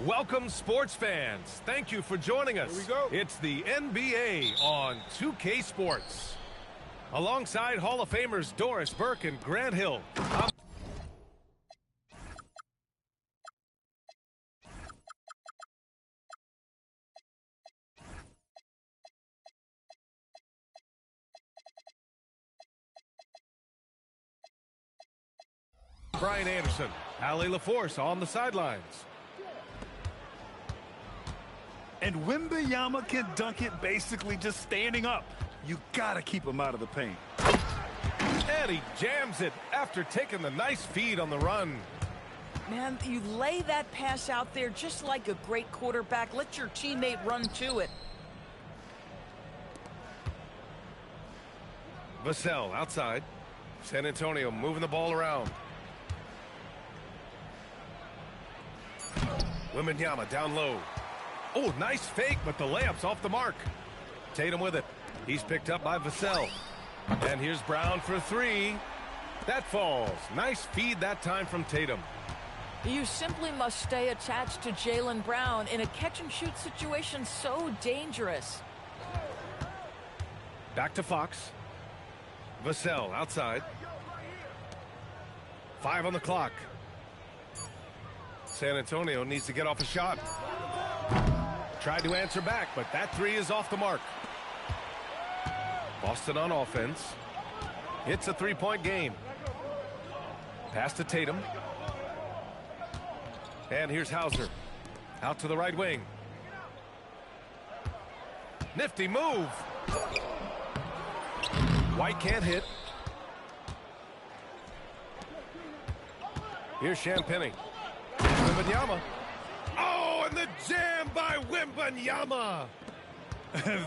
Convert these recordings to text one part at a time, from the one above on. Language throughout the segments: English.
Welcome, sports fans. Thank you for joining us. Here we go. It's the NBA on 2K Sports. Alongside Hall of Famers Doris Burke and Grant Hill, I'm Brian Anderson. Allie LaForce on the sidelines. And Wembanyama can dunk it basically just standing up. You gotta keep him out of the paint. And he jams it after taking the nice feed on the run. Man, you lay that pass out there just like a great quarterback. Let your teammate run to it. Vassell outside. San Antonio moving the ball around. Wembanyama down low. Oh, nice fake, but the layup's off the mark. Tatum with it. He's picked up by Vassell. And here's Brown for three. That falls. Nice feed that time from Tatum. You simply must stay attached to Jaylen Brown in a catch-and-shoot situation so dangerous. Back to Fox. Vassell outside. 5 on the clock. San Antonio needs to get off a shot. Tried to answer back, but that three is off the mark. Boston on offense. It's a three-point game. Pass to Tatum. And here's Hauser. Out to the right wing. Nifty move. White can't hit. Here's Champagnie. Wembanyama. Oh, and the jam by Wembanyama.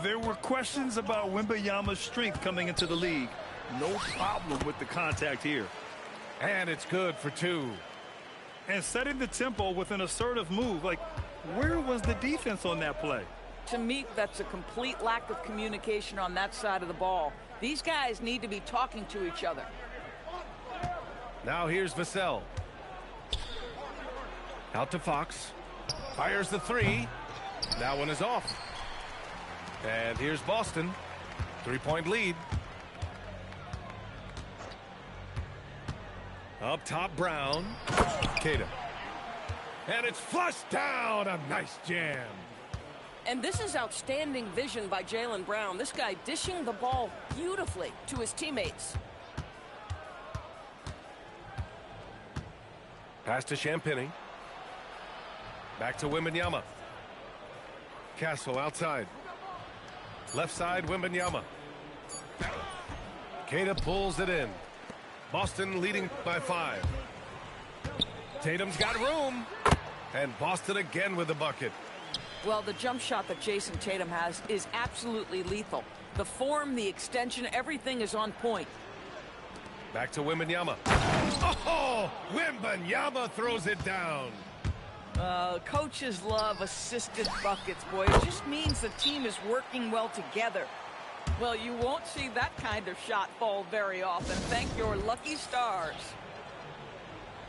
There were questions about Wembanyama's strength coming into the league. No problem with the contact here. And it's good for two. And setting the tempo with an assertive move. Like, where was the defense on that play? To me, that's a complete lack of communication on that side of the ball. These guys need to be talking to each other. Now here's Vassell. Out to Fox. Fires the three. That one is off. And here's Boston. 3-point lead. Up top, Brown. Tatum. And it's flushed down. A nice jam. And this is outstanding vision by Jaylen Brown. This guy dishing the ball beautifully to his teammates. Pass to Champagnie. Back to Wembanyama. Castle outside. Left side, Wembanyama. Queta pulls it in. Boston leading by 5. Tatum's got room. And Boston again with the bucket. Well, the jump shot that Jason Tatum has is absolutely lethal. The form, the extension, everything is on point. Back to Wembanyama. Oh, Wembanyama throws it down. Coaches love assisted buckets, boy. It just means the team is working well together. Well, you won't see that kind of shot fall very often. Thank your lucky stars.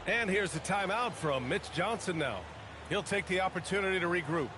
And here's the timeout from Mitch Johnson now. He'll take the opportunity to regroup.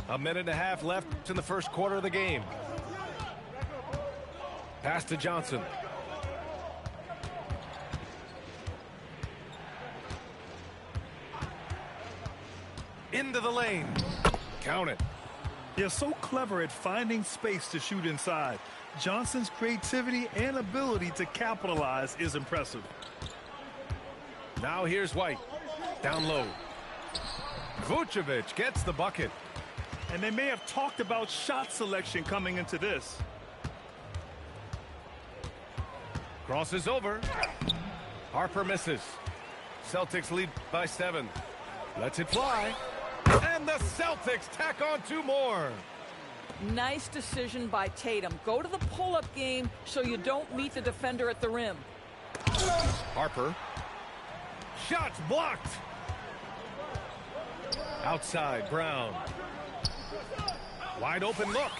A minute and a half left in the first quarter of the game. Pass to Johnson. Into the lane. Count it. They're so clever at finding space to shoot inside. Johnson's creativity and ability to capitalize is impressive. Now here's White. Down low. Vucevic gets the bucket. And they may have talked about shot selection coming into this. Crosses over. Harper misses. Celtics lead by 7. Lets it fly. And the Celtics tack on 2 more. Nice decision by Tatum. Go to the pull-up game so you don't meet the defender at the rim. Harper. Shots blocked. Outside, Brown. Wide open look.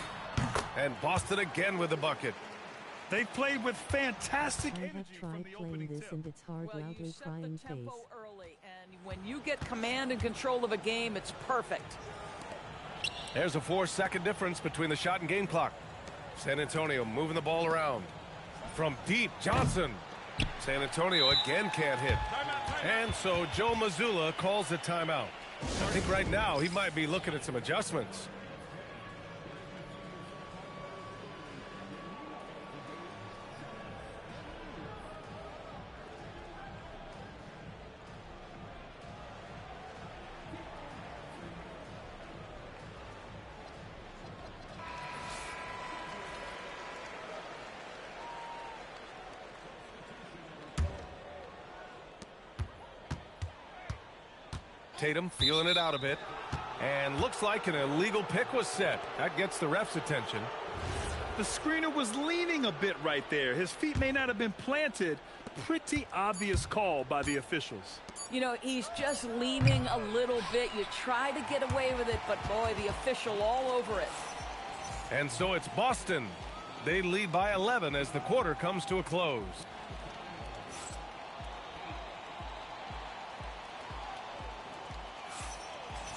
And Boston again with the bucket. They played with fantastic I energy have from tried the playing opening this tip. and it's hard, Well, loudly you set crying the face. tempo early, and when you get command and control of a game, it's perfect. There's a 4-second difference between the shot and game clock. San Antonio moving the ball around. From deep, Johnson. San Antonio again can't hit. And so Joe Mazzulla calls a timeout. I think right now he might be looking at some adjustments. Tatum feeling it out a bit. And looks like an illegal pick was set. That gets the ref's attention. The screener was leaning a bit right there. His feet may not have been planted. Pretty obvious call by the officials. You know, he's just leaning a little bit. You try to get away with it, but boy, the official all over it. And so it's Boston. They lead by 11 as the quarter comes to a close.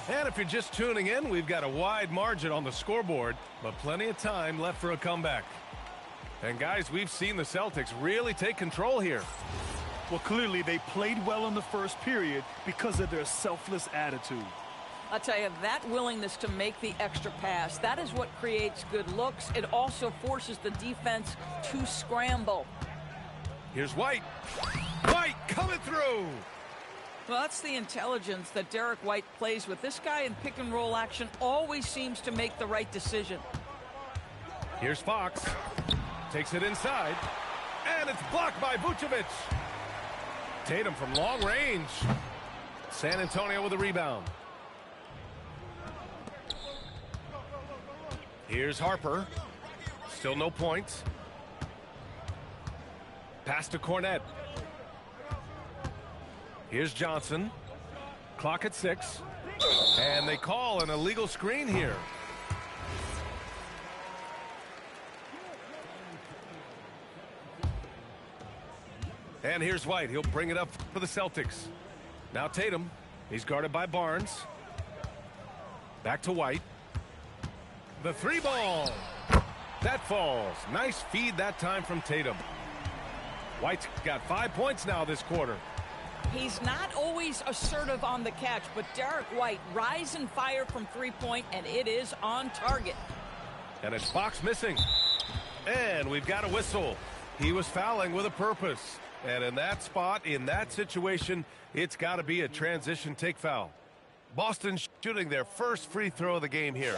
And if you're just tuning in, we've got a wide margin on the scoreboard, but plenty of time left for a comeback. And guys, we've seen the Celtics really take control here. Well, clearly they played well in the first period because of their selfless attitude. I'll tell you, that willingness to make the extra pass, that is what creates good looks. It also forces the defense to scramble. Here's White. White coming through. Well, that's the intelligence that Derek White plays with. This guy in pick and roll action always seems to make the right decision. Here's Fox. Takes it inside. And it's blocked by Vucevic. Tatum from long range. San Antonio with a rebound. Here's Harper. Still no points. Pass to Cornette. Here's Johnson. Clock at 6. And they call an illegal screen here. And here's White. He'll bring it up for the Celtics. Now Tatum. He's guarded by Barnes. Back to White. The 3-ball. That falls. Nice feed that time from Tatum. White's got 5 points now this quarter. He's not always assertive on the catch, but Derek White rise and fire from three-point, and it is on target. And it's Fox missing. And we've got a whistle. He was fouling with a purpose. And in that spot, in that situation, it's got to be a transition take foul. Boston shooting their first free throw of the game here.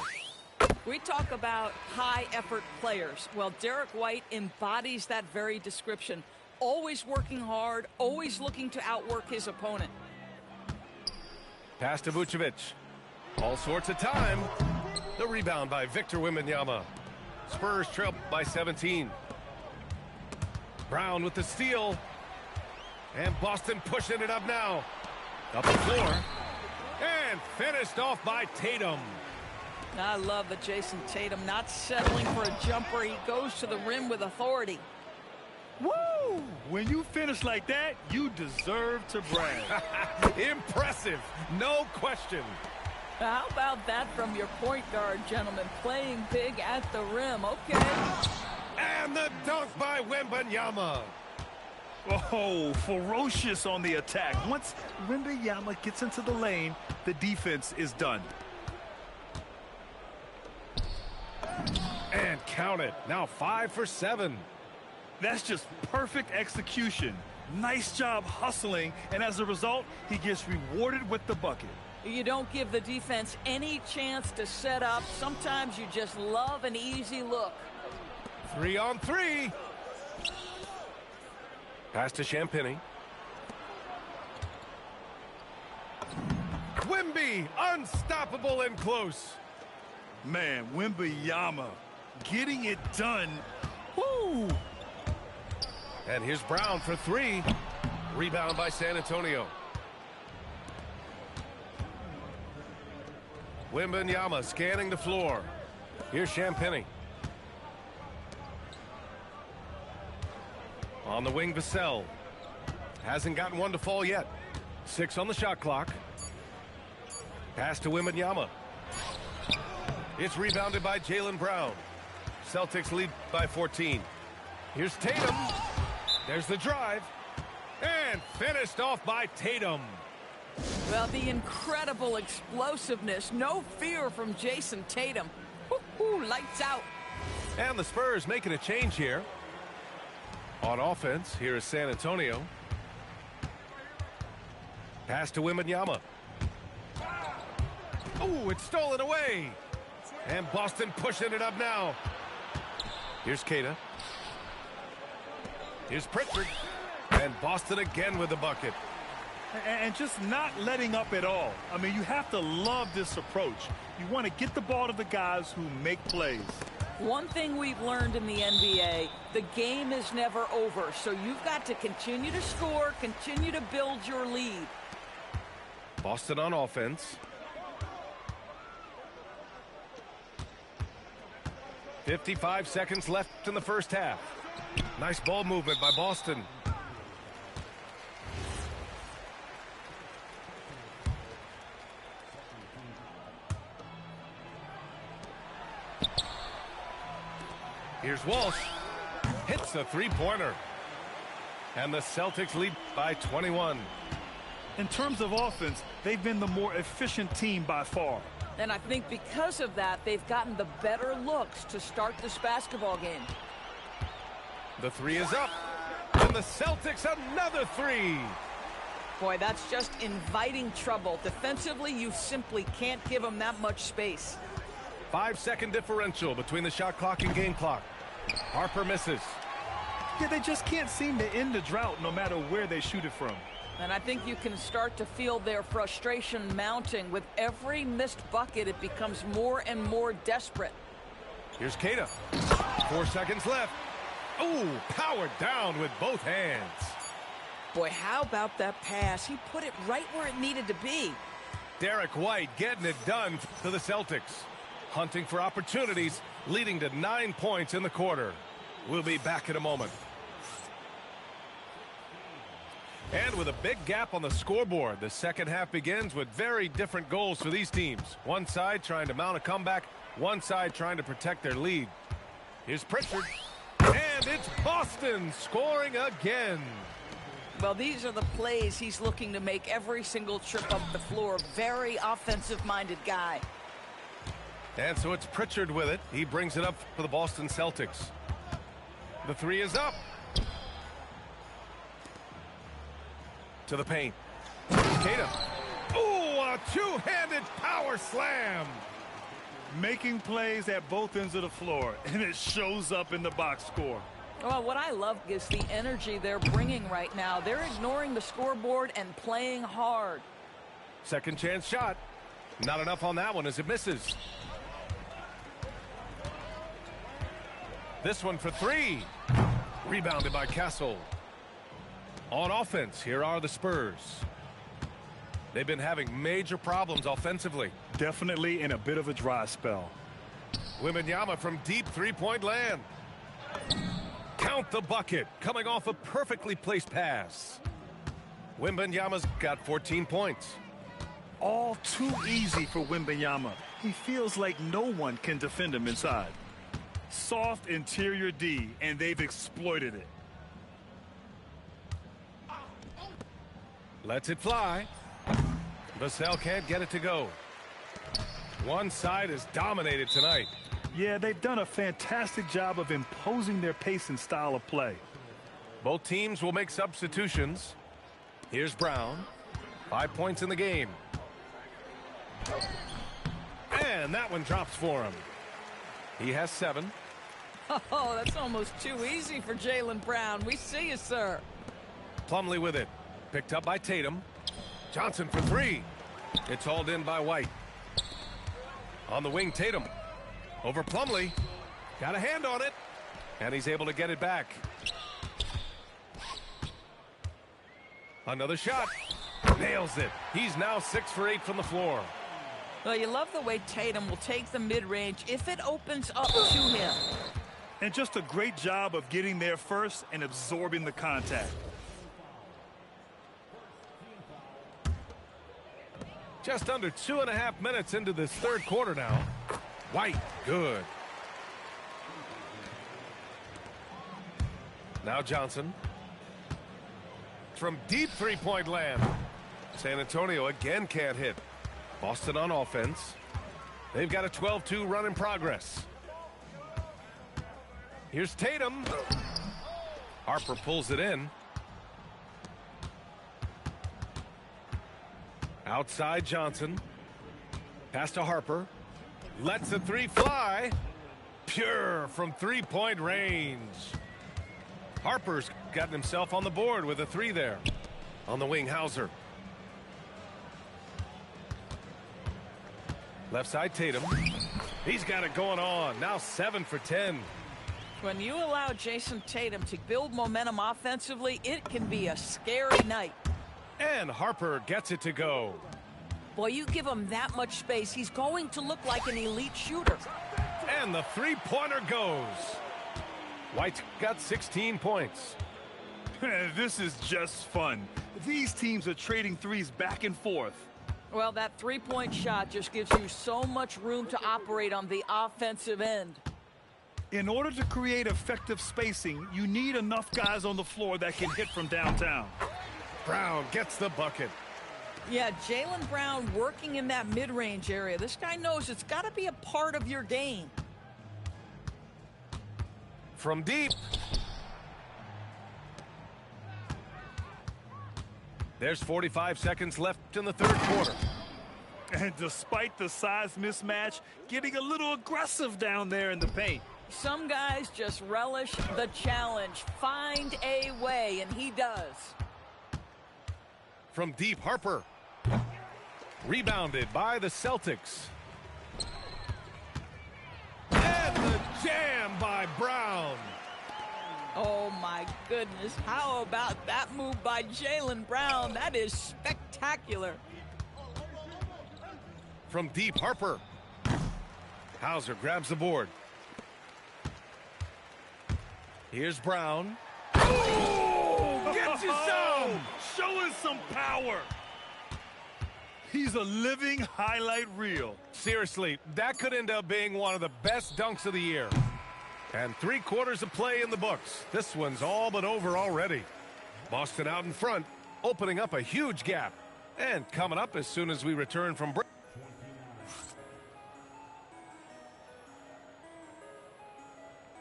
We talk about high-effort players. Well, Derek White embodies that very description. Always working hard, always looking to outwork his opponent. Pass to Vucevic. All sorts of time. The rebound by Victor Wembanyama. Spurs trail by 17. Brown with the steal. And Boston pushing it up now. Up the floor. And finished off by Tatum. I love the Jason Tatum not settling for a jumper. He goes to the rim with authority. Woo! When you finish like that, you deserve to brag. Impressive, no question. How about that from your point guard, gentlemen? Playing big at the rim. Okay. And the dunk by Wembanyama. Oh, ferocious on the attack. Once Wembanyama gets into the lane, the defense is done. And count it. Now 5 for 7. That's just perfect execution. Nice job hustling, and as a result, he gets rewarded with the bucket. You don't give the defense any chance to set up. Sometimes you just love an easy look. 3 on 3. Pass to Champagny. Wemby, unstoppable and close. Man, Wembanyama getting it done. Woo! And here's Brown for three. Rebound by San Antonio. Wembanyama scanning the floor. Here's Champagnie. On the wing, Vassell. Hasn't gotten one to fall yet. 6 on the shot clock. Pass to Wembanyama. It's rebounded by Jaylen Brown. Celtics lead by 14. Here's Tatum. There's the drive. And finished off by Tatum. Well, the incredible explosiveness. No fear from Jason Tatum. Woo-hoo, lights out. And the Spurs making a change here. On offense, here is San Antonio. Pass to Wembanyama. Oh, it's stolen away. And Boston pushing it up now. Here's Keita. Here's Pritchard. And Boston again with the bucket. And just not letting up at all. I mean, you have to love this approach. You want to get the ball to the guys who make plays. One thing we've learned in the NBA, the game is never over. So you've got to continue to score, continue to build your lead. Boston on offense. 55 seconds left in the first half. Nice ball movement by Boston. Here's Walsh. Hits a three-pointer. And the Celtics lead by 21. In terms of offense, they've been the more efficient team by far. And I think because of that, they've gotten the better looks to start this basketball game. The three is up. And the Celtics another three. Boy, that's just inviting trouble. Defensively, you simply can't give them that much space. 5-second differential between the shot clock and game clock. Harper misses. Yeah, they just can't seem to end the drought no matter where they shoot it from. And I think you can start to feel their frustration mounting. With every missed bucket, it becomes more and more desperate. Here's Keita. 4 seconds left. Ooh, powered down with both hands. Boy, how about that pass? He put it right where it needed to be. Derek White getting it done to the Celtics. Hunting for opportunities, leading to 9 points in the quarter. We'll be back in a moment. And with a big gap on the scoreboard, the second half begins with very different goals for these teams. One side trying to mount a comeback, one side trying to protect their lead. Here's Pritchard. And it's Boston scoring again. Well, these are the plays he's looking to make every single trip up the floor. Very offensive-minded guy. And so it's Pritchard with it. He brings it up for the Boston Celtics. The three is up. To the paint. Keita. Ooh, a two-handed power slam. Making plays at both ends of the floor, and it shows up in the box score. Well, what I love is the energy they're bringing right now. They're ignoring the scoreboard and playing hard. Second chance shot. Not enough on that one as it misses. This one for three. Rebounded by Castle. On offense, here are the Spurs. They've been having major problems offensively. Definitely in a bit of a dry spell. Wembanyama from deep three-point land. Count the bucket, coming off a perfectly placed pass. Wembanyama's got 14 points. All too easy for Wembanyama. He feels like no one can defend him inside. Soft interior D, and they've exploited it. Lets it fly. Vassell can't get it to go. One side is dominated tonight. Yeah, they've done a fantastic job of imposing their pace and style of play. Both teams will make substitutions. Here's Brown. 5 points in the game. And that one drops for him. He has 7. Oh, that's almost too easy for Jaylen Brown. We see you, sir. Plumlee with it. Picked up by Tatum. Johnson for three. It's hauled in by White. On the wing, Tatum. Over Plumlee. Got a hand on it. And he's able to get it back. Another shot. Nails it. He's now 6 for 8 from the floor. Well, you love the way Tatum will take the mid-range if it opens up to him. And just a great job of getting there first and absorbing the contact. Just under 2.5 minutes into this third quarter now. White, good. Now Johnson. From deep three-point land. San Antonio again can't hit. Boston on offense. They've got a 12-2 run in progress. Here's Tatum. Harper pulls it in. Outside Johnson. Pass to Harper. Lets the three fly. Pure from three-point range. Harper's gotten himself on the board with a three there. On the wing, Hauser. Left side, Tatum. He's got it going on. Now 7 for 10. When you allow Jason Tatum to build momentum offensively, it can be a scary night. And Harper gets it to go. Boy, you give him that much space, he's going to look like an elite shooter. And the three-pointer goes. White's got 16 points. This is just fun. These teams are trading threes back and forth. Well, that three-point shot just gives you so much room to operate on the offensive end. In order to create effective spacing, you need enough guys on the floor that can hit from downtown. Brown gets the bucket. Yeah, Jaylen Brown working in that mid-range area. This guy knows it's got to be a part of your game. From deep. There's 45 seconds left in the third quarter. And despite the size mismatch, getting a little aggressive down there in the paint. Some guys just relish the challenge. Find a way, and he does. From deep, Harper. Rebounded by the Celtics. And the jam by Brown. Oh, my goodness. How about that move by Jaylen Brown? That is spectacular. From deep, Harper. Hauser grabs the board. Here's Brown. Oh, gets you some! Showing some power. He's a living highlight reel. Seriously, that could end up being one of the best dunks of the year. And 3 quarters of play in the books. This one's all but over already. Boston out in front, opening up a huge gap. And coming up as soon as we return from break.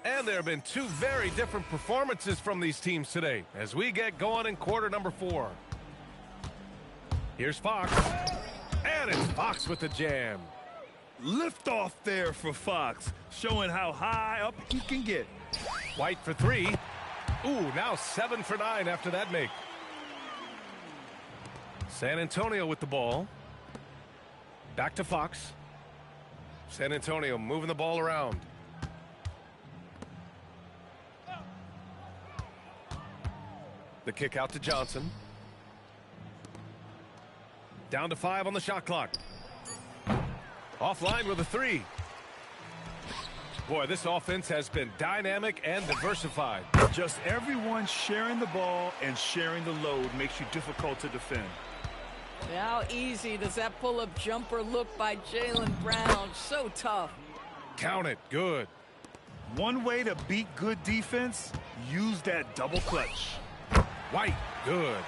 And there have been 2 very different performances from these teams today as we get going in quarter number 4. Here's Fox. And it's Fox with the jam. Lift off there for Fox, showing how high up he can get. White for 3. Ooh, now 7 for 9 after that make. San Antonio with the ball. Back to Fox. San Antonio moving the ball around. The kick out to Johnson. Down to 5 on the shot clock. Offline with a 3. Boy, this offense has been dynamic and diversified. Just everyone sharing the ball and sharing the load makes you difficult to defend. How easy does that pull-up jumper look by Jaylen Brown? So tough. Count it. Good. One way to beat good defense, use that double clutch. White. Good.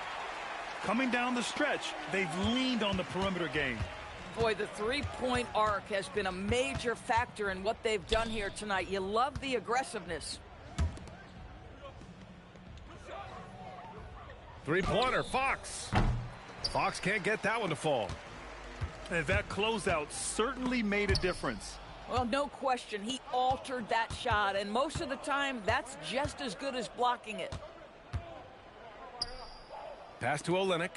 Coming down the stretch, they've leaned on the perimeter game. Boy, the three-point arc has been a major factor in what they've done here tonight. You love the aggressiveness. Three-pointer, Fox. Fox can't get that one to fall. And that closeout certainly made a difference. Well, no question. He altered that shot, and most of the time, that's just as good as blocking it. Pass to Olynyk.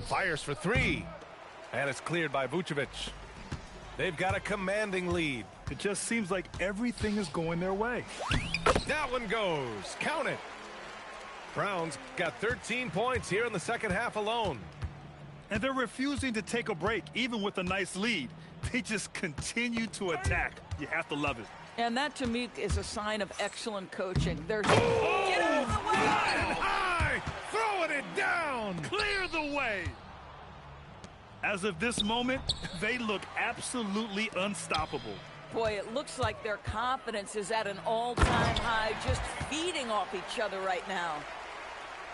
Fires for 3. And it's cleared by Vucevic. They've got a commanding lead. It just seems like everything is going their way. That one goes. Count it. Brown's got 13 points here in the second half alone. And they're refusing to take a break, even with a nice lead. They just continue to attack. You have to love it. And that, to me, is a sign of excellent coaching. There's... Oh, Get out of the way! flying high, throwing it down. Clear the way. As of this moment, they look absolutely unstoppable. Boy, it looks like their confidence is at an all-time high, just feeding off each other right now.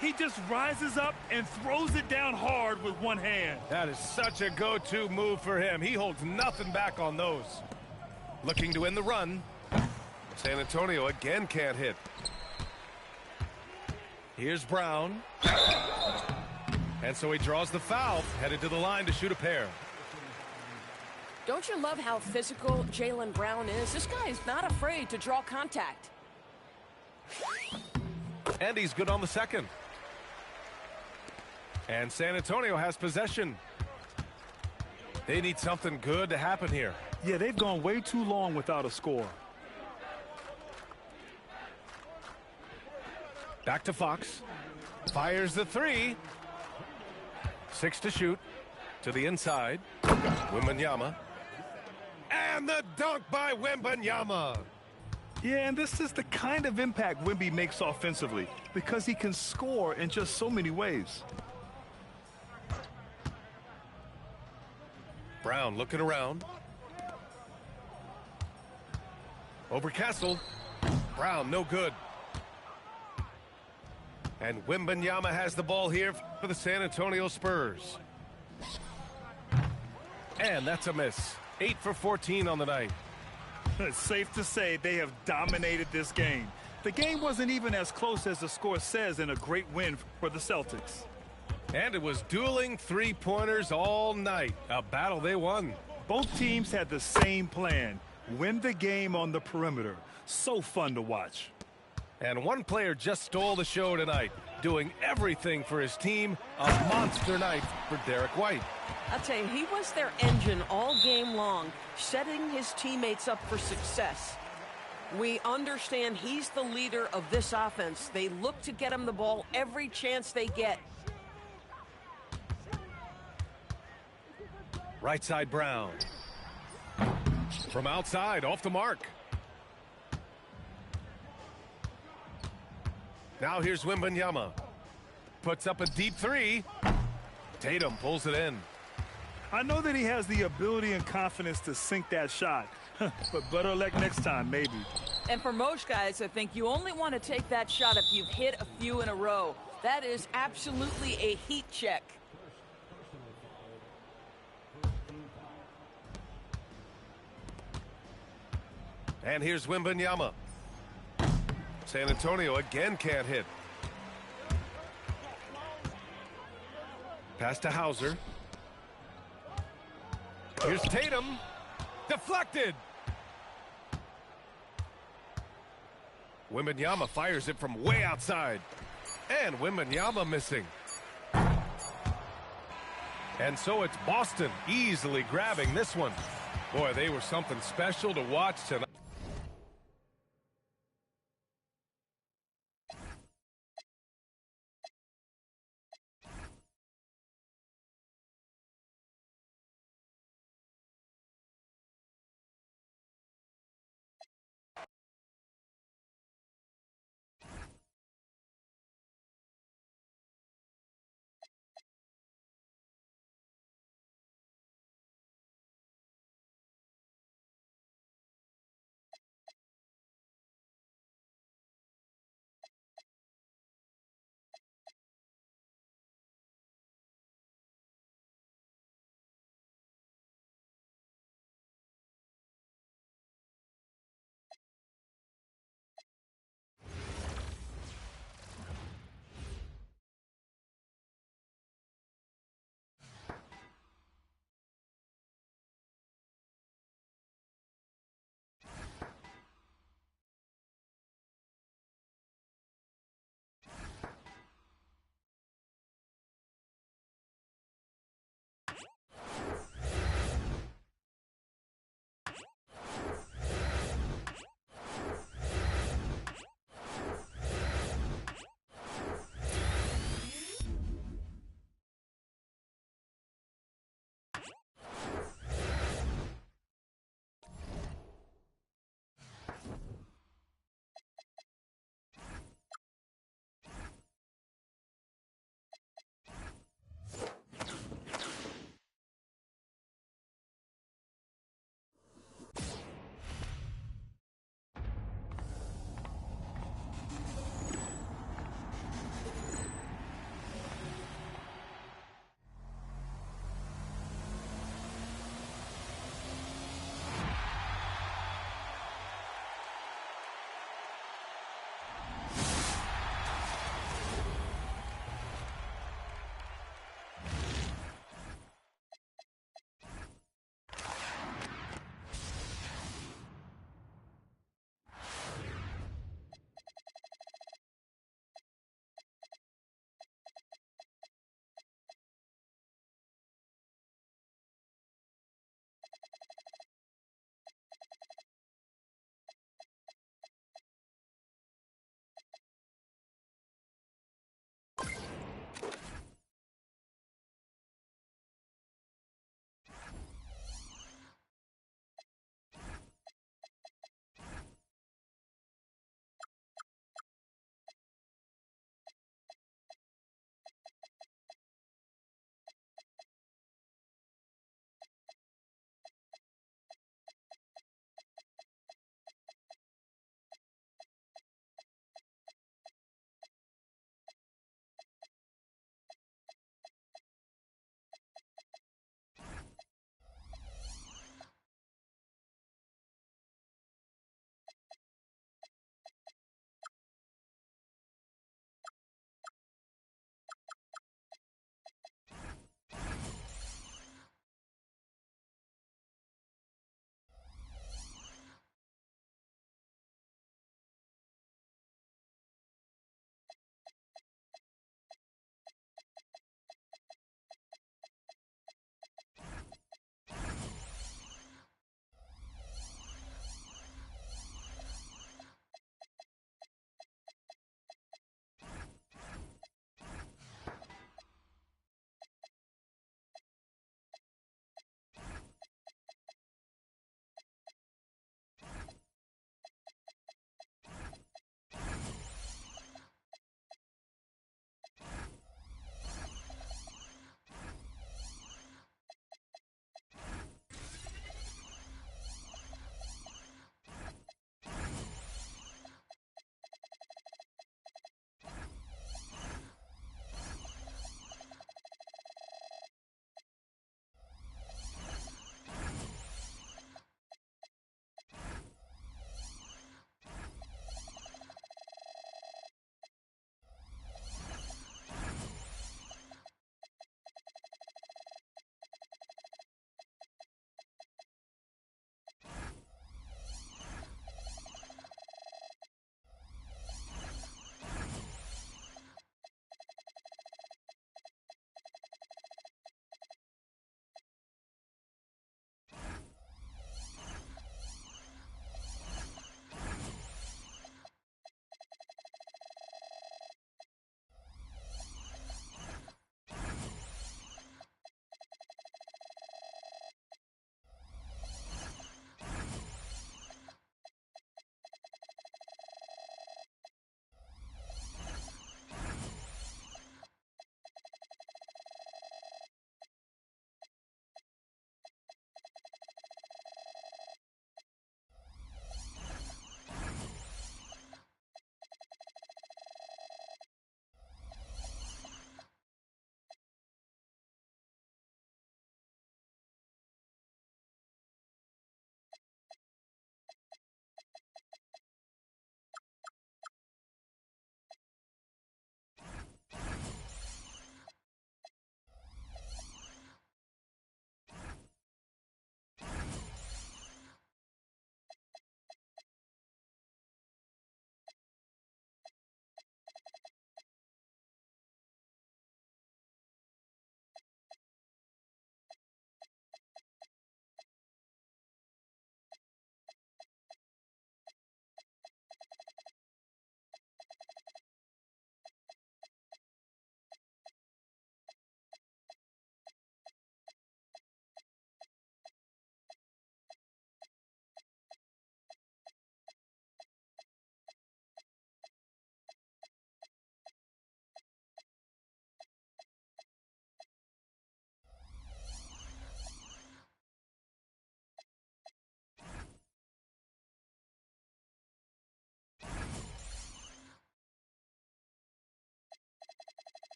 He just rises up and throws it down hard with one hand. That is such a go-to move for him. He holds nothing back on those. Looking to win the run. San Antonio again can't hit. Here's Brown. And so he draws the foul, headed to the line to shoot a pair. Don't you love how physical Jaylen Brown is? This guy is not afraid to draw contact. And he's good on the second. And San Antonio has possession. They need something good to happen here. Yeah, they've gone way too long without a score. Back to Fox. Fires the three. 6 to shoot. To the inside. Wembanyama. And the dunk by Wembanyama. Yeah, and this is the kind of impact Wemby makes offensively because he can score in just so many ways. Brown looking around. Over Castle. Brown, no good. And Wembanyama has the ball here for the San Antonio Spurs. And that's a miss. 8 for 14 on the night. It's safe to say they have dominated this game. The game wasn't even as close as the score says in a great win for the Celtics. And it was dueling three-pointers all night. A battle they won. Both teams had the same plan. Win the game on the perimeter. So fun to watch. And one player just stole the show tonight, doing everything for his team. A monster night for Derek White. I'll tell you, he was their engine all game long, setting his teammates up for success. We understand he's the leader of this offense. They look to get him the ball every chance they get. Right side Brown. From outside, off the mark. Now here's Wembanyama. Puts up a deep three. Tatum pulls it in. I know that he has the ability and confidence to sink that shot, but better luck next time, maybe. And for most guys, I think you only want to take that shot if you've hit a few in a row. That is absolutely a heat check. And here's Wembanyama. San Antonio again can't hit. Pass to Hauser. Here's Tatum. Deflected. Wembanyama fires it from way outside. And Wembanyama missing. And so it's Boston easily grabbing this one. Boy, they were something special to watch tonight.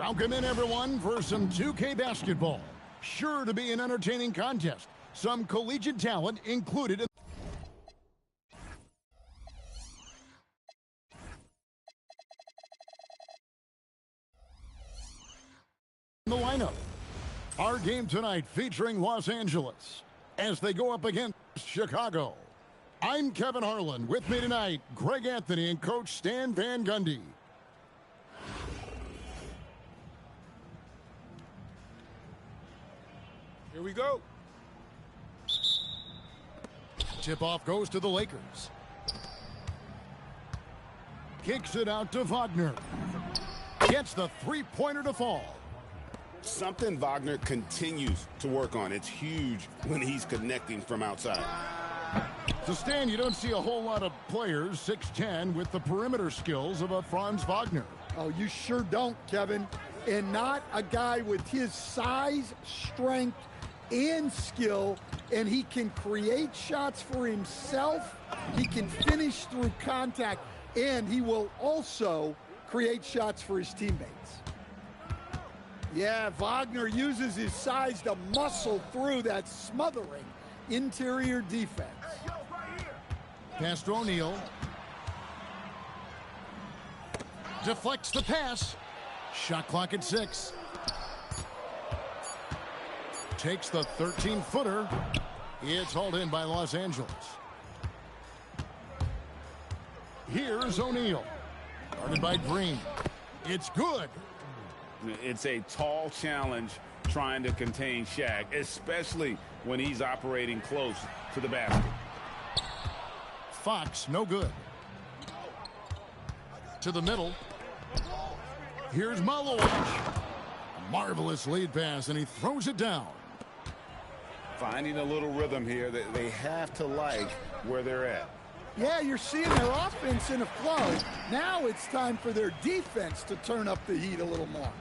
Welcome in, everyone, for some 2K basketball. Sure to be an entertaining contest. Some collegiate talent included in the lineup. Our game tonight featuring Los Angeles as they go up against Chicago. I'm Kevin Harlan. With me tonight, Greg Anthony and Coach Stan Van Gundy. Here we go. Tip-off goes to the Lakers. Kicks it out to Wagner. Gets the three-pointer to fall. Something Wagner continues to work on. It's huge when he's connecting from outside. To Stan, you don't see a whole lot of players 6'10" with the perimeter skills of a Franz Wagner. Oh, you sure don't, Kevin. And not a guy with his size, strength, and skill. And he can create shots for himself. He can finish through contact. And he will also create shots for his teammates. Yeah, Wagner uses his size to muscle through that smothering interior defense. Pass to O'Neal. Deflects the pass. Shot clock at 6. Takes the 13-footer. It's hauled in by Los Angeles. Here's O'Neal. Guarded by Green. It's good. It's a tall challenge trying to contain Shaq, especially when he's operating close to the basket. Fox, no good. To the middle. Here's Malowich. Marvelous lead pass, and he throws it down. Finding a little rhythm here that they have to like where they're at. Yeah, you're seeing their offense in a flow. Now it's time for their defense to turn up the heat a little more.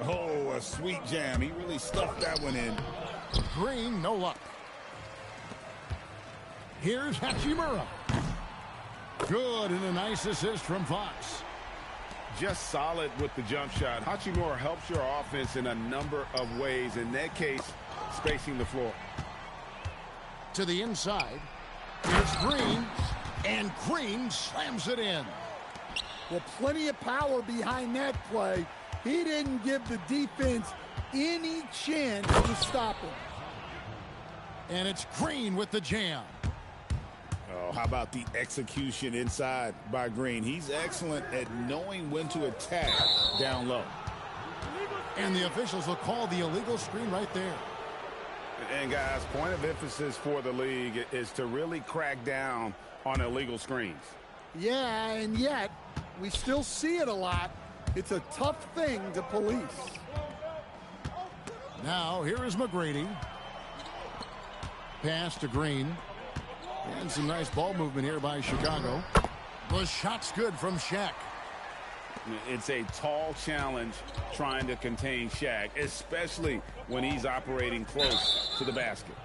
Oh, a sweet jam. He really stuffed that one in. Green, no luck. Here's Hachimura. Good, and a nice assist from Fox. Just solid with the jump shot. Hachimura helps your offense in a number of ways. In that case, spacing the floor. To the inside. Here's Green. And Green slams it in. Well, plenty of power behind that play. He didn't give the defense any chance to stop him. And it's Green with the jam. Oh, how about the execution inside by Green? He's excellent at knowing when to attack down low. And the officials will call the illegal screen right there. And guys, point of emphasis for the league is to really crack down on illegal screens. Yeah, and yet we still see it a lot. It's a tough thing to police. Now, here is McGrady. Pass to Green. And some nice ball movement here by Chicago. The shot's good from Shaq. It's a tall challenge trying to contain Shaq, especially when he's operating close to the basket.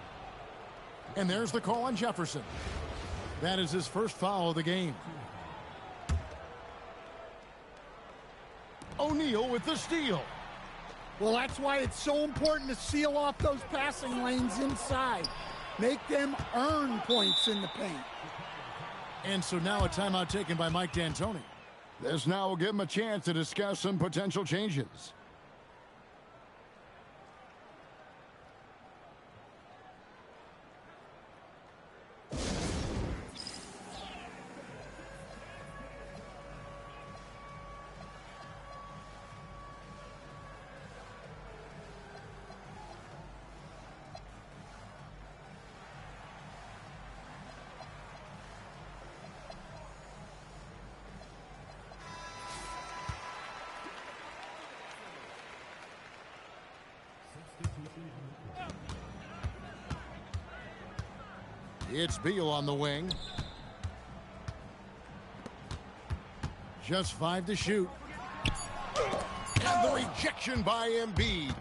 And there's the call on Jefferson. That is his first foul of the game. O'Neal with the steal. Well, that's why it's so important to seal off those passing lanes inside. Make them earn points in the paint. And so now a timeout taken by Mike D'Antoni. This now will give him a chance to discuss some potential changes. It's Beal on the wing. Just 5 to shoot. And the rejection by Embiid.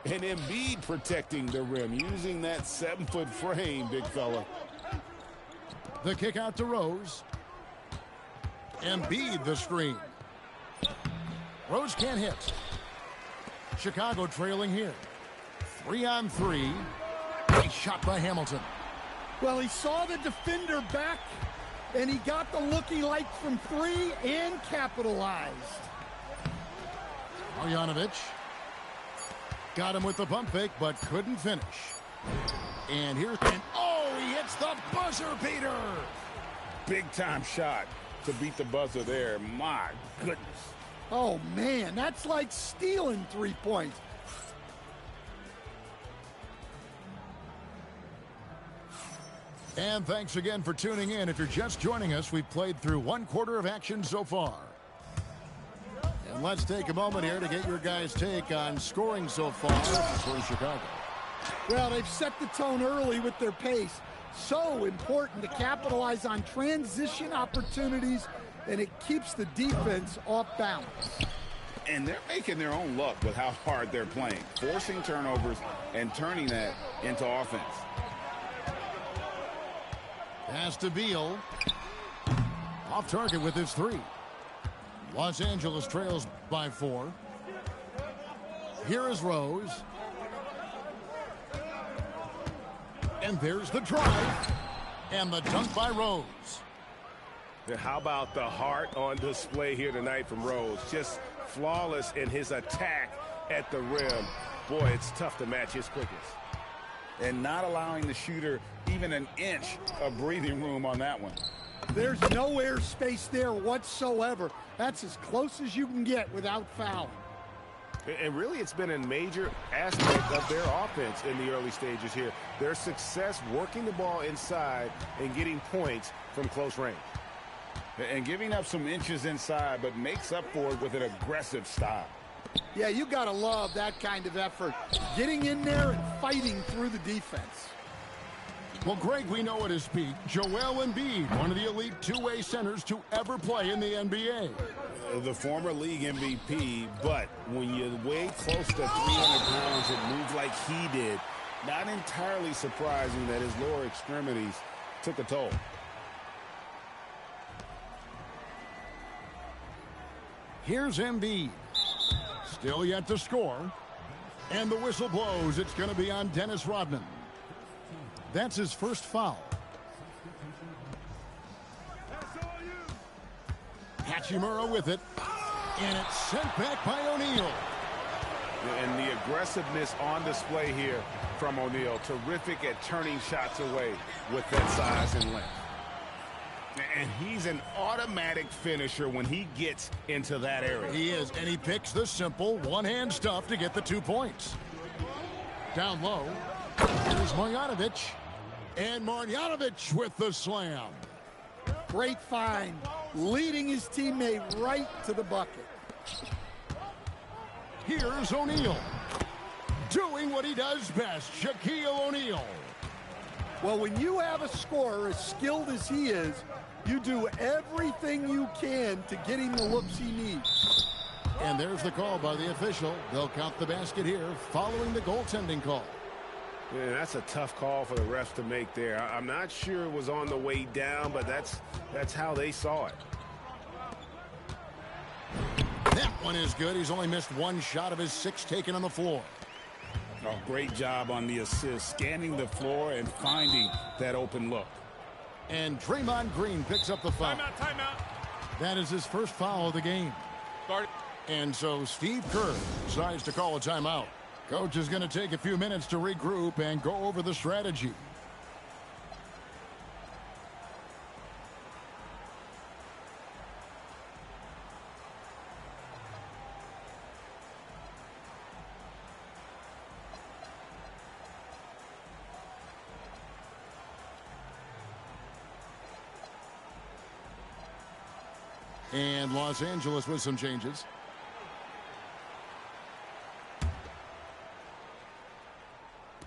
And Embiid protecting the rim, using that 7-foot frame, big fella. The kick out to Rose. Embiid the screen. Rose can't hit. Chicago trailing here. 3-on-3. Nice shot by Hamilton. Well, he saw the defender back, and he got the look he liked from three and capitalized. Marjanovic got him with the pump fake, but couldn't finish. And here's... oh, he hits the buzzer beater. Big-time shot to beat the buzzer there. My goodness. Oh, man, that's like stealing 3 points. And thanks again for tuning in. If you're just joining us, we've played through 1/4 of action so far. And let's take a moment here to get your guys' take on scoring so far for Chicago. Well, they've set the tone early with their pace. So important to capitalize on transition opportunities, and it keeps the defense off balance. And they're making their own luck with how hard they're playing, forcing turnovers and turning that into offense. Pass to Beal. Off target with his 3. Los Angeles trails by 4. Here is Rose. And there's the drive. And the dunk by Rose. How about the heart on display here tonight from Rose? Just flawless in his attack at the rim. Boy, it's tough to match his quickness. And not allowing the shooter even an inch of breathing room on that one. There's no air space there whatsoever. That's as close as you can get without fouling. And really, it's been a major aspect of their offense in the early stages here. Their success working the ball inside and getting points from close range. And giving up some inches inside, but makes up for it with an aggressive style. Yeah, you got to love that kind of effort. Getting in there and fighting through the defense. Well, Greg, we know at his peak, Joel Embiid, one of the elite two-way centers to ever play in the NBA. The former league MVP, but when you weigh close to 300 pounds and move like he did, not entirely surprising that his lower extremities took a toll. Here's Embiid. Still yet to score. And the whistle blows. It's going to be on Dennis Rodman. That's his first foul. Hachimura with it. And it's sent back by O'Neal. And the aggressiveness on display here from O'Neal. Terrific at turning shots away with that size and length. And he's an automatic finisher when he gets into that area. He is, and he picks the simple one-hand stuff to get the 2 points. Down low, here's Marjanovic. And Marjanovic with the slam. Great find, leading his teammate right to the bucket. Here's O'Neal. Doing what he does best, Shaquille O'Neal. Well, when you have a scorer as skilled as he is, you do everything you can to get him the looks he needs. And there's the call by the official. They'll count the basket here following the goaltending call. Yeah, that's a tough call for the refs to make there. I'm not sure it was on the way down, but that's how they saw it. That one is good. He's only missed 1 shot of his 6 taken on the floor. Oh, great job on the assist, scanning the floor and finding that open look. And Draymond Green picks up the foul. Timeout. That is his first foul of the game. And so Steve Kerr decides to call a timeout. Coach is going to take a few minutes to regroup and go over the strategy. And Los Angeles with some changes.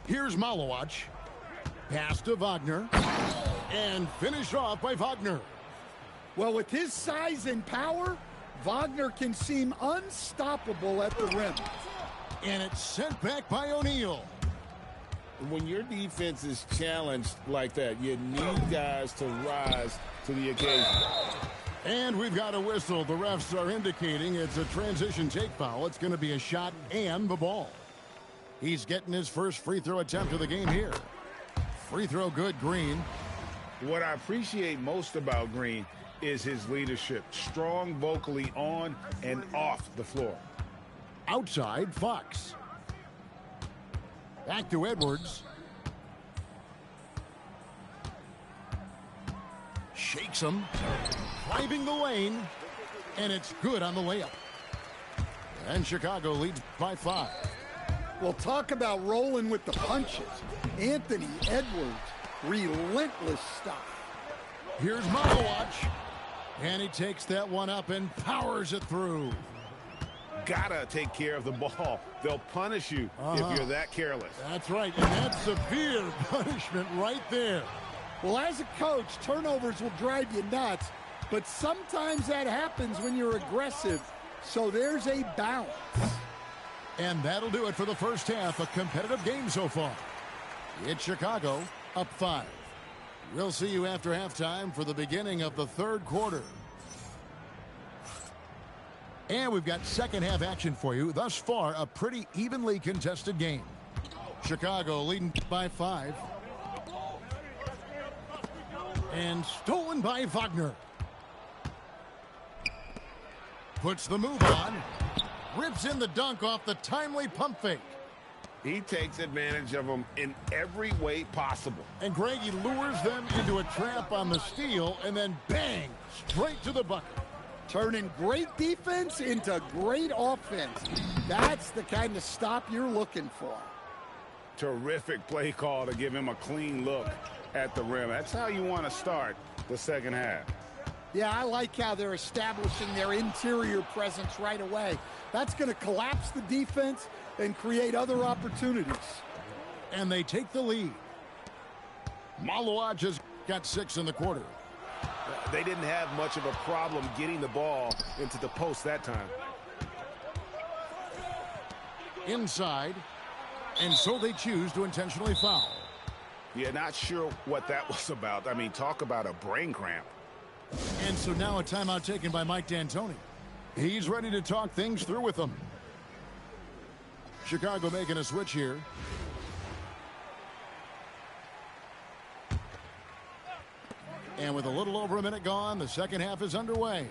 Here's Malowacz. Pass to Wagner. And finished off by Wagner. Well, with his size and power, Wagner can seem unstoppable at the rim. And it's sent back by O'Neal. When your defense is challenged like that, you need guys to rise to the occasion. And we've got a whistle. The refs are indicating it's a transition take foul. It's going to be a shot and the ball. He's getting his first free throw attempt of the game here. Free throw good, Green. What I appreciate most about Green is his leadership. Strong vocally on and off the floor. Outside, Fox. Back to Edwards. Shakes him. Driving the lane. And it's good on the layup. And Chicago leads by 5. Well, talk about rolling with the punches. Anthony Edwards, relentless stuff. Here's Malawatch. And he takes that one up and powers it through. Gotta take care of the ball. They'll punish you if you're that careless. That's right, and that's severe punishment right there. Well, as a coach, turnovers will drive you nuts, but sometimes that happens when you're aggressive. So there's a balance. And that'll do it for the first half. A competitive game so far. It's Chicago up 5. We'll see you after halftime for the beginning of the third quarter. And we've got second half action for you. Thus far, a pretty evenly contested game. Chicago leading by 5. And stolen by Wagner. Puts the move on. Rips in the dunk off the timely pump fake. He takes advantage of them in every way possible. And Greg, he lures them into a trap on the steal and then bang, straight to the bucket. Turning great defense into great offense. That's the kind of stop you're looking for. Terrific play call to give him a clean look at the rim. That's how you want to start the second half. Yeah, I like how they're establishing their interior presence right away. That's going to collapse the defense and create other opportunities. And they take the lead. Malawatch has got 6 in the quarter. They didn't have much of a problem getting the ball into the post that time. Inside. And so they choose to intentionally foul. Yeah, not sure what that was about. I mean, talk about a brain cramp. And so now a timeout taken by Mike D'Antoni. He's ready to talk things through with them. Chicago making a switch here. And with a little over a minute gone, the second half is underway.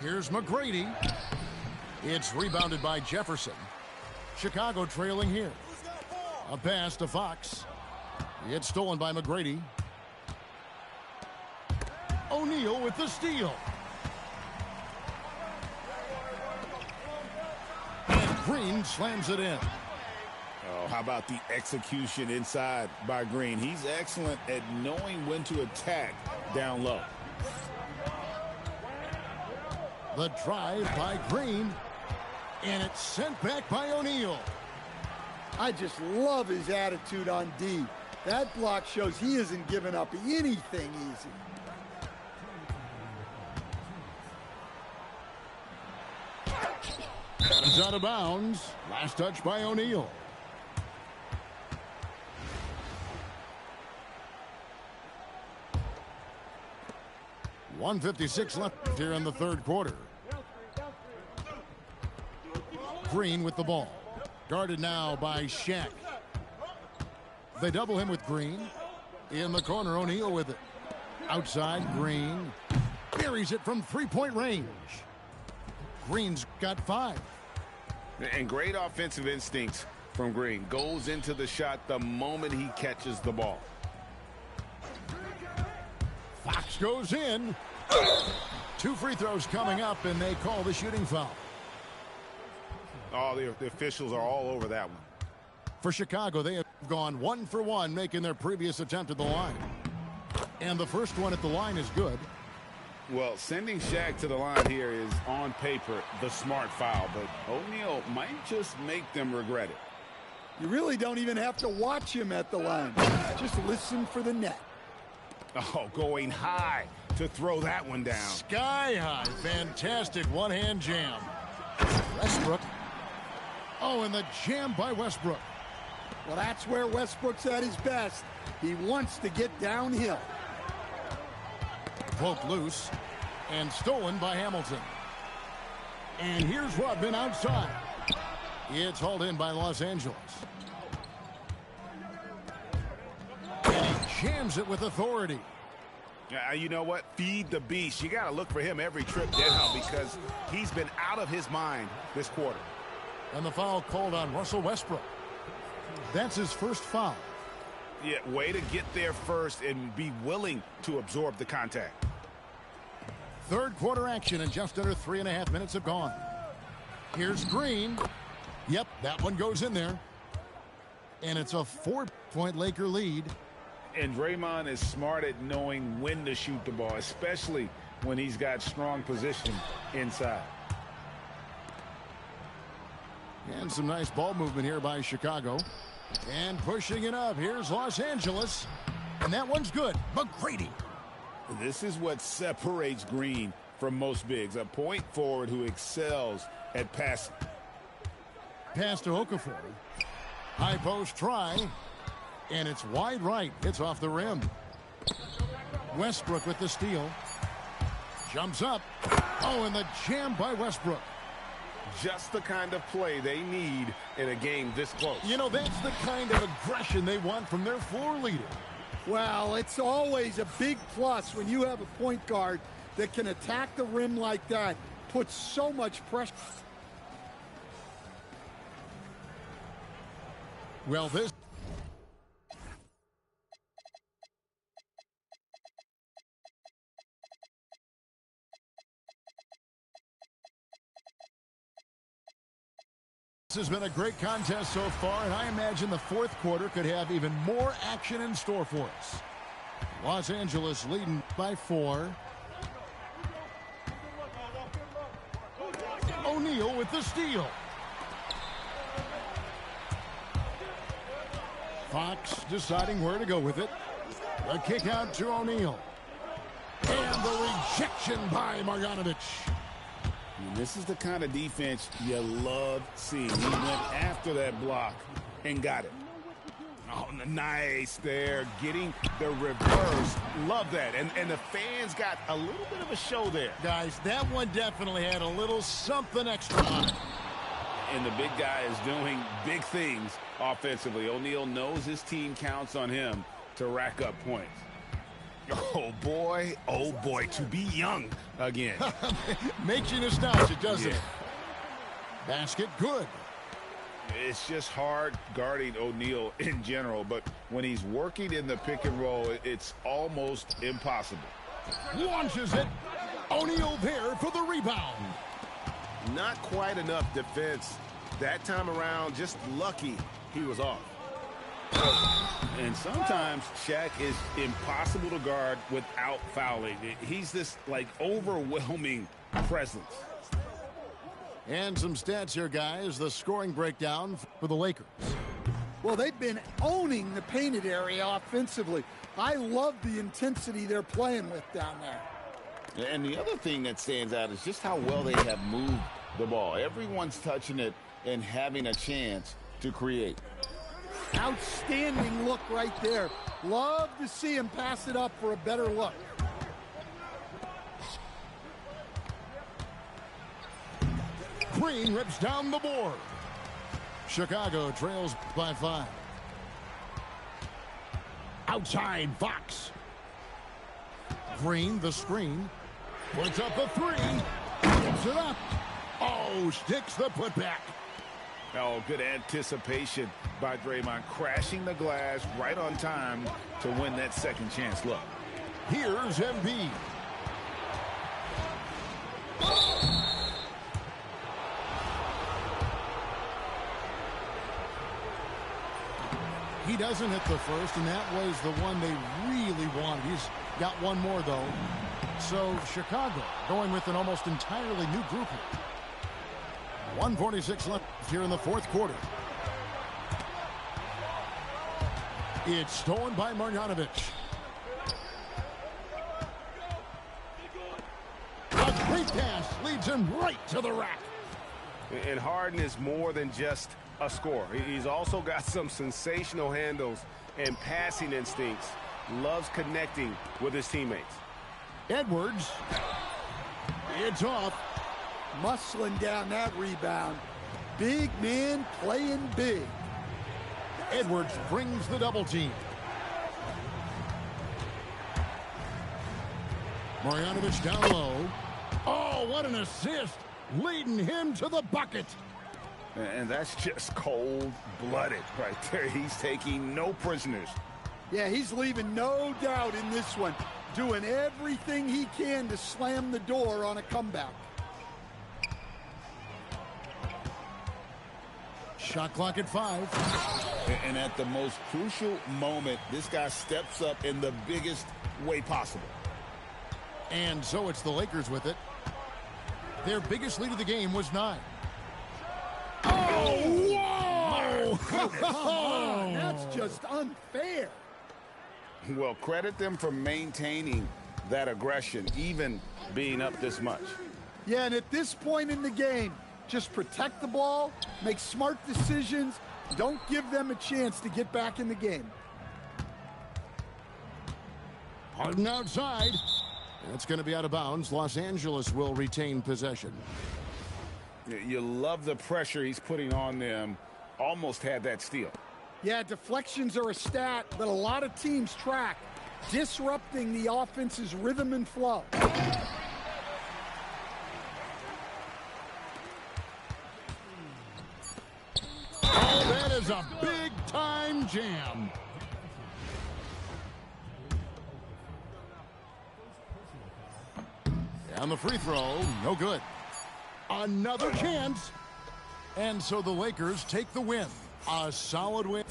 Here's McGrady. It's rebounded by Jefferson. Chicago trailing here. A pass to Fox. It's stolen by McGrady. O'Neal with the steal. And Green slams it in. Oh, how about the execution inside by Green? He's excellent at knowing when to attack down low. The drive by Green. And it's sent back by O'Neal. I just love his attitude on D. That block shows he isn't giving up anything easy. He's out of bounds. Last touch by O'Neal. .156 left here in the third quarter. Green with the ball. Guarded now by Shaq. They double him with Green. In the corner, O'Neal with it. Outside, Green. Buries it from three-point range. Green's got 5. And great offensive instincts from Green. Goes into the shot the moment he catches the ball. Fox goes in. 2 free throws coming up, and they call the shooting foul. Oh, the officials are all over that one. For Chicago, they have gone 1 for 1, making their previous attempt at the line. And the first one at the line is good. Well, sending Shaq to the line here is, on paper, the smart foul. But O'Neal might just make them regret it. You really don't even have to watch him at the line. Just listen for the net. Oh, going high to throw that one down. Sky high. Fantastic one-hand jam. Westbrook. Oh, and the jam by Westbrook. Well, that's where Westbrook's at his best. He wants to get downhill. Poke loose. And stolen by Hamilton. And here's Rodman outside. It's hauled in by Los Angeles. And he jams it with authority. You know what? Feed the beast. You got to look for him every trip down because he's been out of his mind this quarter. And the foul called on Russell Westbrook. That's his first foul. Yeah, way to get there first and be willing to absorb the contact. Third quarter action, and just under 3.5 minutes have gone. Here's Green. Yep, that one goes in there. And it's a 4-point Laker lead. And Draymond is smart at knowing when to shoot the ball, especially when he's got strong position inside. And some nice ball movement here by Chicago. And pushing it up. Here's Los Angeles. And that one's good. McGrady. This is what separates Green from most bigs. A point forward who excels at passing. Pass to Okafor. High post try. And it's wide right. It's off the rim. Westbrook with the steal. Jumps up. Oh, and the jam by Westbrook. Just the kind of play they need in a game this close. You know, that's the kind of aggression they want from their floor leader. Well, it's always a big plus when you have a point guard that can attack the rim like that. Puts so much pressure. Well, this has been a great contest so far, and I imagine the fourth quarter could have even more action in store for us. Los Angeles leading by 4. O'Neal with the steal. Fox deciding where to go with it. The kick out to O'Neal. And the rejection by Marjanovic. And this is the kind of defense you love seeing. He went after that block and got it. Oh, nice there. Getting the reverse. Love that. And the fans got a little bit of a show there. Guys, that one definitely had a little something extra on it. And the big guy is doing big things offensively. O'Neal knows his team counts on him to rack up points. Oh boy, to be young again. Makes you nostalgic, doesn't it? Basket good. It's just hard guarding O'Neal in general, but when he's working in the pick and roll, it's almost impossible. Launches it. O'Neal there for the rebound. Not quite enough defense that time around. Just lucky he was off. And sometimes Shaq is impossible to guard without fouling. He's this, like, overwhelming presence. And some stats here, guys. The scoring breakdown for the Lakers. Well, they've been owning the painted area offensively. I love the intensity they're playing with down there. And the other thing that stands out is just how well they have moved the ball. Everyone's touching it and having a chance to create. Outstanding look right there. Love to see him pass it up for a better look. Green rips down the board. Chicago trails by 5. Outside, Fox. Green, the screen. Puts up the 3. Gets it up. Oh, sticks the putback. Oh, good anticipation by Draymond, crashing the glass right on time to win that second chance look. Here's Embiid. He doesn't hit the first, and that was the one they really wanted. He's got one more, though. So Chicago going with an almost entirely new grouping. 1:46 left here in the fourth quarter. It's stolen by Marjanovic. A great pass leads him right to the rack. And Harden is more than just a scorer. He's also got some sensational handles and passing instincts. Loves connecting with his teammates. Edwards. It's off. Muscling down that rebound. Big man playing big. Edwards brings the double team. Marjanovic down low. Oh, what an assist. Leading him to the bucket. And that's just cold-blooded right there. He's taking no prisoners. Yeah, he's leaving no doubt in this one. Doing everything he can to slam the door on a comeback. Shot clock at 5. And at the most crucial moment, this guy steps up in the biggest way possible. And so it's the Lakers with it. Their biggest lead of the game was 9. Oh, whoa! Come on, that's just unfair. Well, credit them for maintaining that aggression, even being up this much. Yeah, and at this point in the game, just protect the ball, make smart decisions, don't give them a chance to get back in the game. Harden outside. That's going to be out of bounds. Los Angeles will retain possession. You love the pressure he's putting on them. Almost had that steal. Yeah, deflections are a stat that a lot of teams track, disrupting the offense's rhythm and flow. Oh, that is a big-time jam. And the free throw, no good. Another chance. And so the Lakers take the win. A solid win.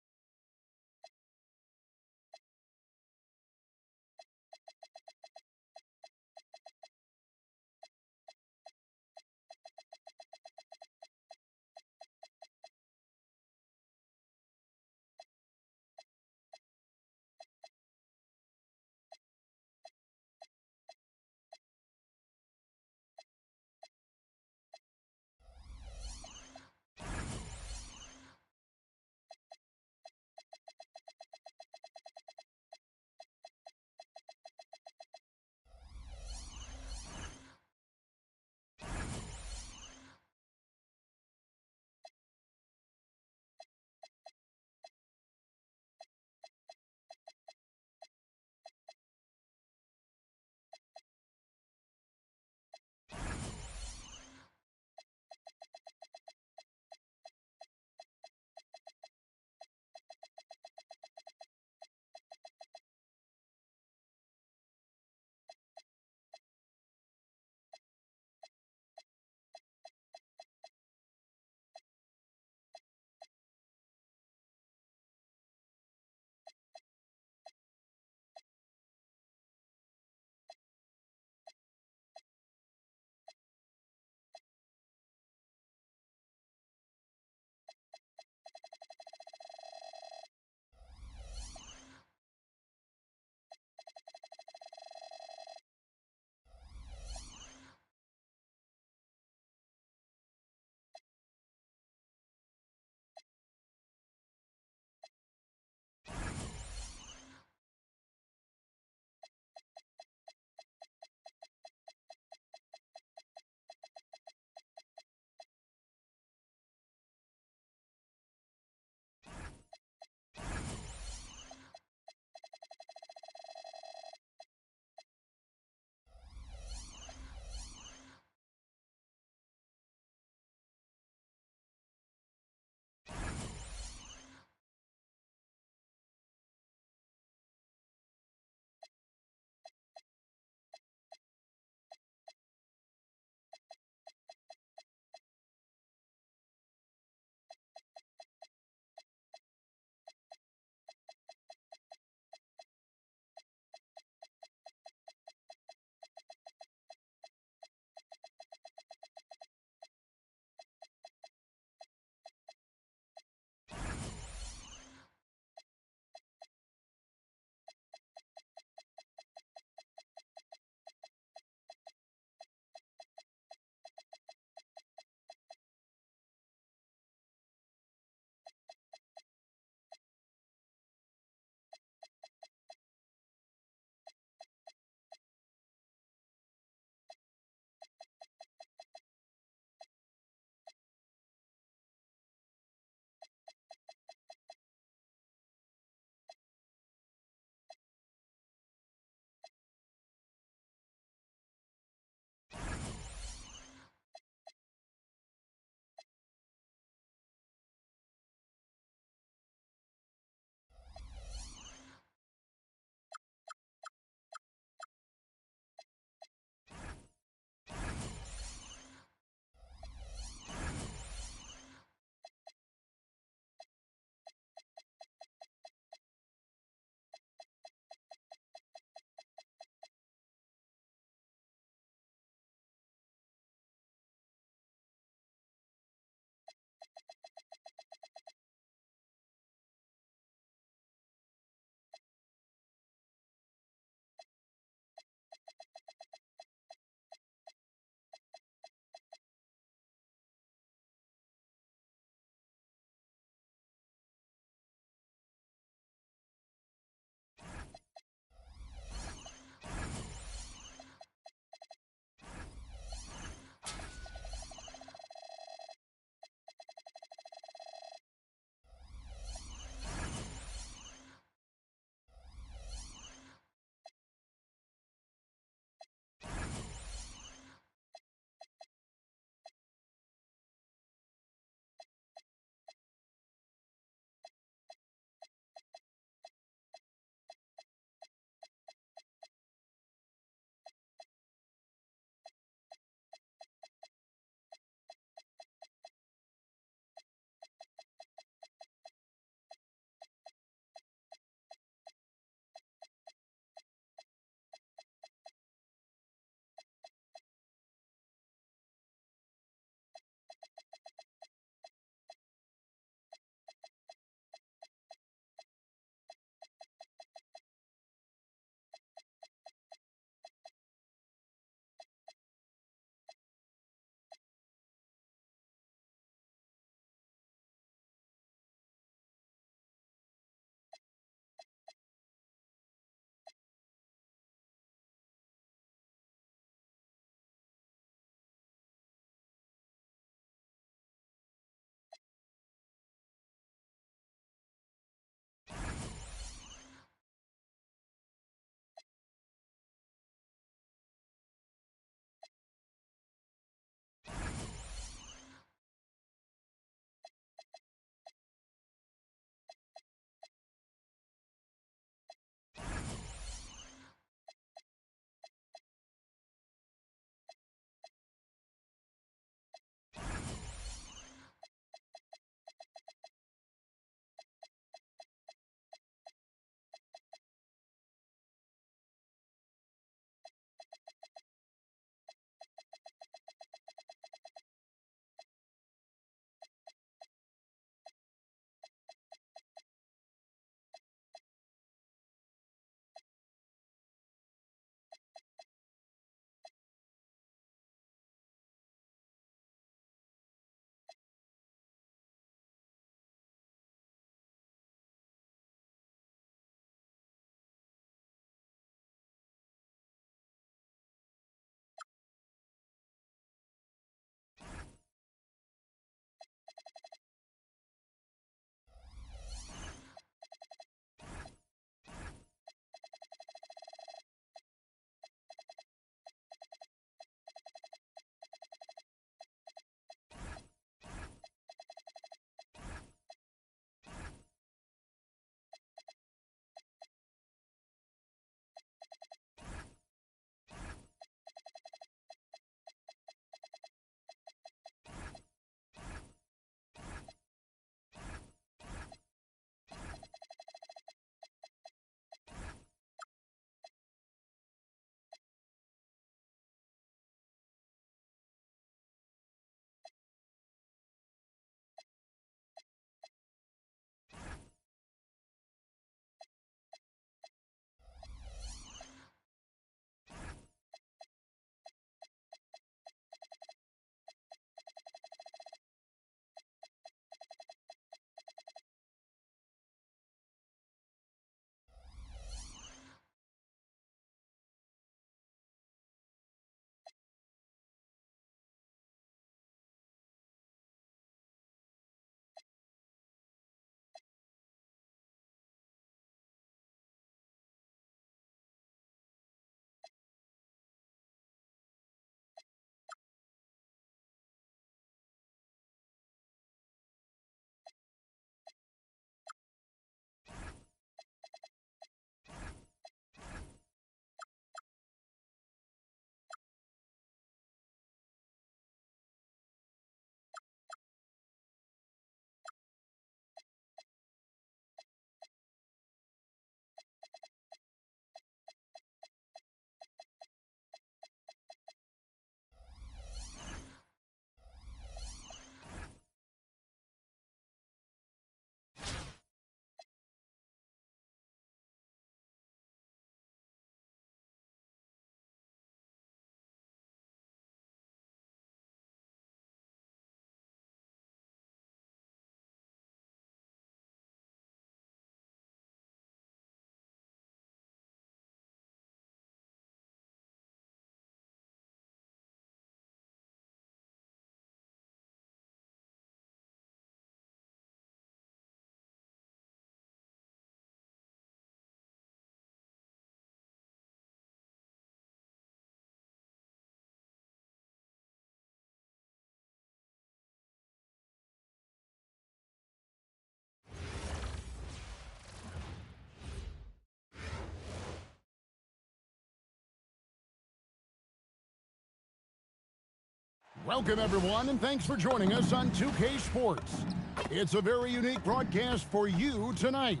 Welcome, everyone, and thanks for joining us on 2K Sports. It's a very unique broadcast for you tonight.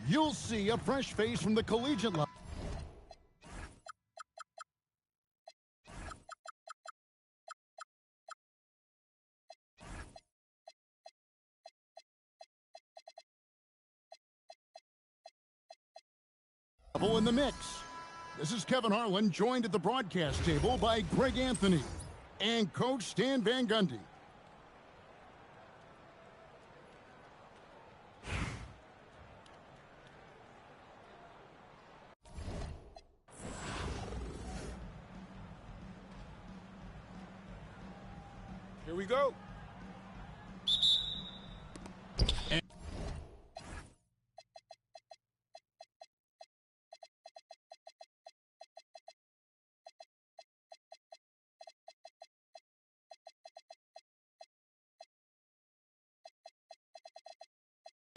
You'll see a fresh face from the collegiate level. In the mix. This is Kevin Harlan, joined at the broadcast table by Greg Anthony and Coach Stan Van Gundy. Here we go.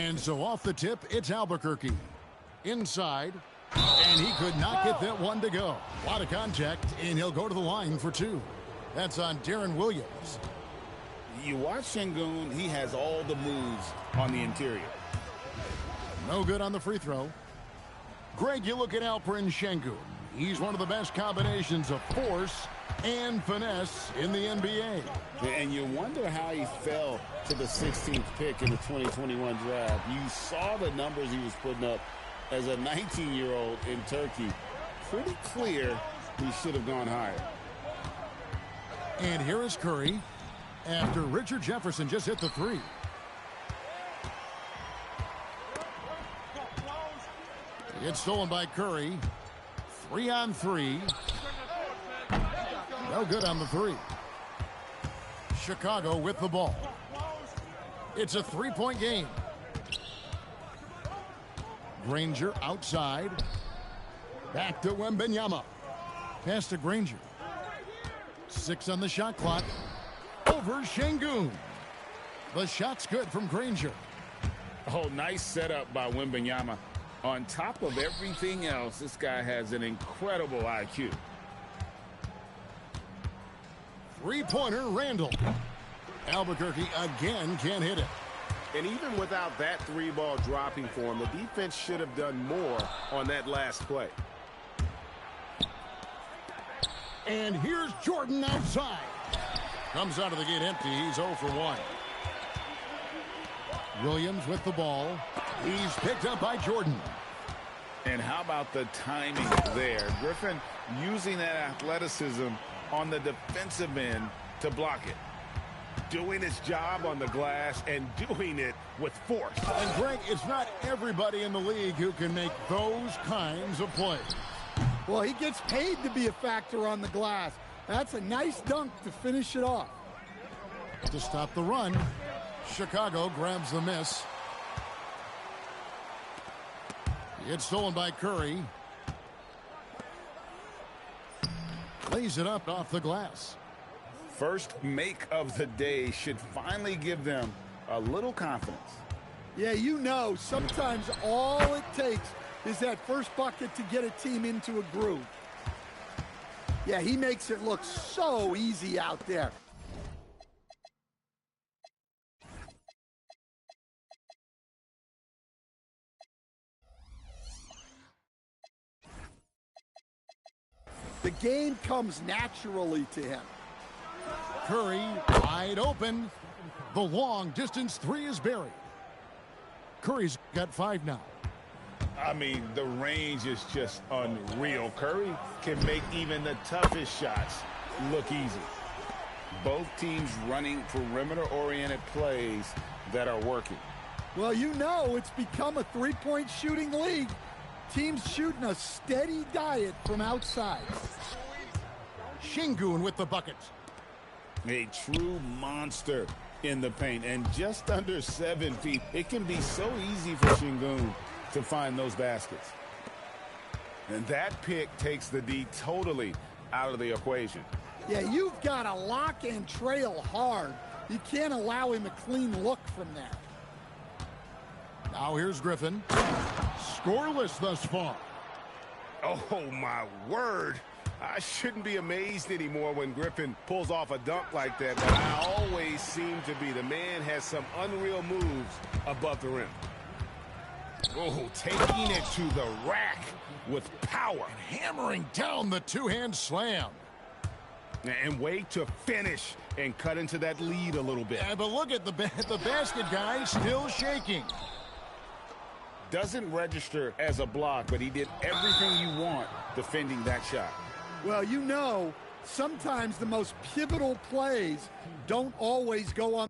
And so off the tip, it's Albuquerque. Inside, and he could not get that one to go. A lot of contact, and he'll go to the line for two. That's on Darren Williams. You watch Şengün, he has all the moves on the interior. No good on the free throw. Greg, you look at Alperen Şengün. He's one of the best combinations of force and finesse in the NBA. And you wonder how he fell to the 16th pick in the 2021 draft. You saw the numbers he was putting up as a 19-year-old in Turkey. Pretty clear he should have gone higher. And here is Curry after Richard Jefferson just hit the three. It's stolen by Curry. 3-on-3. No good on the three. Chicago with the ball. It's a three-point game. Granger outside. Back to Wembanyama. Pass to Granger. 6 on the shot clock. Over Şengün. The shot's good from Granger. Oh, nice setup by Wembanyama. On top of everything else, this guy has an incredible IQ. Three-pointer, Randall. Albuquerque again can't hit it. And even without that three ball dropping for him, the defense should have done more on that last play. And here's Jordan outside. Comes out of the gate empty. He's 0 for 1. Williams with the ball. He's picked up by Jordan. And how about the timing there? Griffin using that athleticism on the defensive end to block it. Doing his job on the glass and doing it with force. And Greg, it's not everybody in the league who can make those kinds of plays. Well, he gets paid to be a factor on the glass. That's a nice dunk to finish it off. To stop the run, Chicago grabs the miss. It's stolen by Curry. Lays it up off the glass. First make of the day should finally give them a little confidence. Yeah, you know, sometimes all it takes is that first bucket to get a team into a groove. Yeah, he makes it look so easy out there. The game comes naturally to him. Curry wide open. The long distance three is buried. Curry's got 5 now. I mean, the range is just unreal. Curry can make even the toughest shots look easy. Both teams running perimeter-oriented plays that are working. Well, you know, it's become a three-point shooting league. Teams shooting a steady diet from outside. Şengün with the bucket. A true monster in the paint, and just under 7 feet. It can be so easy for Şengün to find those baskets. And that pick takes the D totally out of the equation. Yeah, you've got to lock and trail hard. You can't allow him a clean look from there. Now here's Griffin. Scoreless thus far. Oh, my word. I shouldn't be amazed anymore when Griffin pulls off a dunk like that, but I always seem to be. The man has some unreal moves above the rim. Oh, taking it to the rack with power. And hammering down the two-hand slam. And wait to finish and cut into that lead a little bit. Yeah, but look at the basket guy still shaking. Doesn't register as a block, but he did everything you want defending that shot. Well, you know, sometimes the most pivotal plays don't always go on.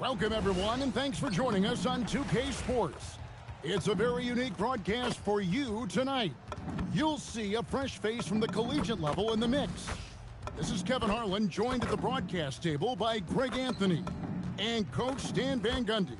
Welcome, everyone, and thanks for joining us on 2K Sports. It's a very unique broadcast for you tonight. You'll see a fresh face from the collegiate level in the mix. This is Kevin Harlan, joined at the broadcast table by Greg Anthony and Coach Stan Van Gundy.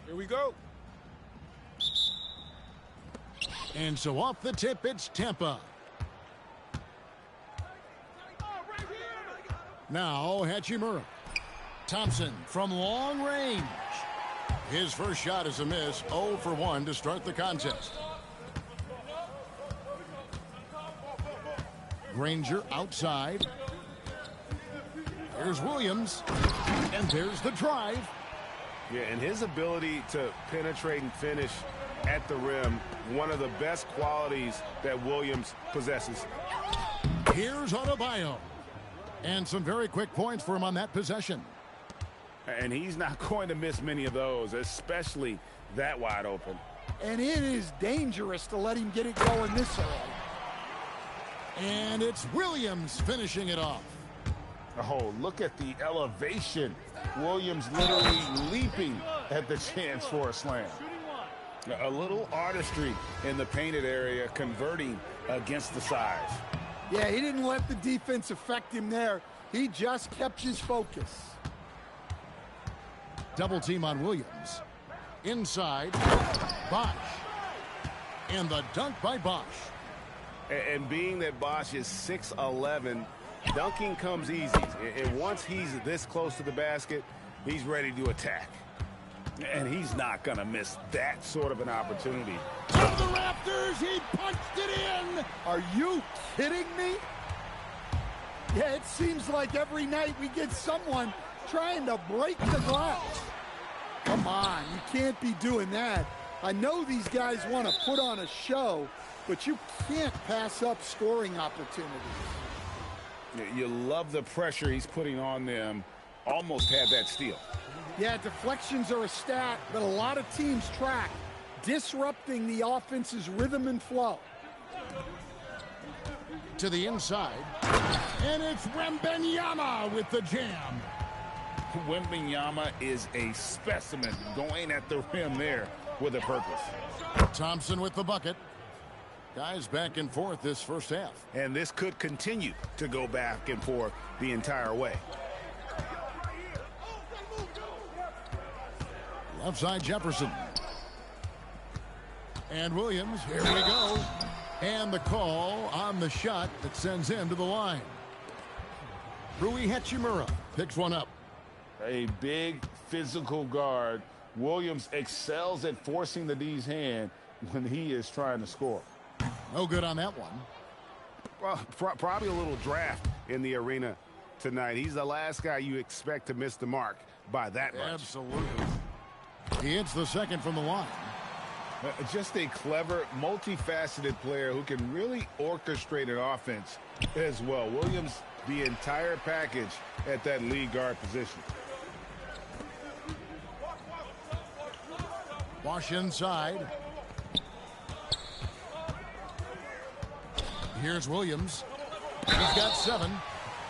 Here we go. And so off the tip, it's Tampa. Now, Hachimura. Thompson from long range. His first shot is a miss. 0 for 1 to start the contest. Granger outside. Here's Williams. And there's the drive. Yeah, and his ability to penetrate and finish at the rim, one of the best qualities that Williams possesses. Here's Adebayo. And some very quick points for him on that possession. And he's not going to miss many of those, especially that wide open. And it is dangerous to let him get it going this early. And it's Williams finishing it off. Oh, look at the elevation. Williams literally leaping at the chance for a slam. A little artistry in the painted area, converting against the size. Yeah, he didn't let the defense affect him there. He just kept his focus. Double team on Williams. Inside, Bosch. And the dunk by Bosch. And being that Bosch is 6'11", dunking comes easy. And once he's this close to the basket, he's ready to attack. And he's not going to miss that sort of an opportunity. To the rafters, he punched it in. Are you kidding me? Yeah, it seems like every night we get someone trying to break the glass. Come on, you can't be doing that. I know these guys want to put on a show, but you can't pass up scoring opportunities. You love the pressure he's putting on them. Almost had that steal. Yeah, deflections are a stat that a lot of teams track, disrupting the offense's rhythm and flow. To the inside, and it's Wembanyama with the jam. Wembanyama is a specimen, going at the rim there with a purpose. Thompson with the bucket. Guys back and forth this first half. And this could continue to go back and forth the entire way. Left side Jefferson. And Williams, here we go. And the call on the shot that sends him to the line. Rui Hachimura picks one up. A big physical guard. Williams excels at forcing the D's hand when he is trying to score. No good on that one. Well, probably a little draft in the arena tonight. He's the last guy you expect to miss the mark by that much. Absolutely. He hits the second from the line. Just a clever, multifaceted player who can really orchestrate an offense as well. Williams, the entire package at that lead guard position. Wash inside. Here's Williams. He's got 7.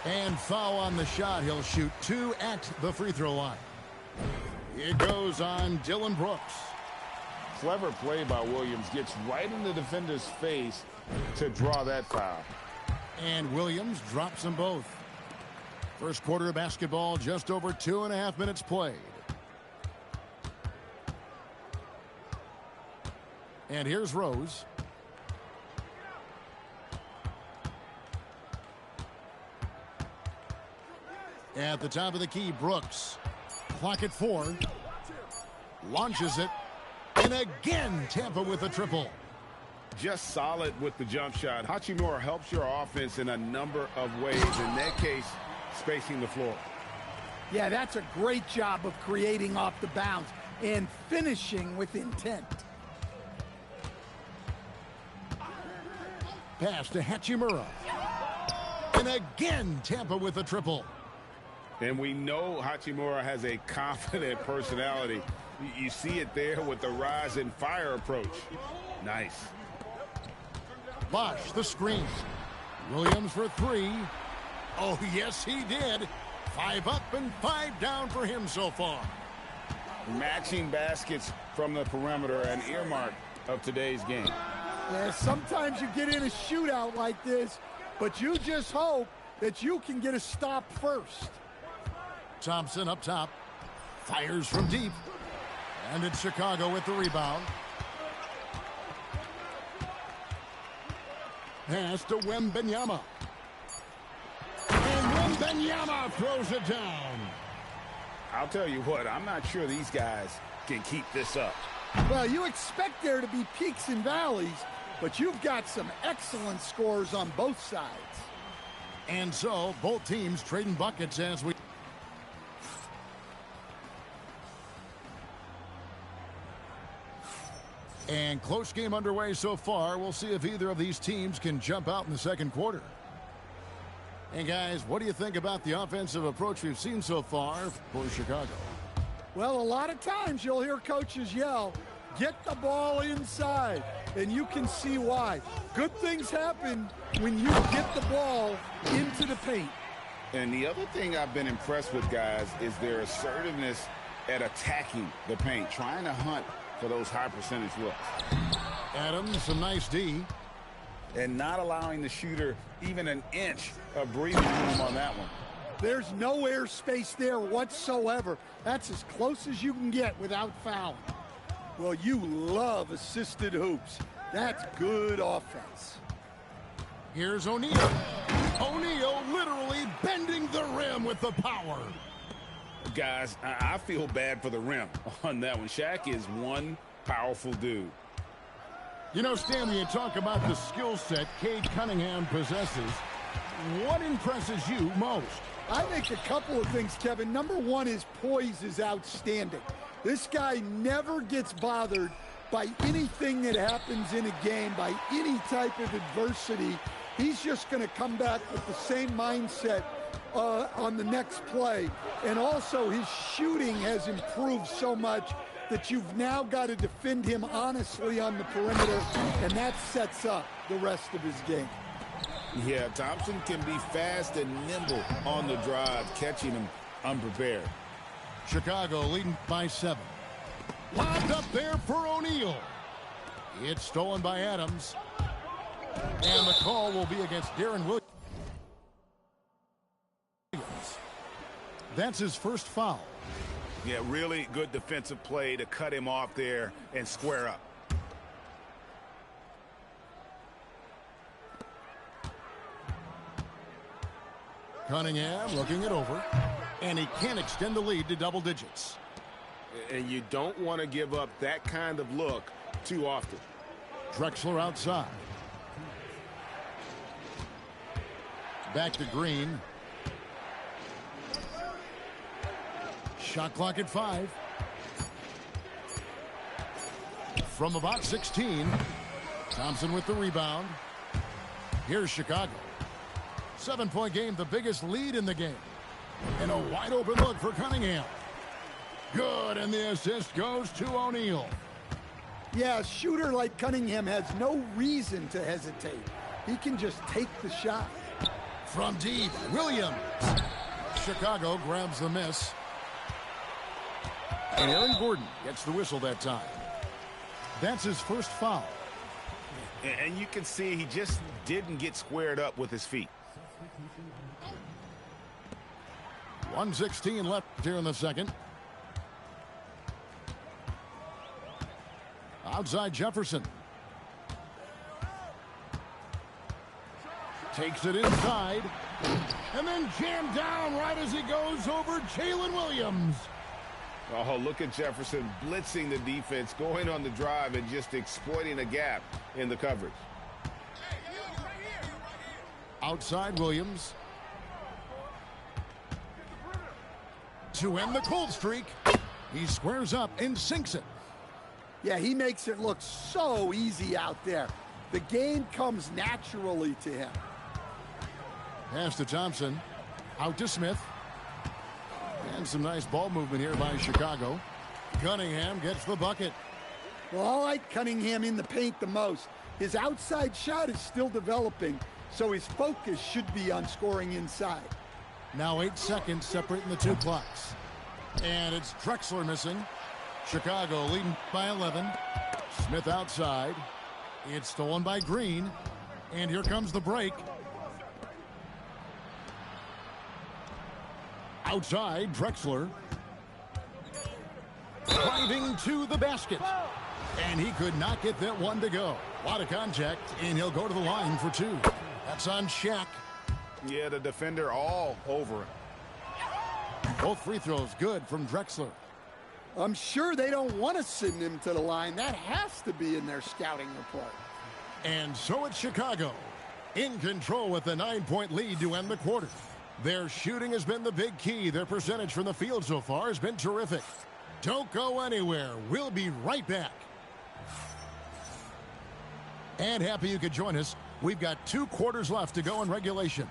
And foul on the shot. He'll shoot 2 at the free throw line. It goes on Dylan Brooks. Clever play by Williams. Gets right in the defender's face to draw that foul. And Williams drops them both. First quarter of basketball, just over 2.5 minutes played. And here's Rose. At the top of the key, Brooks. Clock at 4. Launches it. And again, Tampa with a triple. Just solid with the jump shot. Hachimura helps your offense in a number of ways. In that case, spacing the floor. Yeah, that's a great job of creating off the bounce and finishing with intent. Pass to Hachimura. And again, Tampa with a triple. And we know Hachimura has a confident personality. You see it there with the rise and fire approach. Nice. Bosch, the screen. Williams for 3. Oh, yes, he did. 5 up and 5 down for him so far. Matching baskets from the perimeter, an earmark of today's game. Yeah, sometimes you get in a shootout like this, but you just hope that you can get a stop first. Thompson up top. Fires from deep. And it's Chicago with the rebound. Pass to Wembanyama. And Wembanyama throws it down. I'll tell you what, I'm not sure these guys can keep this up. Well, you expect there to be peaks and valleys, but you've got some excellent scores on both sides. And so, both teams trading buckets as we... And close game underway so far. We'll see if either of these teams can jump out in the second quarter. And guys, what do you think about the offensive approach we've seen so far for Chicago? Well, a lot of times you'll hear coaches yell, get the ball inside, and you can see why. Good things happen when you get the ball into the paint. And the other thing I've been impressed with, guys, is their assertiveness at attacking the paint, trying to hunt for those high percentage looks. Adams, some nice D. And not allowing the shooter even an inch of breathing room on that one. There's no air space there whatsoever. That's as close as you can get without fouling. Well, you love assisted hoops. That's good offense. Here's O'Neal. O'Neal literally bending the rim with the power. Guys, I feel bad for the rim on that one. Shaq is one powerful dude. You know, Stanley, you talk about the skill set Cade Cunningham possesses. What impresses you most? I think a couple of things, Kevin. Number one, his poise is outstanding. This guy never gets bothered by anything that happens in a game, by any type of adversity. He's just going to come back with the same mindset on the next play. And also, his shooting has improved so much that you've now got to defend him honestly on the perimeter, and that sets up the rest of his game. Yeah, Thompson can be fast and nimble on the drive, catching him unprepared. Chicago leading by 7. Lobbed up there for O'Neal. It's stolen by Adams. And the call will be against Darren Williams. That's his first foul. Yeah, really good defensive play to cut him off there and square up. Cunningham looking it over. And he can't extend the lead to double digits. And you don't want to give up that kind of look too often. Drexler outside. Back to Green. Shot clock at 5. From about 16. Thompson with the rebound. Here's Chicago. 7-point game, the biggest lead in the game. And a wide open look for Cunningham. Good, and the assist goes to O'Neal. Yeah, a shooter like Cunningham has no reason to hesitate. He can just take the shot. From deep, Williams. Chicago grabs the miss. And Aaron Gordon gets the whistle that time. That's his first foul. And you can see he just didn't get squared up with his feet. 1:16 left here in the second. Outside Jefferson. Takes it inside. And then jammed down right as he goes over Jalen Williams. Oh, look at Jefferson blitzing the defense, going on the drive, and just exploiting a gap in the coverage. Outside Williams. To end the cold streak. He squares up and sinks it. Yeah, he makes it look so easy out there. The game comes naturally to him. Pass to Thompson. Out to Smith. And some nice ball movement here by Chicago. Cunningham gets the bucket. Well, I like Cunningham in the paint the most. His outside shot is still developing, so his focus should be on scoring inside. Now 8 seconds separating the two clocks. And it's Drexler missing. Chicago leading by 11. Smith outside. It's stolen by Green. And here comes the break. Outside, Drexler. Driving to the basket. And he could not get that one to go. A lot of contact, and he'll go to the line for 2. That's on Shaq. Yeah, the defender all over him. Both free throws good from Drexler. I'm sure they don't want to send him to the line. That has to be in their scouting report. And so it's Chicago in control with a 9-point lead to end the quarter. Their shooting has been the big key. Their percentage from the field so far has been terrific. Don't go anywhere. We'll be right back. And happy you could join us. We've got 2 quarters left to go in regulation.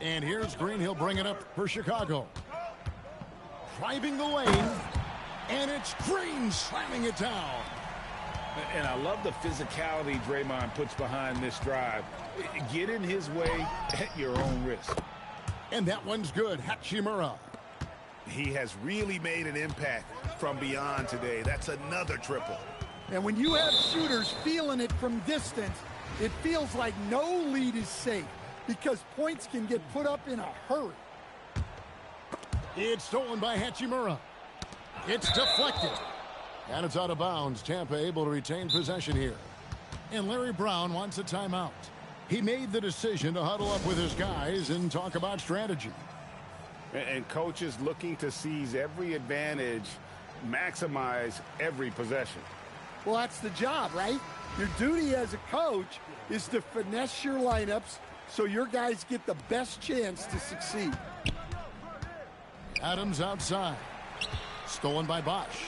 And here's Green. He'll bring it up for Chicago. Driving the lane. And it's Green slamming it down. And I love the physicality Draymond puts behind this drive. Get in his way at your own risk. And that one's good. Hachimura. He has really made an impact from beyond today. That's another triple. And when you have shooters feeling it from distance, it feels like no lead is safe because points can get put up in a hurry. It's stolen by Hachimura. It's deflected. And it's out of bounds. Tampa able to retain possession here. And Larry Brown wants a timeout. He made the decision to huddle up with his guys and talk about strategy. And coaches looking to seize every advantage, maximize every possession. Well, that's the job, right? Your duty as a coach is to finesse your lineups so your guys get the best chance to succeed. Adams outside. Stolen by Bosch.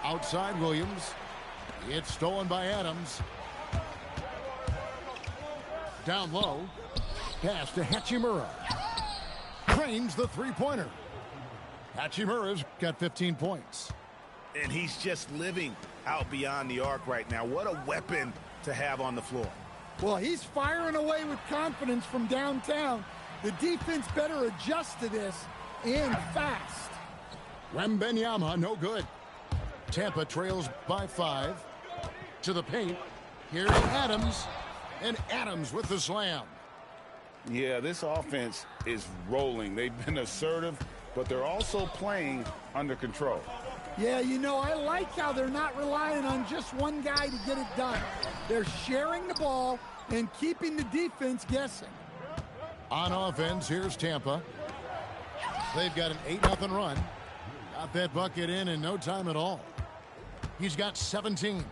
Outside Williams. It's stolen by Adams. Down low. Pass to Hachimura. Drains the three-pointer. Hachimura's got 15 points. And he's just living out beyond the arc right now. What a weapon to have on the floor. Well, he's firing away with confidence from downtown. The defense better adjust to this and fast. Wembanyama, no good. Tampa trails by 5. To the paint. Here's Adams. And Adams with the slam. Yeah, this offense is rolling. They've been assertive, but they're also playing under control. Yeah, you know, I like how they're not relying on just one guy to get it done. They're sharing the ball and keeping the defense guessing. On offense, here's Tampa. They've got an 8-0 run. Got that bucket in no time at all. He's got 17.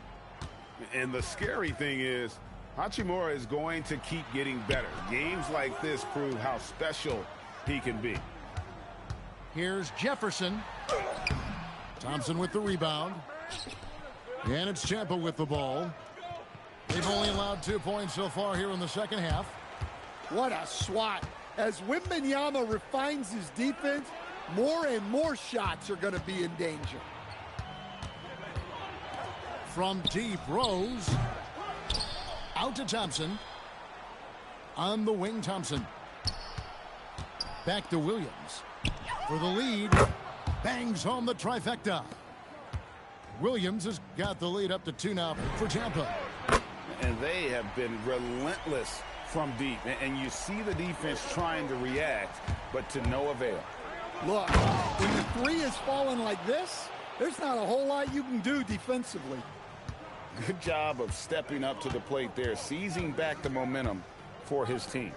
And the scary thing is, Hachimura is going to keep getting better. Games like this prove how special he can be. Here's Jefferson. Thompson with the rebound. And it's Tampa with the ball. They've only allowed 2 points so far here in the second half. What a swat. As Wembanyama refines his defense, more and more shots are going to be in danger. From deep, Rose. Out to Thompson. On the wing, Thompson. Back to Williams. For the lead. Bangs home the trifecta. Williams has got the lead up to 2 now for Tampa. And they have been relentless from deep. And you see the defense trying to react, but to no avail. Look, when the three is falling like this, there's not a whole lot you can do defensively. Good job of stepping up to the plate there, seizing back the momentum for his team.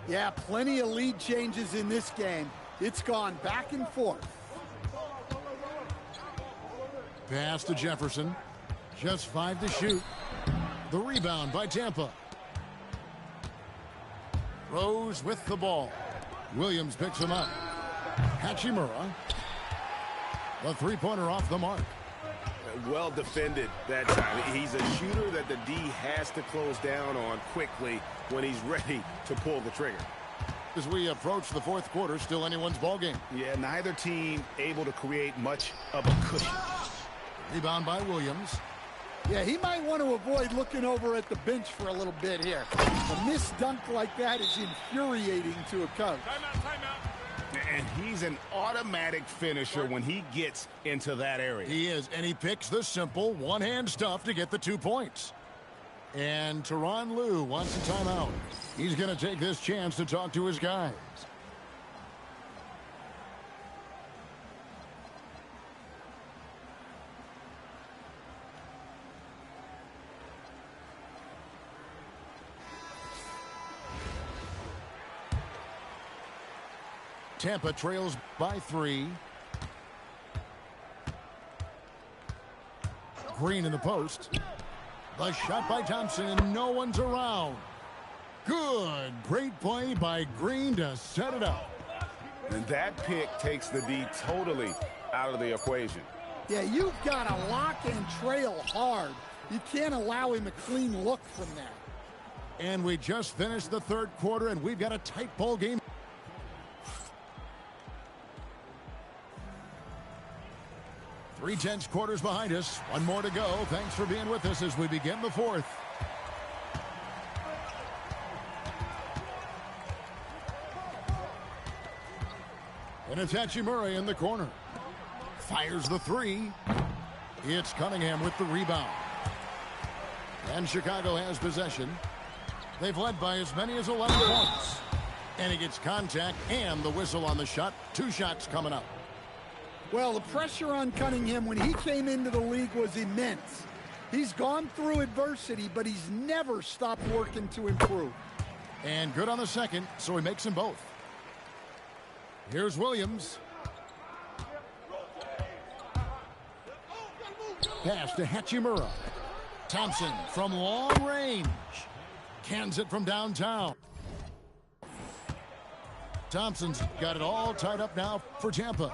Yeah, plenty of lead changes in this game. It's gone back and forth. Pass to Jefferson. Just 5 to shoot. The rebound by Tampa. Rose with the ball. Williams picks him up. Hachimura. The three-pointer off the mark. Well defended that time. He's a shooter that the D has to close down on quickly when he's ready to pull the trigger. As we approach the fourth quarter, still anyone's ball game. Yeah, neither team able to create much of a cushion. Rebound by Williams. Yeah, he might want to avoid looking over at the bench for a little bit here. A missed dunk like that is infuriating to a coach. And he's an automatic finisher when he gets into that area. He is, and he picks the simple one-hand stuff to get the 2 points. And Tyronn Lue wants a timeout. He's going to take this chance to talk to his guys. Tampa trails by 3. Green in the post. The shot by Thompson, and no one's around. Good. Great play by Green to set it up. And that pick takes the D totally out of the equation. Yeah, you've got to lock and trail hard. You can't allow him a clean look from that. And we just finished the third quarter, and we've got a tight ball game. Three-tenths quarters behind us. One more to go. Thanks for being with us as we begin the fourth. And it's Hachimura in the corner. Fires the 3. It's Cunningham with the rebound. And Chicago has possession. They've led by as many as 11 points. And he gets contact and the whistle on the shot. 2 shots coming up. Well, the pressure on Cunningham when he came into the league was immense. He's gone through adversity, but he's never stopped working to improve. And good on the second, so he makes them both. Here's Williams. Pass to Hachimura. Thompson from long range. Cans it from downtown. Thompson's got it all tied up now for Tampa.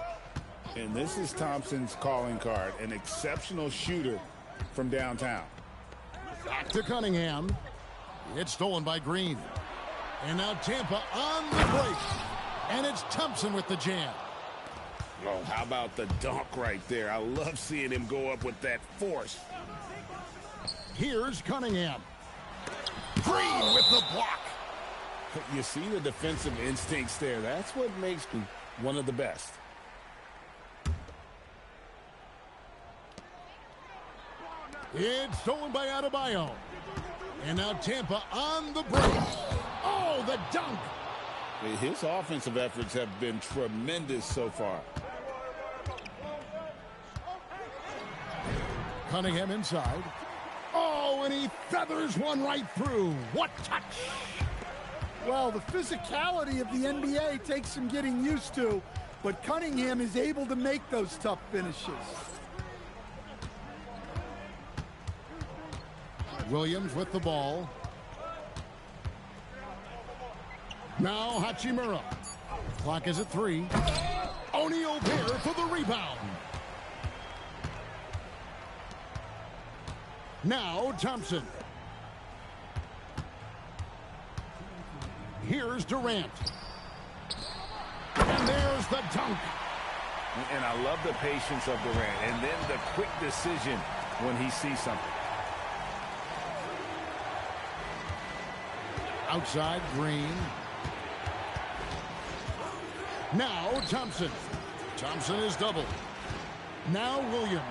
And this is Thompson's calling card, an exceptional shooter from downtown. Back to Cunningham. It's stolen by Green. And now Tampa on the break. And it's Thompson with the jam. Oh, how about the dunk right there? I love seeing him go up with that force. Here's Cunningham. Green with the block. You see the defensive instincts there. That's what makes him one of the best. It's stolen by Adebayo. And now Tampa on the break. Oh, the dunk. His offensive efforts have been tremendous so far. Cunningham inside. Oh, and he feathers one right through. What touch. Well, the physicality of the NBA takes some getting used to, but Cunningham is able to make those tough finishes. Williams with the ball. Now Hachimura. Clock is at 3. O'Neal there for the rebound. Now Thompson. Here's Durant. And there's the dunk. And I love the patience of Durant. And then the quick decision when he sees something. Outside, Green. Now Thompson. Thompson is doubled. Now Williams.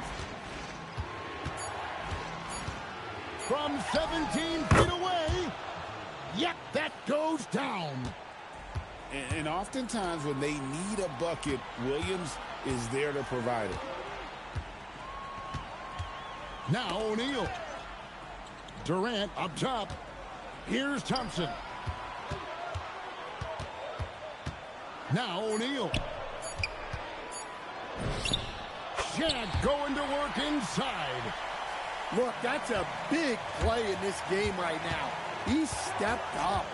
from 17 feet away. Yep, that goes down. And oftentimes when they need a bucket, Williams is there to provide it. Now O'Neal. Durant up top. Here's Thompson. Now O'Neal. Shaq going to work inside. Look, that's a big play in this game right now. He stepped up.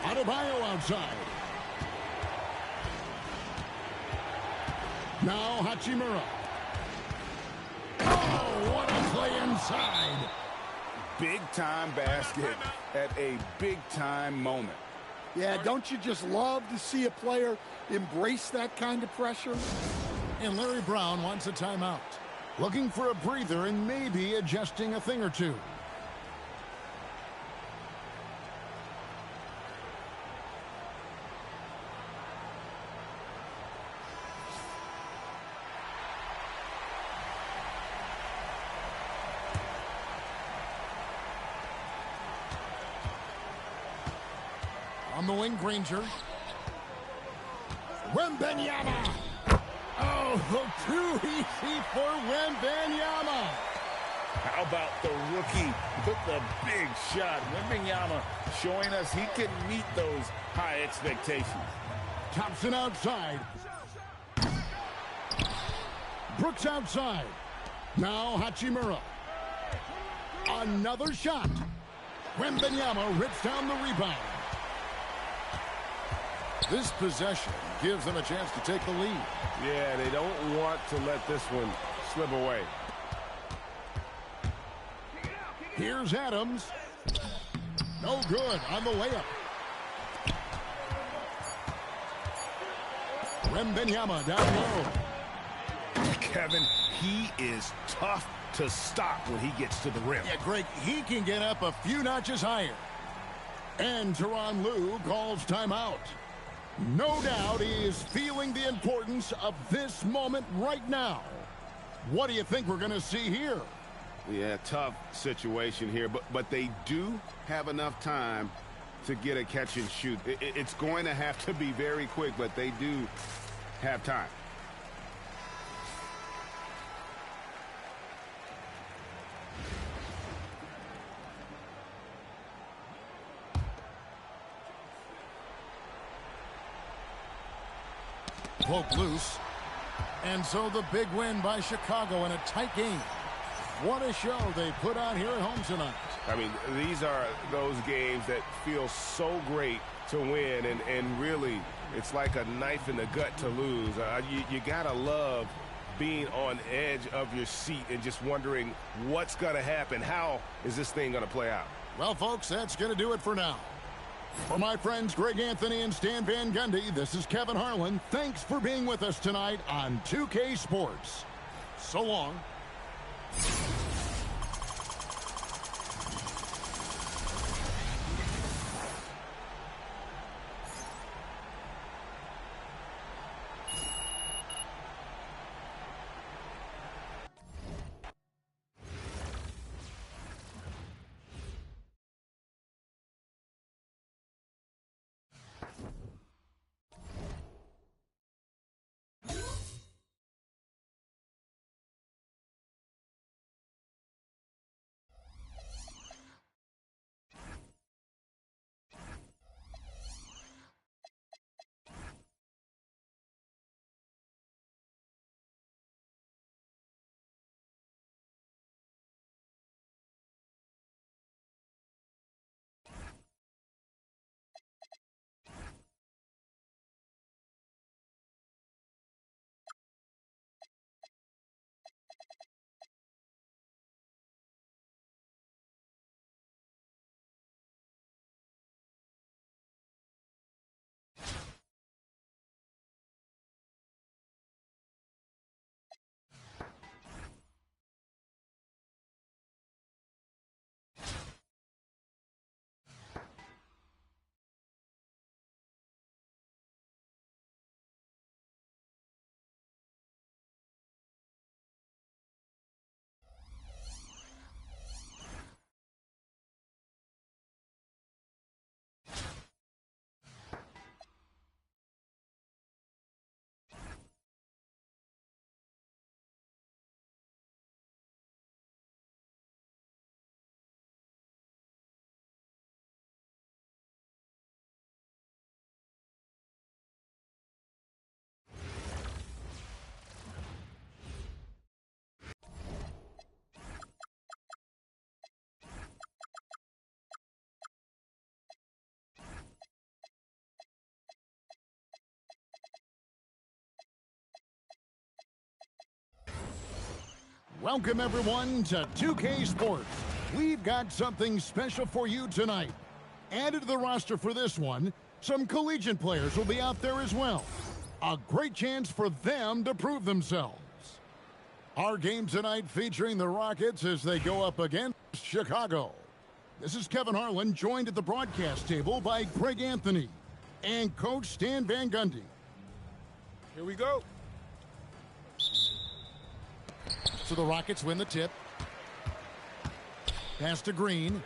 Adebayo outside. Now Hachimura. Oh, what a play inside. Big-time basket at a big-time moment. Yeah, don't you just love to see a player embrace that kind of pressure? And Larry Brown wants a timeout. Looking for a breather and maybe adjusting a thing or two. On the wing, Granger. Wembanyama. Oh, too easy for Wembanyama. How about the rookie with the big shot? Wembanyama showing us he can meet those high expectations. Thompson outside. Brooks outside. Now Hachimura. Another shot. Wembanyama rips down the rebound. This possession gives them a chance to take the lead. Yeah, they don't want to let this one slip away. Here's Adams. No good on the layup. Wembanyama down low. Kevin, he is tough to stop when he gets to the rim. Yeah, Greg, he can get up a few notches higher. And Tyronn Lue calls timeout. No doubt he is feeling the importance of this moment right now. What do you think we're going to see here? Yeah, tough situation here, but they do have enough time to get a catch and shoot. It's going to have to be very quick, but they do have time. Broke loose. And so the big win by Chicago in a tight game. What a show they put on here at home tonight. I mean, these are those games that feel so great to win, and really, it's like a knife in the gut to lose. You gotta love being on edge of your seat and just wondering what's gonna happen. How is this thing gonna play out? Well, folks, that's gonna do it for now. For my friends Greg Anthony and Stan Van Gundy, this is Kevin Harlan. Thanks for being with us tonight on 2K Sports. So long. Welcome, everyone, to 2K Sports. We've got something special for you tonight. Added to the roster for this one, some collegiate players will be out there as well. A great chance for them to prove themselves. Our game tonight featuring the Rockets as they go up against Chicago. This is Kevin Harlan, joined at the broadcast table by Greg Anthony and Coach Stan Van Gundy. Here we go. So the Rockets win the tip. Pass to Green.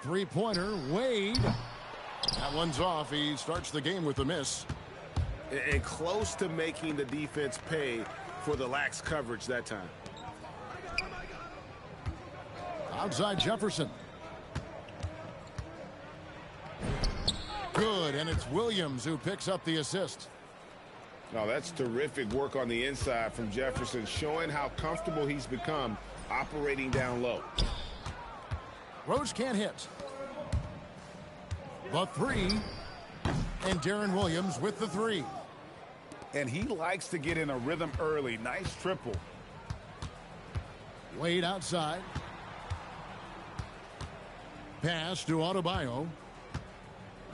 Three-pointer, Wade. That one's off. He starts the game with a miss. And close to making the defense pay for the lax coverage that time. Outside Jefferson. Good, and it's Williams who picks up the assist. No, that's terrific work on the inside from Jefferson, showing how comfortable he's become operating down low. Rose can't hit. The three, and Darren Williams with the three. And he likes to get in a rhythm early. Nice triple. Wade outside. Pass to Adebayo.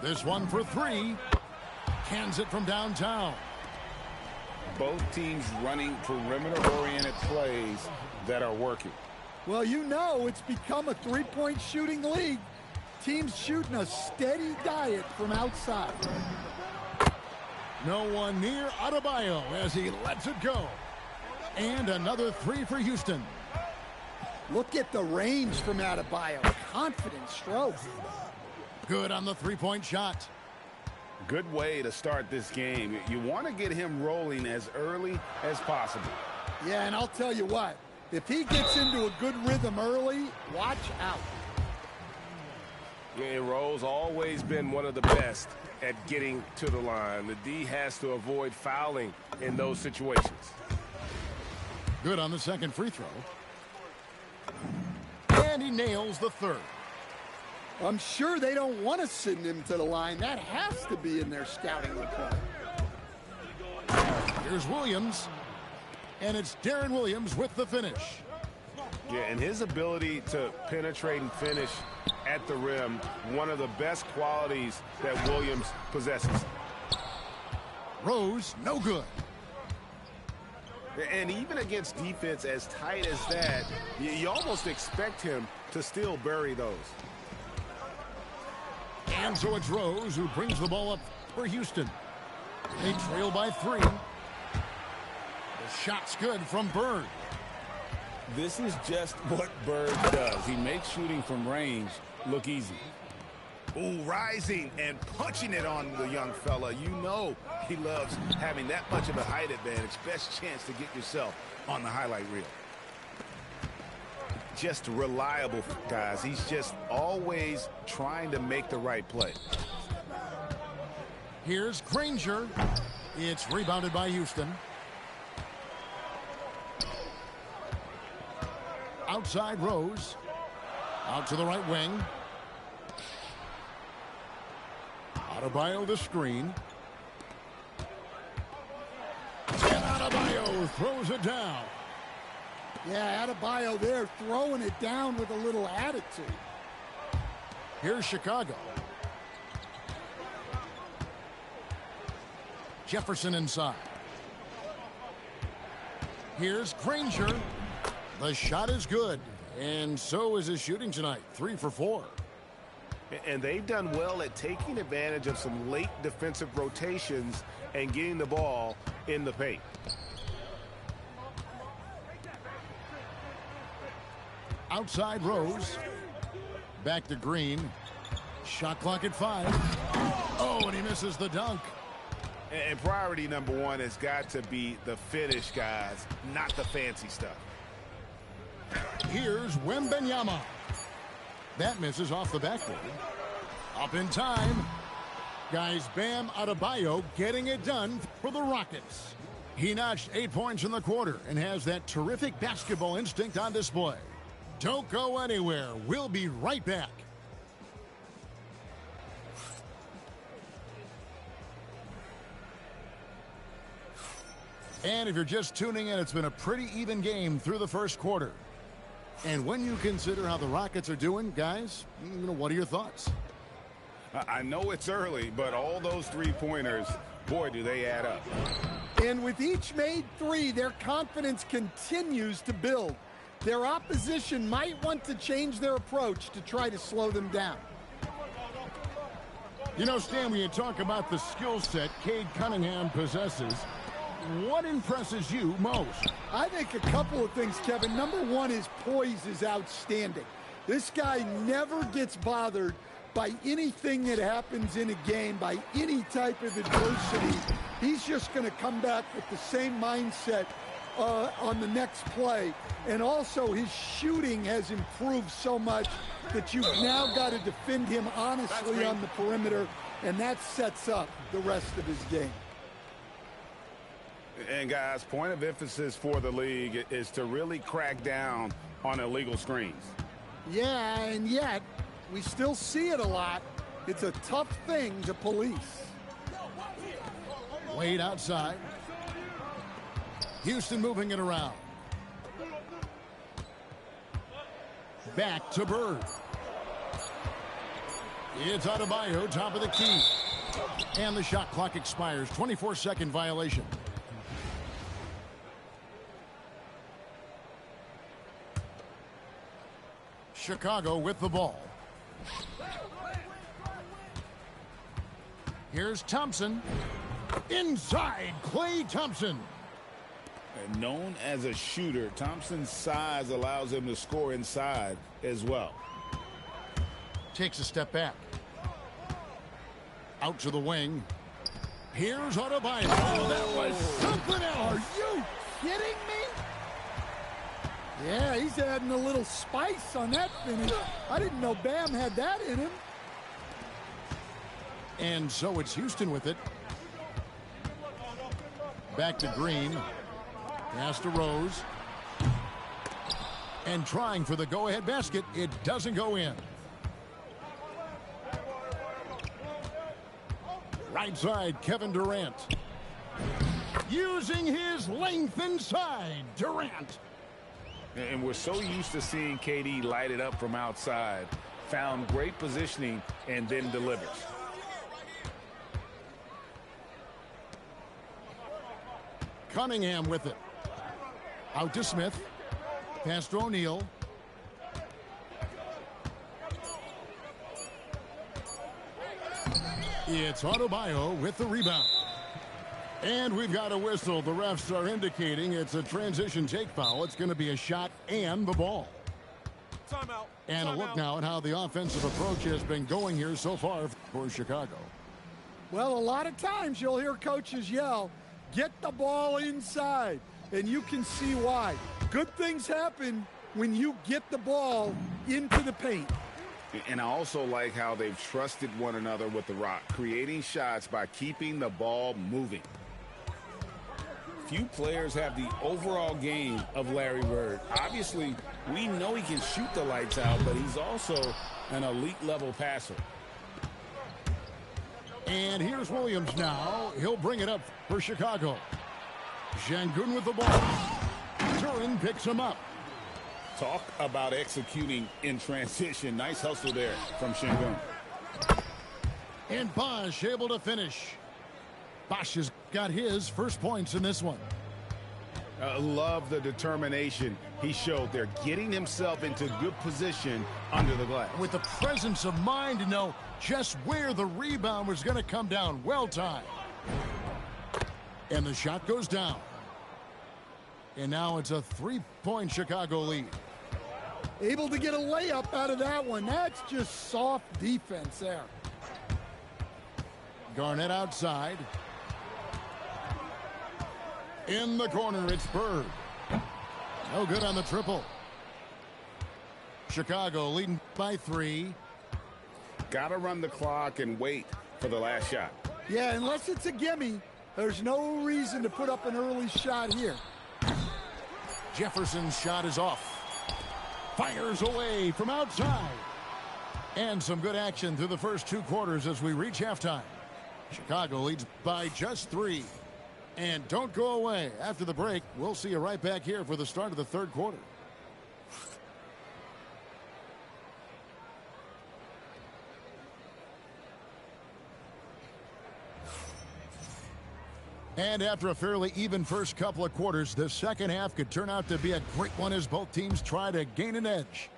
This one for three. Cans it from downtown. Both teams running perimeter-oriented plays that are working. Well, you know it's become a three-point shooting league. Teams shooting a steady diet from outside. No one near Adebayo as he lets it go. And another three for Houston. Look at the range from Adebayo. Confident stroke. Good on the three-point shot. Good way to start this game. You want to get him rolling as early as possible. Yeah, and I'll tell you what. If he gets into a good rhythm early, watch out. Yeah, Rose always been one of the best at getting to the line. The D has to avoid fouling in those situations. Good on the second free throw. And he nails the third. I'm sure they don't want to send him to the line. That has to be in their scouting report. Here's Williams. And it's Darren Williams with the finish. Yeah, and his ability to penetrate and finish at the rim, one of the best qualities that Williams possesses. Rose, no good. And even against defense as tight as that, you almost expect him to still bury those. And so it's Rose who brings the ball up for Houston. They trail by three. The shot's good from Bird. This is just what Bird does. He makes shooting from range look easy. Ooh, rising and punching it on the young fella. You know he loves having that much of a height advantage. Best chance to get yourself on the highlight reel. Just reliable, guys. He's just always trying to make the right play. Here's Granger. It's rebounded by Houston. Outside Rose. Out to the right wing. Adebayo the screen. And Adebayo throws it down. Yeah, Adebayo there throwing it down with a little attitude. Here's Chicago. Jefferson inside. Here's Granger. The shot is good, and so is his shooting tonight. 3 for 4. And they've done well at taking advantage of some late defensive rotations and getting the ball in the paint. Outside Rose. Back to Green. Shot clock at 5. Oh, and he misses the dunk. And priority number one has got to be the finish, guys, not the fancy stuff. Here's Wembanyama. That misses off the backboard. Up in time. Guys, Bam Adebayo getting it done for the Rockets. He notched 8 points in the quarter and has that terrific basketball instinct on display. Don't go anywhere. We'll be right back. And if you're just tuning in, it's been a pretty even game through the first quarter. And when you consider how the Rockets are doing, guys, what are your thoughts? I know it's early, but all those three-pointers, boy, do they add up. And with each made three, their confidence continues to build. Their opposition might want to change their approach to try to slow them down. You know, Stan, when you talk about the skill set Cade Cunningham possesses, what impresses you most? I think a couple of things, Kevin. Number one, his poise is outstanding. This guy never gets bothered by anything that happens in a game, by any type of adversity. He's just going to come back with the same mindset on the next play. And also his shooting has improved so much that you've now got to defend him honestly on the perimeter, and that sets up the rest of his game. And guys, point of emphasis for the league is to really crack down on illegal screens. Yeah, and yet we still see it a lot. It's a tough thing to police. Wade outside. Houston moving it around. Back to Bird. It's Adebayo, top of the key. And the shot clock expires. 24-second violation. Chicago with the ball. Here's Thompson. Inside, Klay Thompson. And known as a shooter, Thompson's size allows him to score inside as well. Takes a step back. Out to the wing. Here's Adebayo. Oh, that was something else. Are you kidding me? Yeah, he's adding a little spice on that finish. I didn't know Bam had that in him. And so it's Houston with it. Back to Green. Pass to Rose. And trying for the go-ahead basket. It doesn't go in. Right side, Kevin Durant. Using his length inside, Durant. And we're so used to seeing KD light it up from outside. Found great positioning and then delivers. Cunningham with it. Out to Smith. Pass to O'Neal. It's Adebayo with the rebound. And we've got a whistle. The refs are indicating it's a transition take foul. It's going to be a shot and the ball. Timeout. And a look now at how the offensive approach has been going here so far for Chicago. Well, a lot of times you'll hear coaches yell, get the ball inside. And you can see why. Good things happen when you get the ball into the paint. And I also like how they've trusted one another with the rock, creating shots by keeping the ball moving. Few players have the overall game of Larry Bird. Obviously, we know he can shoot the lights out, but he's also an elite-level passer. And here's Williams now. He'll bring it up for Chicago. Şengün with the ball. Turin picks him up. Talk about executing in transition. Nice hustle there from Şengün. And Bosch able to finish. Bosch has got his first points in this one. Love the determination he showed there, getting himself into good position under the glass. With the presence of mind to know just where the rebound was going to come down. Well timed. And the shot goes down. And now it's a three-point Chicago lead. Able to get a layup out of that one. That's just soft defense there. Garnett outside. In the corner, it's Bird. No good on the triple. Chicago leading by 3. Got to run the clock and wait for the last shot. Yeah, unless it's a gimme, there's no reason to put up an early shot here. Jefferson's shot is off. Fires away from outside. And some good action through the first 2 quarters as we reach halftime. Chicago leads by just 3. And don't go away. After the break, we'll see you right back here for the start of the third quarter. And after a fairly even first couple of quarters, the second half could turn out to be a great one as both teams try to gain an edge.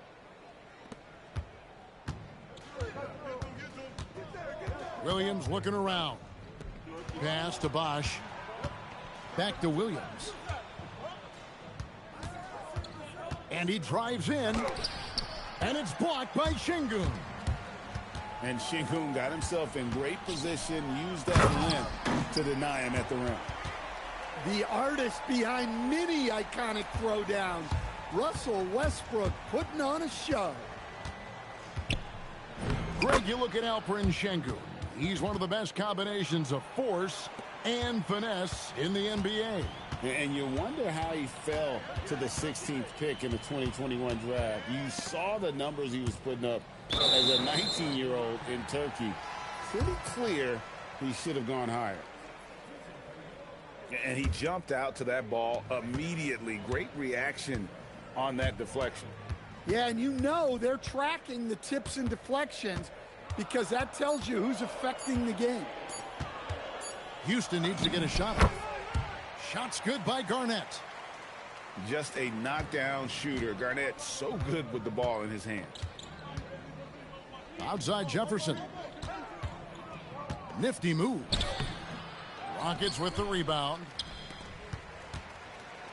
Williams looking around. Pass to Bosch. Back to Williams. And he drives in. And it's blocked by Şengün. And Şengün got himself in great position, used that length to deny him at the rim. The artist behind many iconic throwdowns, Russell Westbrook, putting on a show. Greg, you look at Alperen Şengün. He's one of the best combinations of force and finesse in the NBA. And you wonder how he fell to the 16th pick in the 2021 draft. You saw the numbers he was putting up as a 19-year-old in Turkey. Pretty clear he should have gone higher. And he jumped out to that ball immediately. Great reaction on that deflection. Yeah, and you know they're tracking the tips and deflections because that tells you who's affecting the game. Houston needs to get a shot off. Shot's good by Garnett. Just a knockdown shooter. Garnett so good with the ball in his hand. Outside Jefferson. Nifty move. Rockets with the rebound.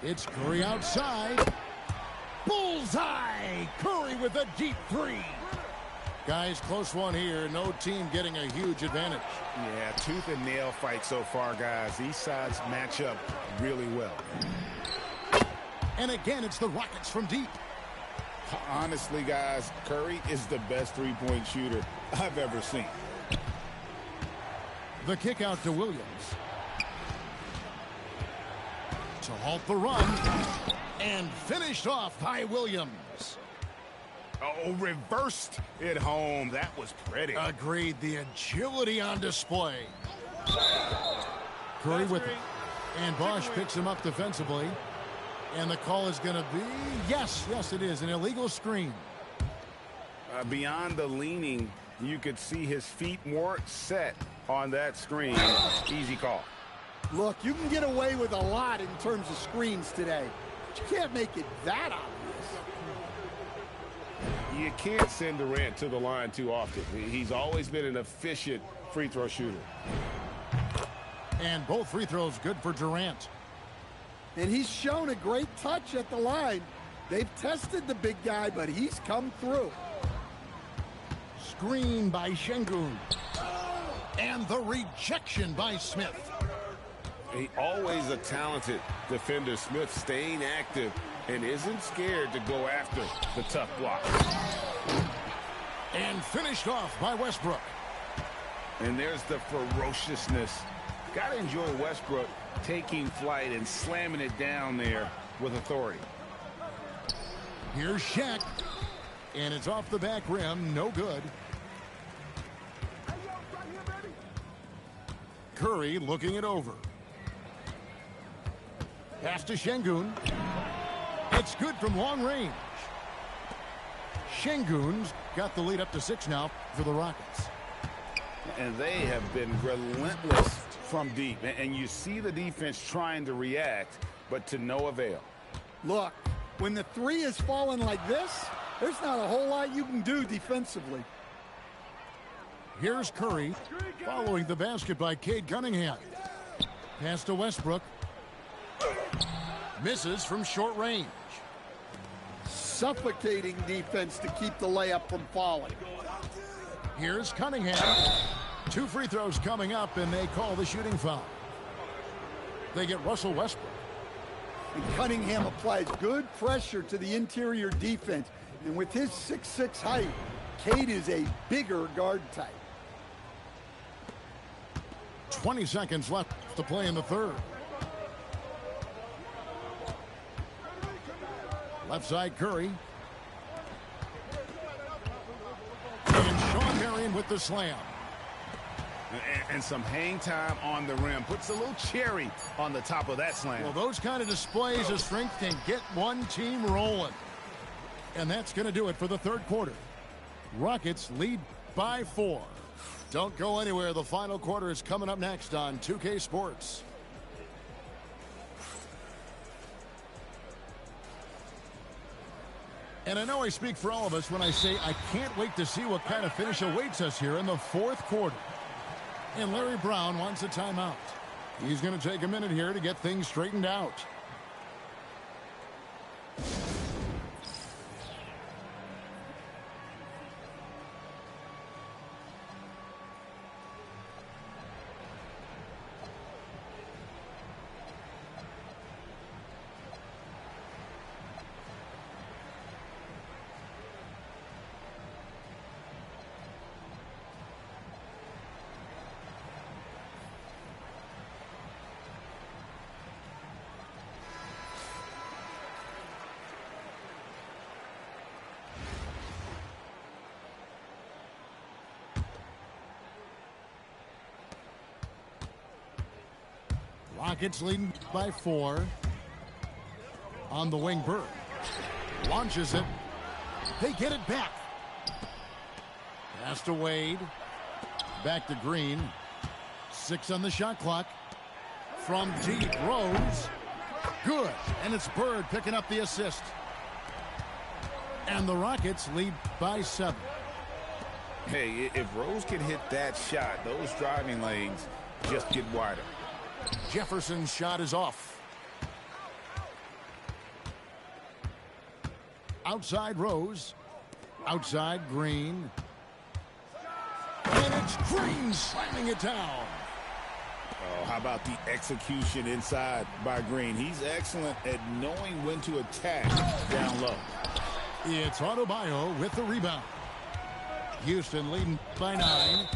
It's Curry outside. Bullseye! Curry with a deep three. Guys, close one here. No team getting a huge advantage. Yeah, tooth and nail fight so far, guys. These sides match up really well. And again, it's the Rockets from deep. Honestly, guys, Curry is the best three-point shooter I've ever seen. The kick out to Williams. To halt the run. And finished off by Williams. Oh, reversed it home. That was pretty. Agreed. The agility on display. Curry with it. And Bosch picks him up defensively. And the call is going to be, yes, it is, an illegal screen. Beyond the leaning, you could see his feet more set on that screen. Easy call. Look, you can get away with a lot in terms of screens today. But you can't make it that obvious. You can't send Durant to the line too often. He's always been an efficient free throw shooter. And both free throws good for Durant. And he's shown a great touch at the line. They've tested the big guy, but he's come through. Screen by Şengün. And the rejection by Smith. He always a talented defender. Smith staying active and isn't scared to go after the tough block. And finished off by Westbrook. And there's the ferociousness. Got to enjoy Westbrook taking flight and slamming it down there with authority. Here's Shaq. And it's off the back rim. No good. Curry looking it over. Pass to Şengün. It's good from long range. Şengün's got the lead up to 6 now for the Rockets. And they have been relentless from deep. And you see the defense trying to react, but to no avail. Look, when the three is falling like this, there's not a whole lot you can do defensively. Here's Curry following the basket by Cade Cunningham. Pass to Westbrook. Misses from short range. Suffocating defense to keep the layup from falling. Here's Cunningham. 2 free throws coming up, and they call the shooting foul. They get Russell Westbrook. And Cunningham applies good pressure to the interior defense. And with his 6'6" height, Cade is a bigger guard type. 20 seconds left to play in the third. Left side Curry. And Shawn Marion with the slam. And some hang time on the rim. Puts a little cherry on the top of that slam. Well, those kind of displays of strength can get one team rolling. And that's going to do it for the third quarter. Rockets lead by 4. Don't go anywhere. The final quarter is coming up next on 2K Sports. And I know I speak for all of us when I say I can't wait to see what kind of finish awaits us here in the fourth quarter. And Larry Brown wants a timeout. He's going to take a minute here to get things straightened out. Rockets leading by 4. On the wing, Bird launches it. They get it back. Pass to Wade. Back to Green. 6 on the shot clock. From deep, Rose. Good. And it's Bird picking up the assist. And the Rockets lead by 7. Hey, if Rose can hit that shot, those driving lanes just get wider. Jefferson's shot is off. Outside Rose. Outside Green. And it's Green slamming it down. Oh, how about the execution inside by Green? He's excellent at knowing when to attack down low. It's Adebayo with the rebound. Houston leading by 9.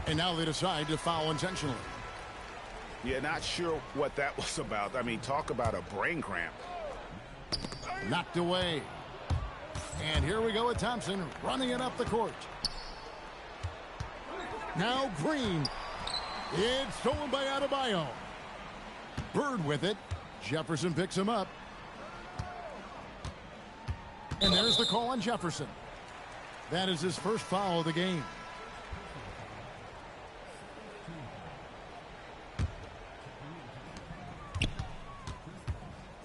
And now they decide to foul intentionally. Yeah, not sure what that was about. I mean, talk about a brain cramp. Knocked away. And here we go with Thompson running it up the court. Now Green. It's stolen by Adebayo. Bird with it. Jefferson picks him up. And there's the call on Jefferson. That is his first foul of the game.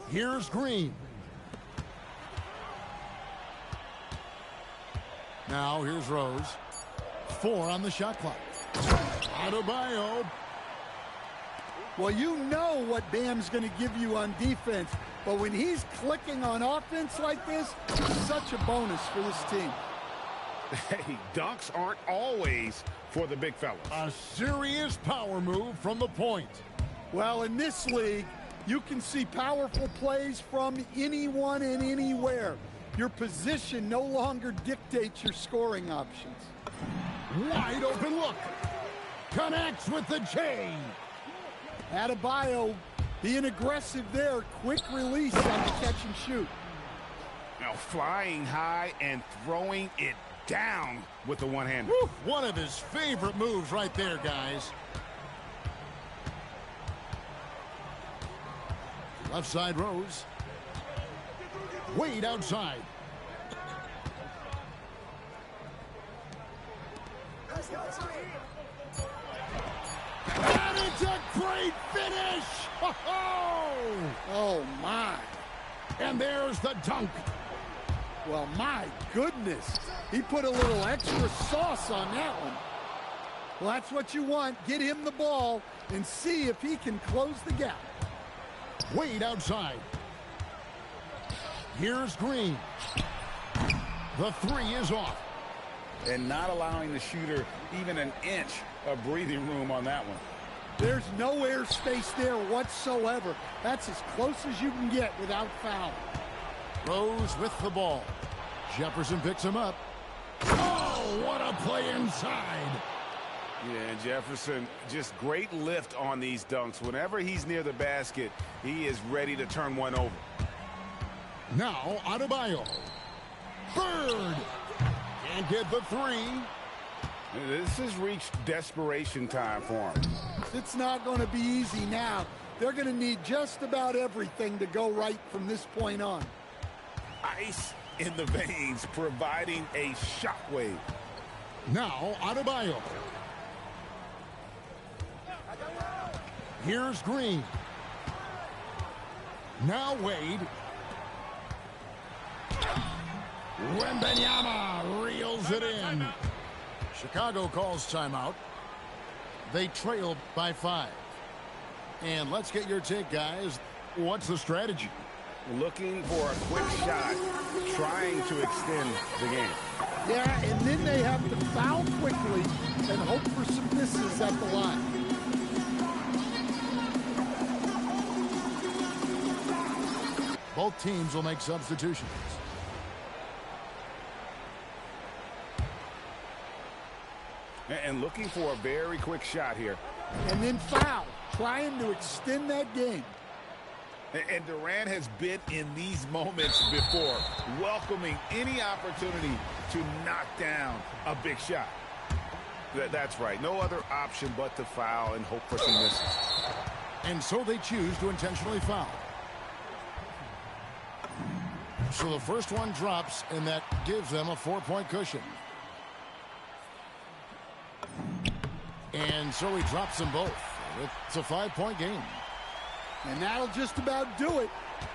Here's Green. Now here's Rose. 4 on the shot clock. Adebayo. Well, you know what Bam's going to give you on defense, but when he's clicking on offense like this, it's such a bonus for this team. Hey, dunks aren't always for the big fellas. A serious power move from the point. Well, in this league, you can see powerful plays from anyone and anywhere. Your position no longer dictates your scoring options. Wide open look. Connects with the J. Adebayo being aggressive there. Quick release on the catch and shoot. Now flying high and throwing it down with the one-hander. One of his favorite moves right there, guys. Left side Rose. Wade outside. And it's a great finish! Oh, my. And there's the dunk. Well, my goodness. He put a little extra sauce on that one. Well, that's what you want. Get him the ball and see if he can close the gap. Wade outside. Here's Green. The 3 is off. And not allowing the shooter even an inch of breathing room on that one. There's no airspace there whatsoever. That's as close as you can get without foul. Rose with the ball. Jefferson picks him up. Oh, what a play inside. Yeah, Jefferson, just great lift on these dunks. Whenever he's near the basket, he is ready to turn one over. Now, Adebayo. Bird. Can't get the 3. This has reached desperation time for him. It's not going to be easy now. They're going to need just about everything to go right from this point on. Ice in the veins, providing a shockwave. Now, Adebayo. Here's Green. Now Wade. Wembanyama reels it in. Chicago calls timeout. They trail by 5. And let's get your take, guys. What's the strategy? Looking for a quick shot, trying to extend the game. Yeah, and then they have to foul quickly and hope for some misses at the line. Both teams will make substitutions. And looking for a very quick shot here. And then foul, trying to extend that game. And Durant has been in these moments before, welcoming any opportunity to knock down a big shot. That's right. No other option but to foul and hope for some misses. And so they choose to intentionally foul. So the first one drops, and that gives them a 4-point cushion. And so he drops them both. It's a 5-point game. And that'll just about do it.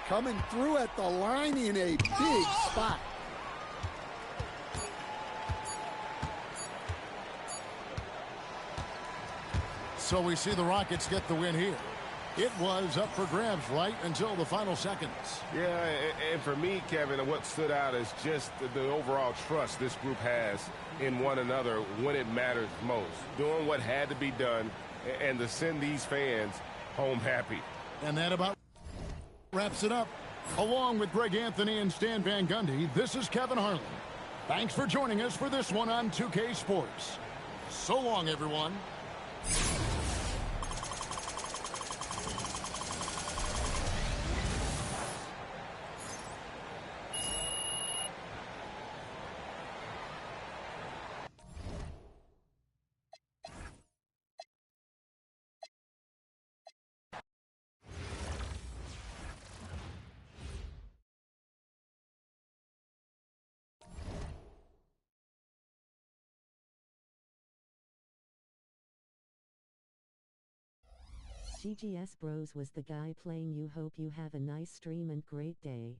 Coming through at the line in a big spot. So we see the Rockets get the win here. It was up for grabs right until the final seconds. Yeah, and for me, Kevin, what stood out is just the overall trust this group has in one another when it matters most. Doing what had to be done and to send these fans home happy. And that about wraps it up. Along with Greg Anthony and Stan Van Gundy, this is Kevin Harlan. Thanks for joining us for this one on 2K Sports. So long, everyone. GGS Bros was the guy playing you. Hope you have a nice stream and great day.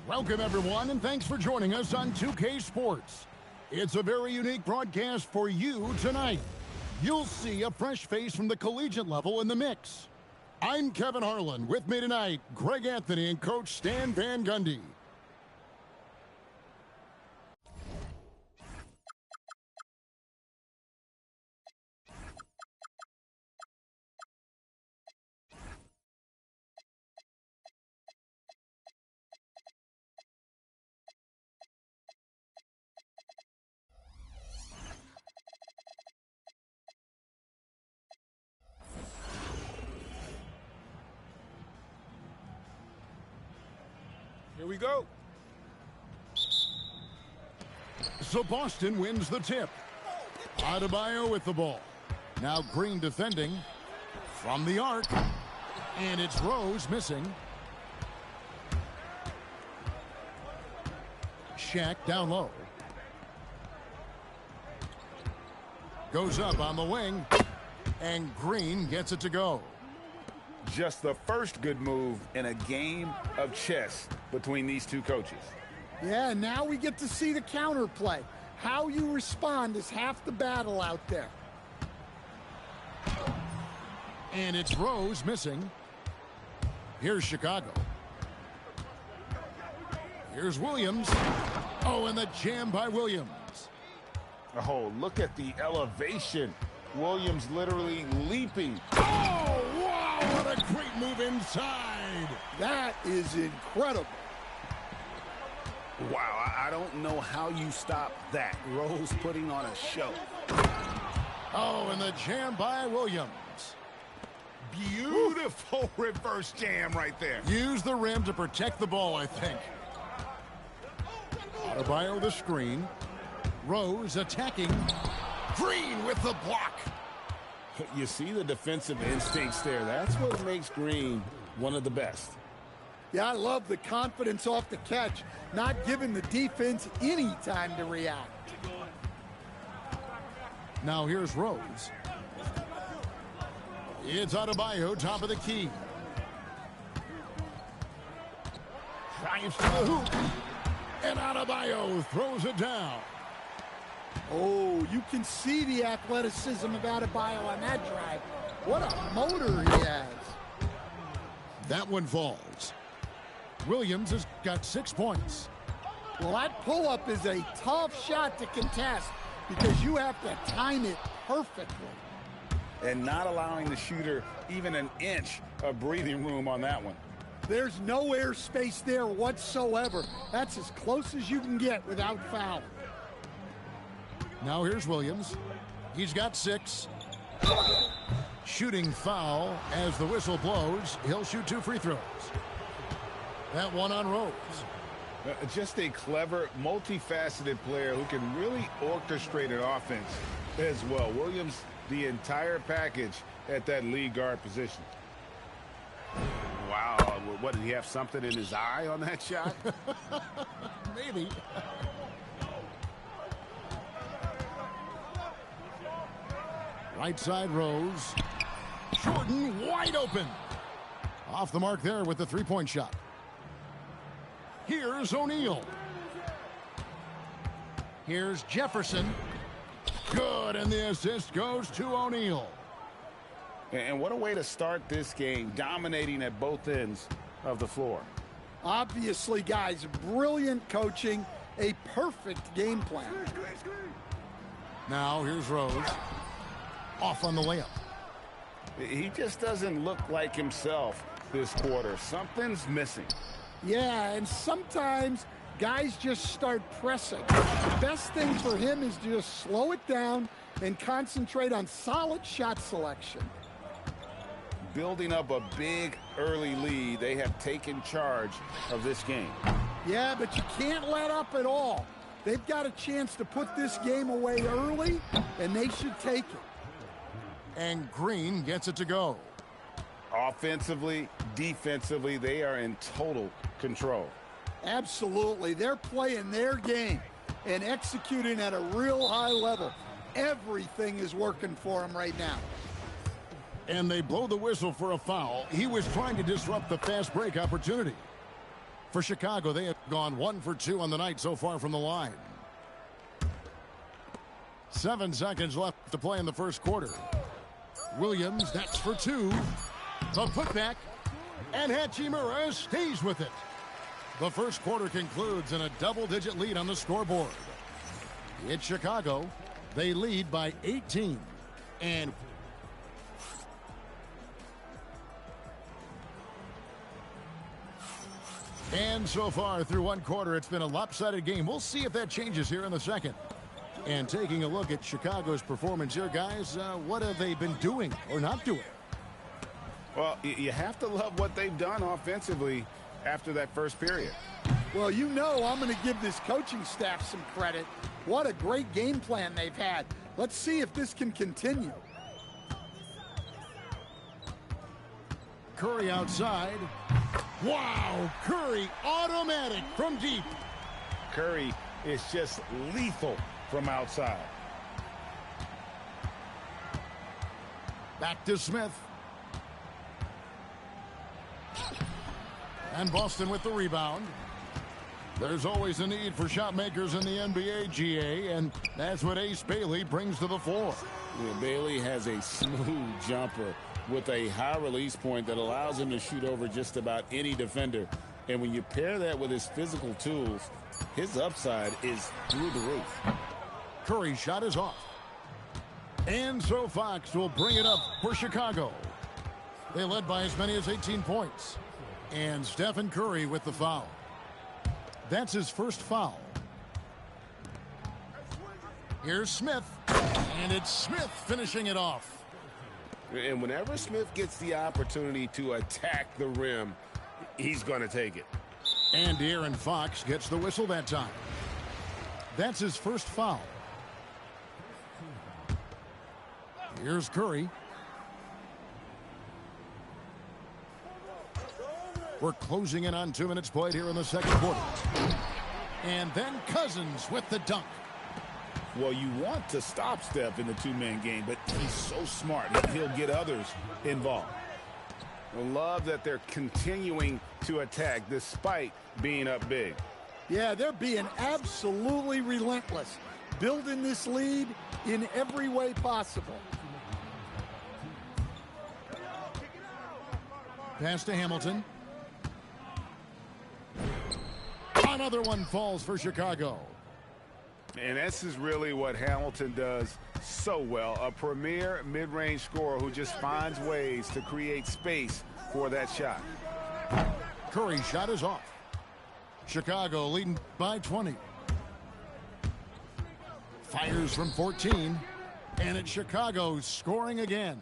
Welcome, everyone, and thanks for joining us on 2K Sports. It's a very unique broadcast for you tonight. You'll see a fresh face from the collegiate level in the mix. I'm Kevin Harlan. With me tonight, Greg Anthony and Coach Stan Van Gundy. Here we go. So Boston wins the tip. Adebayo with the ball. Now Green defending from the arc. And it's Rose missing. Shaq down low. Goes up on the wing. And Green gets it to go. Just the first good move in a game of chess between these two coaches. Yeah, now we get to see the counterplay. How you respond is half the battle out there. And it's Rose missing. Here's Chicago. Here's Williams. Oh, and the jam by Williams. Oh, look at the elevation. Williams literally leaping. Oh, wow, what a great move inside. That is incredible. Wow, I don't know how you stop that. Rose putting on a show. Oh, and the jam by Williams. Beautiful reverse jam right there. Use the rim to protect the ball, I think. Adebayo the screen. Rose attacking. Green with the block. You see the defensive instincts there. That's what makes Green one of the best. Yeah, I love the confidence off the catch, not giving the defense any time to react. Now here's Rose. It's Adebayo, top of the key. Drives to the hoop. And Adebayo throws it down. Oh, you can see the athleticism of Adebayo on that drive. What a motor he has. That one falls. Williams has got 6 points. Well, that pull-up is a tough shot to contest because you have to time it perfectly. And not allowing the shooter even an inch of breathing room on that one. There's no airspace there whatsoever. That's as close as you can get without foul. Now here's Williams. He's got 6. Shooting foul as the whistle blows. He'll shoot 2 free throws. That one on Rose. Just a clever, multifaceted player who can really orchestrate an offense as well. Williams, the entire package at that lead guard position. Wow, what, did he have something in his eye on that shot? Maybe. Right side Rose. Jordan wide open. Off the mark there with the three-point shot. Here's O'Neal. Here's Jefferson. Good, and the assist goes to O'Neal. And what a way to start this game, dominating at both ends of the floor. Obviously, guys, brilliant coaching, a perfect game plan. Now here's Rose. Off on the layup. He just doesn't look like himself this quarter. Something's missing. Yeah, and sometimes guys just start pressing. The best thing for him is to just slow it down and concentrate on solid shot selection. Building up a big early lead, they have taken charge of this game. Yeah, but you can't let up at all. They've got a chance to put this game away early, and they should take it. And Green gets it to go. Offensively, defensively, they are in total control. Absolutely. They're playing their game and executing at a real high level. Everything is working for them right now. And they blow the whistle for a foul. He was trying to disrupt the fast break opportunity. For Chicago, they have gone 1 for 2 on the night so far from the line. 7 seconds left to play in the first quarter. Williams, that's for 2. The putback, and Hachimura stays with it. The first quarter concludes in a double-digit lead on the scoreboard. It's Chicago. They lead by 18. And so far through one quarter, it's been a lopsided game. We'll see if that changes here in the second. And taking a look at Chicago's performance here, guys, what have they been doing or not doing? Well, you have to love what they've done offensively after that first period. Well, you know I'm going to give this coaching staff some credit. What a great game plan they've had. Let's see if this can continue. Curry outside. Wow, Curry automatic from deep. Curry is just lethal from outside. Back to Smith. And Boston with the rebound. There's always a need for shot makers in the NBA, GA, and that's what Ace Bailey brings to the floor. Yeah, Bailey has a smooth jumper with a high release point that allows him to shoot over just about any defender. And when you pair that with his physical tools, his upside is through the roof. Curry's shot is off. And so Fox will bring it up for Chicago. They led by as many as 18 points. And Stephen Curry with the foul. That's his first foul. Here's Smith. And it's Smith finishing it off. And whenever Smith gets the opportunity to attack the rim, he's going to take it. And De'Aaron Fox gets the whistle that time. That's his first foul. Here's Curry. We're closing in on 2 minutes played here in the second quarter. And then Cousins with the dunk. Well, you want to stop Steph in the two-man game, but he's so smart. He'll get others involved. I love that they're continuing to attack despite being up big. Yeah, they're being absolutely relentless, building this lead in every way possible. Pass to Hamilton. Another one falls for Chicago. And this is really what Hamilton does so well. A premier mid-range scorer who just finds ways to create space for that shot. Curry's shot is off. Chicago leading by 20. Fires from 14. And it's Chicago scoring again.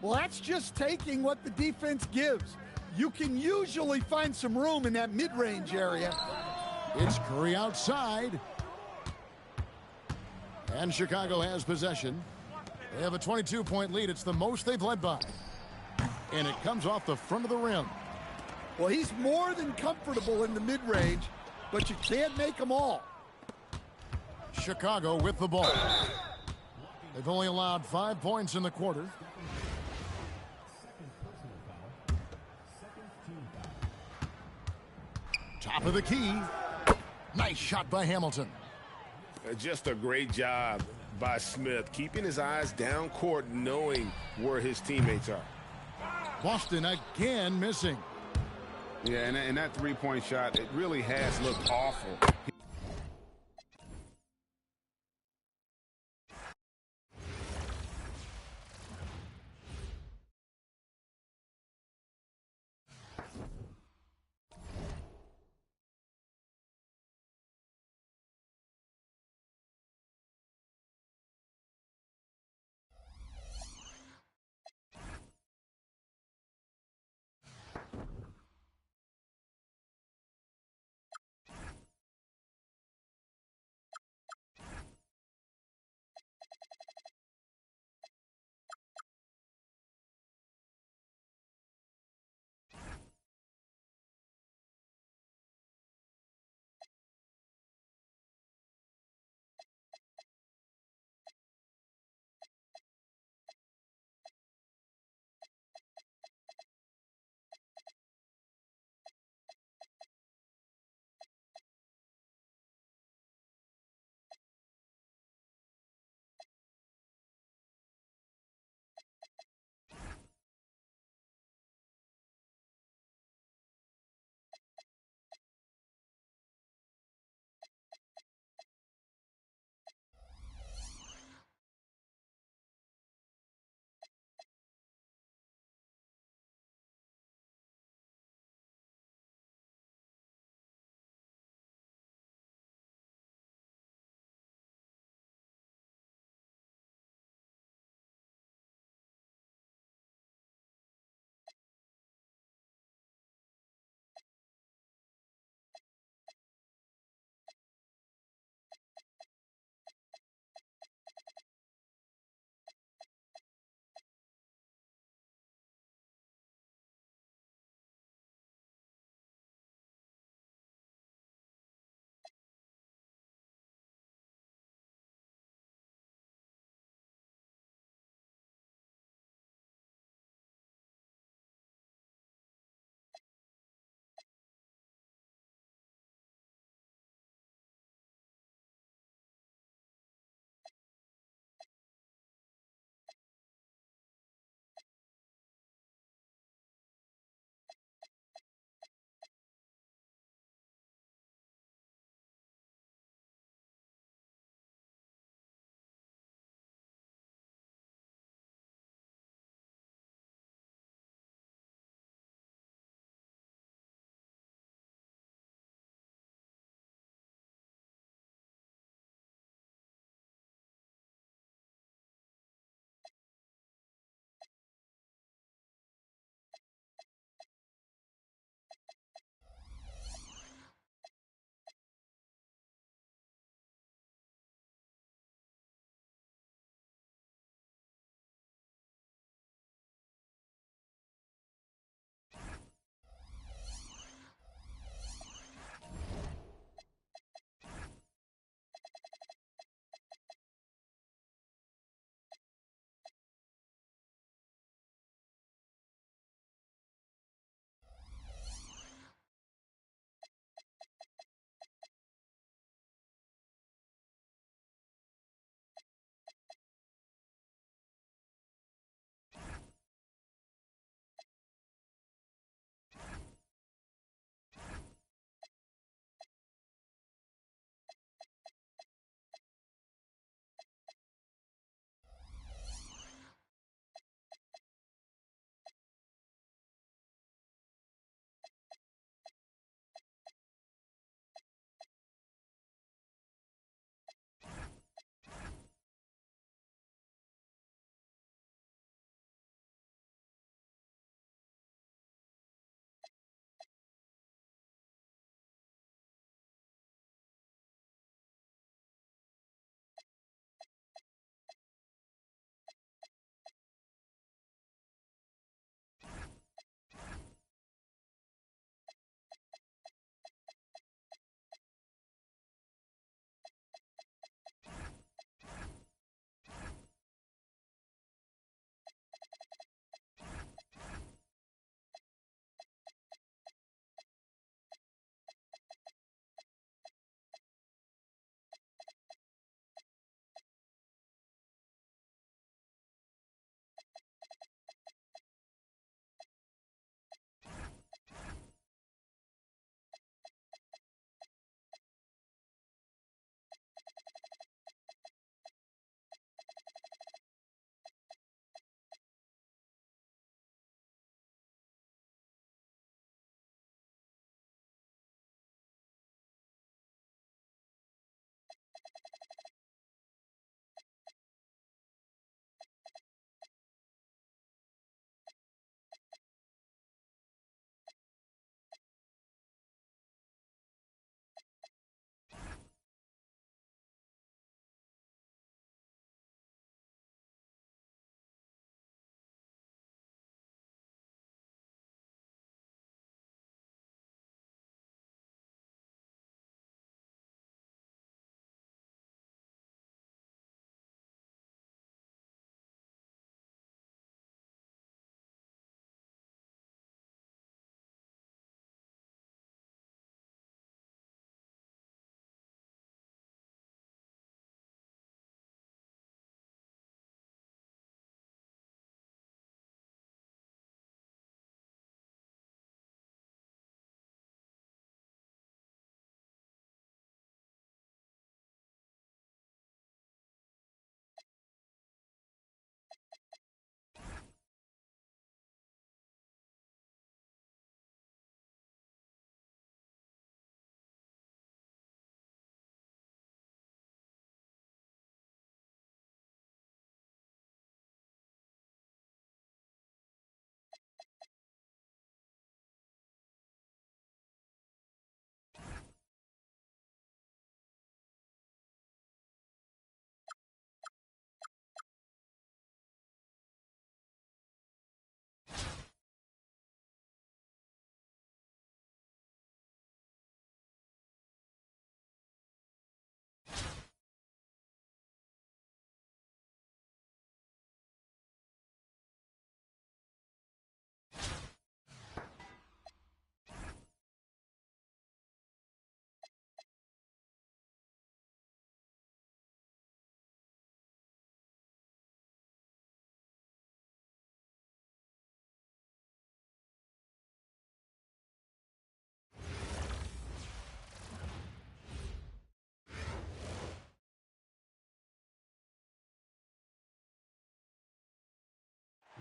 Well, that's just taking what the defense gives. You can usually find some room in that mid-range area. It's Curry outside. And Chicago has possession. They have a 22-point lead. It's the most they've led by. And it comes off the front of the rim. Well, he's more than comfortable in the mid-range, but you can't make them all. Chicago with the ball. They've only allowed 5 points in the quarter. Top of the key. Nice shot by Hamilton. Just a great job by Smith, keeping his eyes down court, knowing where his teammates are. Boston again missing. Yeah, and that three-point shot, it really has looked awful.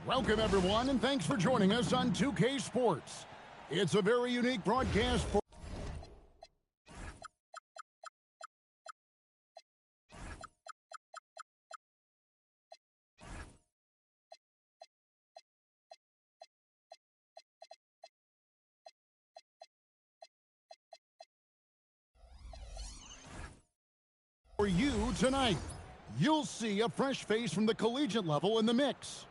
Welcome, everyone, and thanks for joining us on 2K Sports. It's a very unique broadcast for you tonight. You'll see a fresh face from the collegiate level in the mix.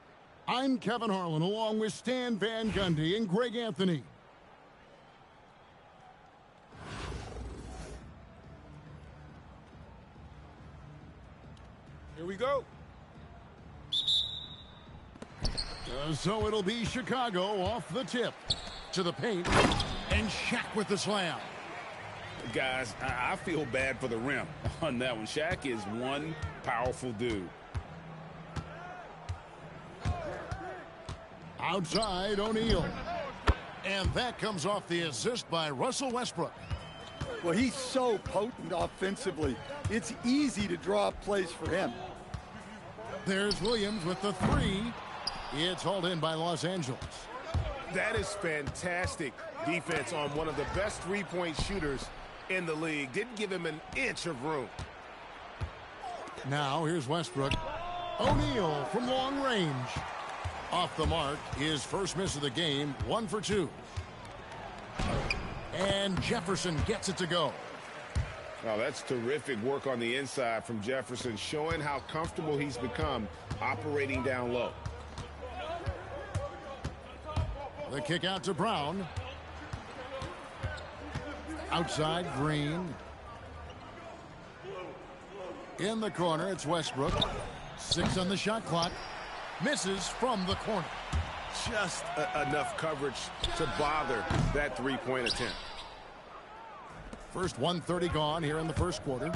I'm Kevin Harlan, along with Stan Van Gundy and Greg Anthony. Here we go. So it'll be Chicago off the tip to the paint, and Shaq with the slam. Guys, I feel bad for the rim on that one. Shaq is one powerful dude. Outside, O'Neal. And that comes off the assist by Russell Westbrook. Well, he's so potent offensively. It's easy to draw up plays for him. There's Williams with the three. It's hauled in by Los Angeles. That is fantastic defense on one of the best three-point shooters in the league. Didn't give him an inch of room. Now here's Westbrook. O'Neal from long range. Off the mark, his first miss of the game, 1 for 2. And Jefferson gets it to go. Oh, that's terrific work on the inside from Jefferson, showing how comfortable he's become operating down low. The kick out to Brown. Outside, Green. In the corner, it's Westbrook. 6 on the shot clock. Misses from the corner. Just enough coverage to bother that three-point attempt. First 1:30 gone here in the first quarter.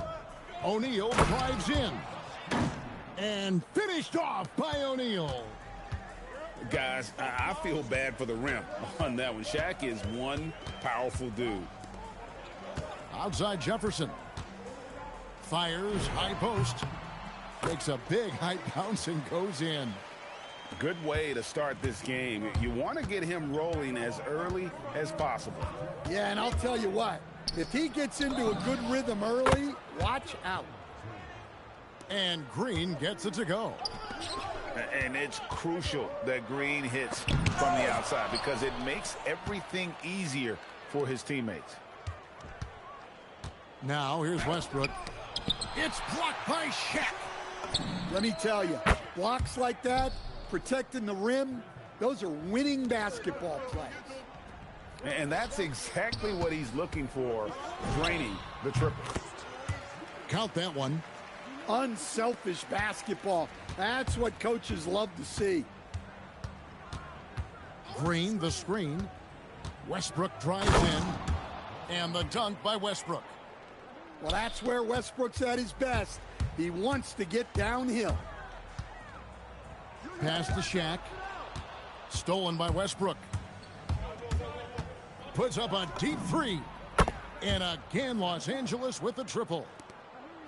O'Neal drives in. And finished off by O'Neal. Guys, I feel bad for the rim on that one. Shaq is one powerful dude. Outside Jefferson. Fires, high post. Takes a big high bounce and goes in. Good way to start this game. You want to get him rolling as early as possible. Yeah, and I'll tell you what. If he gets into a good rhythm early, watch out. And Green gets it to go. And it's crucial that Green hits from the outside because it makes everything easier for his teammates. Now here's Westbrook. It's blocked by Shaq. Let me tell you, blocks like that, protecting the rim, those are winning basketball plays. And that's exactly what he's looking for, draining the triple. Count that one. Unselfish basketball. That's what coaches love to see. Green, the screen. Westbrook drives in. And the dunk by Westbrook. Well, that's where Westbrook's at his best. He wants to get downhill. Pass to Shaq. Stolen by Westbrook. Puts up a deep three. And again, Los Angeles with the triple.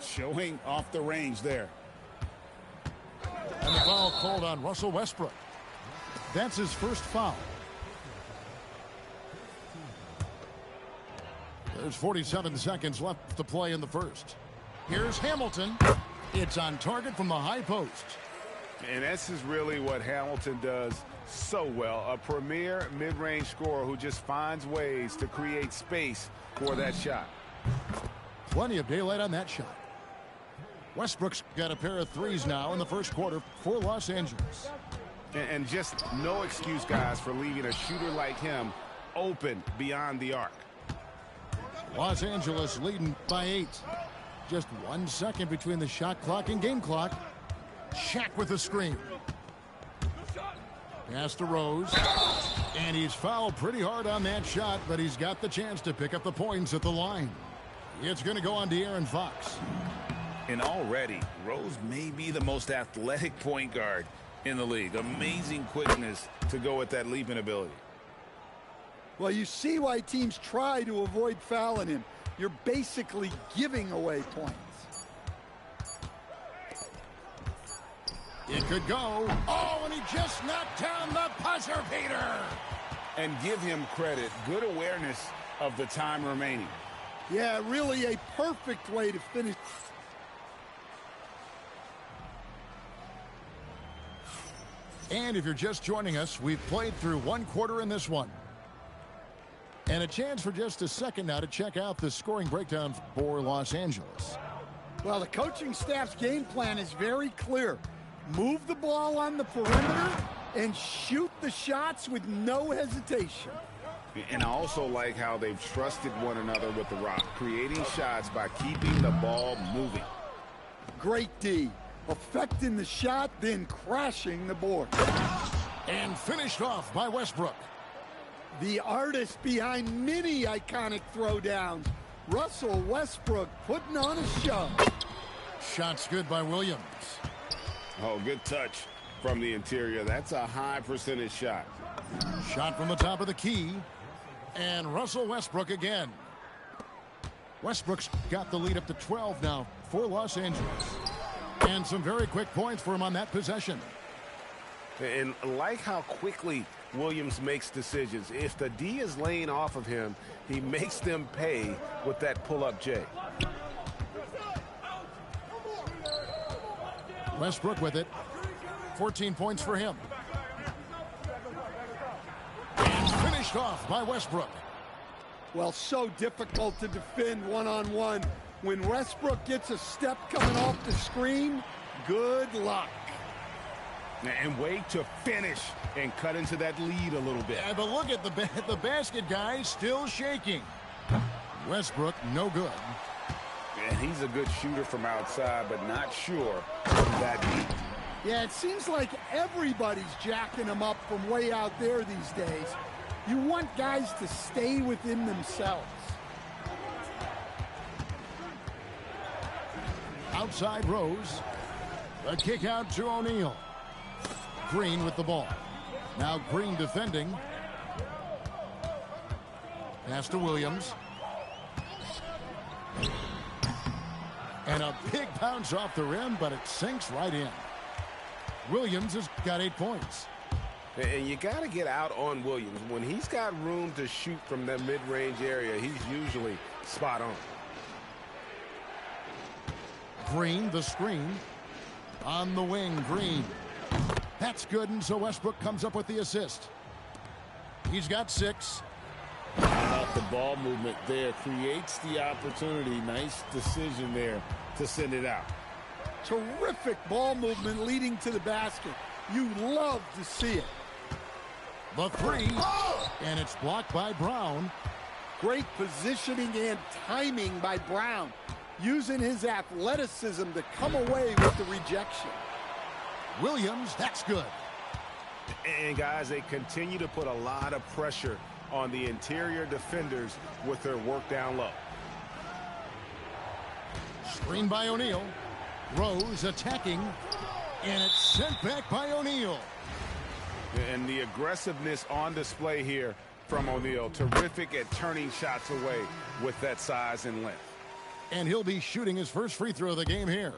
Showing off the range there. And the foul called on Russell Westbrook. That's his first foul. There's 47 seconds left to play in the first. Here's Hamilton. It's on target from the high post. And this is really what Hamilton does so well. A premier mid-range scorer who just finds ways to create space for that shot. Plenty of daylight on that shot. Westbrook's got a pair of threes now in the first quarter for Los Angeles. And just no excuse, guys, for leaving a shooter like him open beyond the arc. Los Angeles leading by 8. Just 1 second between the shot clock and game clock. Shaq with the screen. Pass to Rose. And he's fouled pretty hard on that shot, but he's got the chance to pick up the points at the line. It's going to go on to Aaron Fox. And already, Rose may be the most athletic point guard in the league. Amazing quickness to go with that leaping ability. Well, you see why teams try to avoid fouling him. You're basically giving away points. It could go. Oh, and he just knocked down the buzzer beater. And give him credit. Good awareness of the time remaining. Yeah, really a perfect way to finish. And if you're just joining us, we've played through one quarter in this one. And a chance for just a second now to check out the scoring breakdown for Los Angeles. Well, the coaching staff's game plan is very clear. Move the ball on the perimeter and shoot the shots with no hesitation. And I also like how they've trusted one another with the rock, creating shots by keeping the ball moving. Great D. Affecting the shot, then crashing the board. And finished off by Westbrook. The artist behind many iconic throwdowns, Russell Westbrook, putting on a show. Shots good by Williams. Oh, good touch from the interior. That's a high percentage shot. Shot from the top of the key. And Russell Westbrook again. Westbrook's got the lead up to 12 now for Los Angeles. And some very quick points for him on that possession. And like how quickly Williams makes decisions. If the D is laying off of him, he makes them pay with that pull-up J. Westbrook with it. 14 points for him. And finished off by Westbrook. Well, so difficult to defend one-on-one. When Westbrook gets a step coming off the screen, good luck. And wait to finish and cut into that lead a little bit. Yeah, but look at the basket, guys, still shaking. Westbrook, no good. And he's a good shooter from outside, but not sure from that deep. Yeah, it seems like everybody's jacking him up from way out there these days. You want guys to stay within themselves. Outside Rose. A kick out to O'Neal. Green with the ball. Now Green defending. Pass to Williams. And a big bounce off the rim, but it sinks right in. Williams has got 8 points. And you got to get out on Williams. When he's got room to shoot from that mid-range area, he's usually spot on. Green, the screen. On the wing, Green. That's good, and so Westbrook comes up with the assist. He's got 6. How about the ball movement there? Creates the opportunity. Nice decision there to send it out. Terrific ball movement leading to the basket. You love to see it. The 3, and it's blocked by Brown. Great positioning and timing by Brown, using his athleticism to come away with the rejection. Williams, that's good. And guys, they continue to put a lot of pressure on the interior defenders with their work down low. Screen by O'Neal. Rose attacking, and it's sent back by O'Neal. And the aggressiveness on display here from O'Neal. Terrific at turning shots away with that size and length. And he'll be shooting his first free throw of the game here.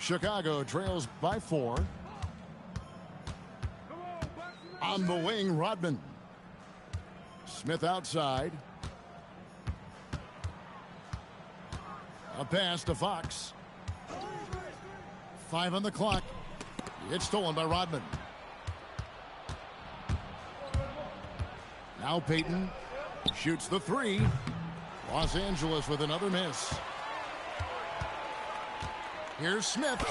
Chicago trails by 4. On the wing, Rodman. Smith outside. A pass to Fox. 5 on the clock. It's stolen by Rodman. Now Payton shoots the 3. Los Angeles with another miss. Here's Smith.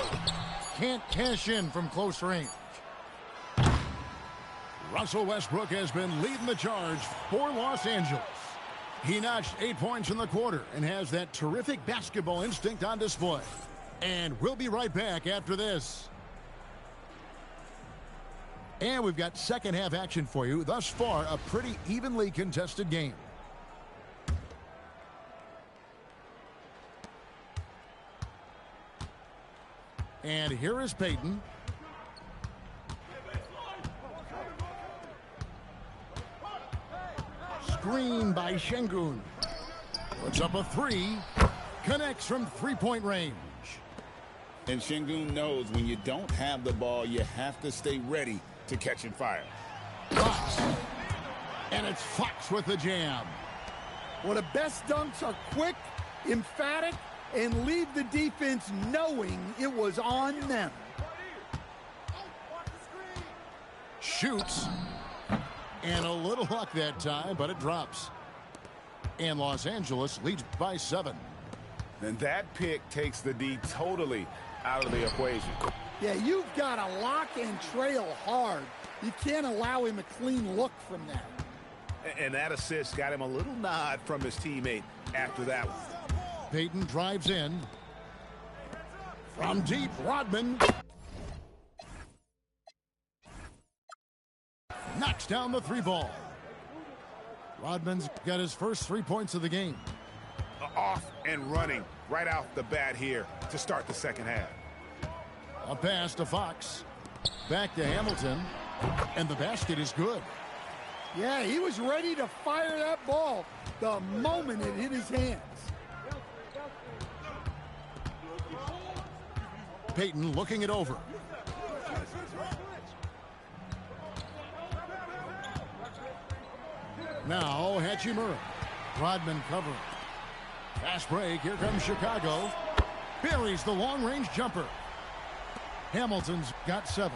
Can't cash in from close range. Russell Westbrook has been leading the charge for Los Angeles. He notched 8 points in the quarter and has that terrific basketball instinct on display. And we'll be right back after this. And we've got second half action for you. Thus far, a pretty evenly contested game. And here is Payton. Screen by Şengün. Puts up a 3. Connects from 3-point range. And Şengün knows when you don't have the ball, you have to stay ready to catch and fire. Fox. And it's Fox with the jam. Well, the best dunks are quick, emphatic, and leave the defense knowing it was on them. Shoots. And a little luck that time, but it drops. And Los Angeles leads by 7. And that pick takes the D totally out of the equation. Yeah, you've got to lock and trail hard. You can't allow him a clean look from that. And that assist got him a little nod from his teammate after that one. Payton drives in. From deep, Rodman. Knocks down the 3 ball. Rodman's got his first 3 points of the game. Off and running right out the bat here to start the second half. A pass to Fox. Back to Hamilton. And the basket is good. Yeah, he was ready to fire that ball the moment it hit his hands. Payton looking it over. Now Hachimura. Rodman covering. Fast break. Here comes Chicago. Buries the long-range jumper. Hamilton's got 7.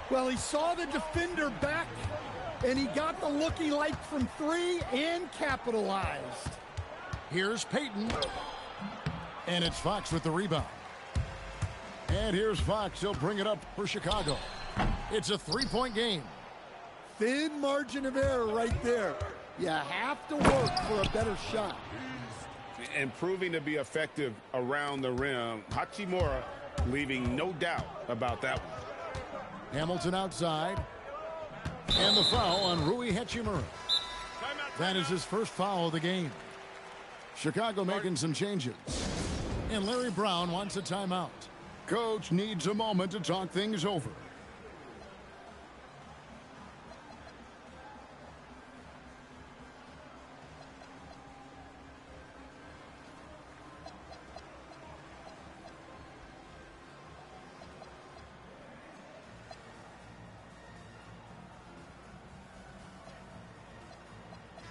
Well, he saw the defender back, and he got the look he liked from 3 and capitalized. Here's Payton. And it's Fox with the rebound. And here's Fox. He'll bring it up for Chicago. It's a 3-point game. Thin margin of error right there. You have to work for a better shot. And proving to be effective around the rim, Hachimura leaving no doubt about that one. Hamilton outside. And the foul on Rui Hachimura. That is his first foul of the game. Chicago making some changes. And Larry Brown wants a timeout. Coach needs a moment to talk things over.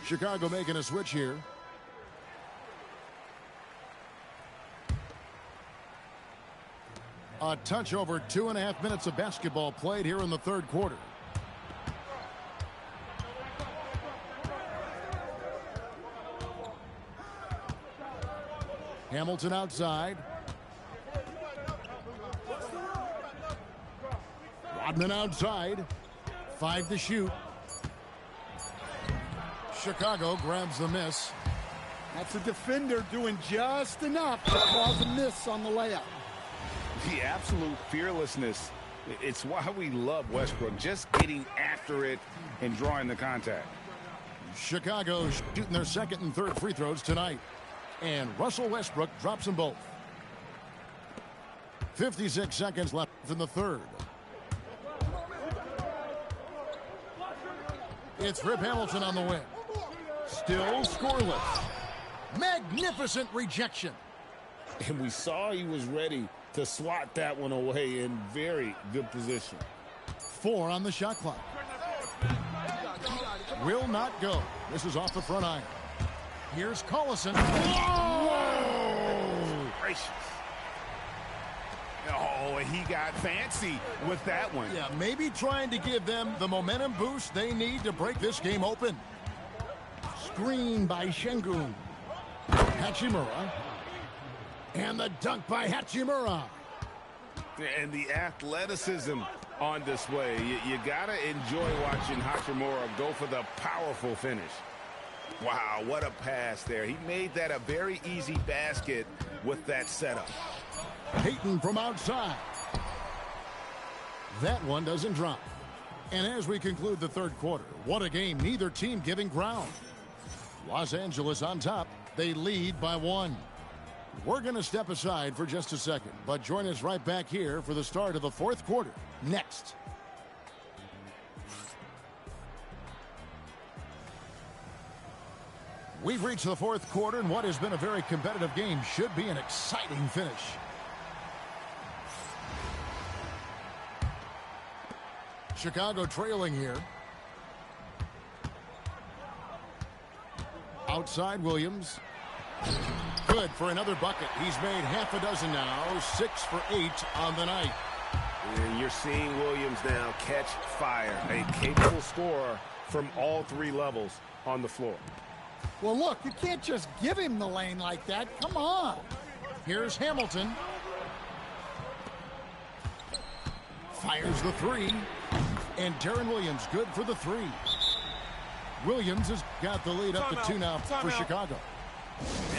Chicago making a switch here. A touch over 2.5 minutes of basketball played here in the 3rd quarter. Hamilton outside. Rodman outside. 5 to shoot. Chicago grabs the miss. That's a defender doing just enough to cause a miss on the layup. The absolute fearlessness. It's why we love Westbrook, just getting after it and drawing the contact. Chicago shooting their 2nd and 3rd free throws tonight. And Russell Westbrook drops them both. 56 seconds left in the 3rd. It's Rip Hamilton on the win. Still scoreless. Magnificent rejection. And we saw he was ready to swat that one away in very good position. 4 on the shot clock. Will not go. This is off the front iron. Here's Collison. Whoa! Gracious. Oh, he got fancy with that one. Yeah, maybe trying to give them the momentum boost they need to break this game open. Screen by Şengün. Hachimura. And the dunk by Hachimura. And the athleticism on display. You got to enjoy watching Hachimura go for the powerful finish. Wow, what a pass there. He made that a very easy basket with that setup. Payton from outside. That one doesn't drop. And as we conclude the 3rd quarter, what a game. Neither team giving ground. Los Angeles on top. They lead by 1. We're going to step aside for just a second, but join us right back here for the start of the 4th quarter next. We've reached the 4th quarter, and what has been a very competitive game should be an exciting finish. Chicago trailing here. Outside Williams. Good for another bucket. He's made half a dozen now. 6 for 8 on the night. And you're seeing Williams now catch fire. A capable scorer from all 3 levels on the floor. Well, look, you can't just give him the lane like that. Come on. Here's Hamilton. Fires the 3. And Darren Williams good for the 3. Williams has got the lead up to 2 now for Chicago.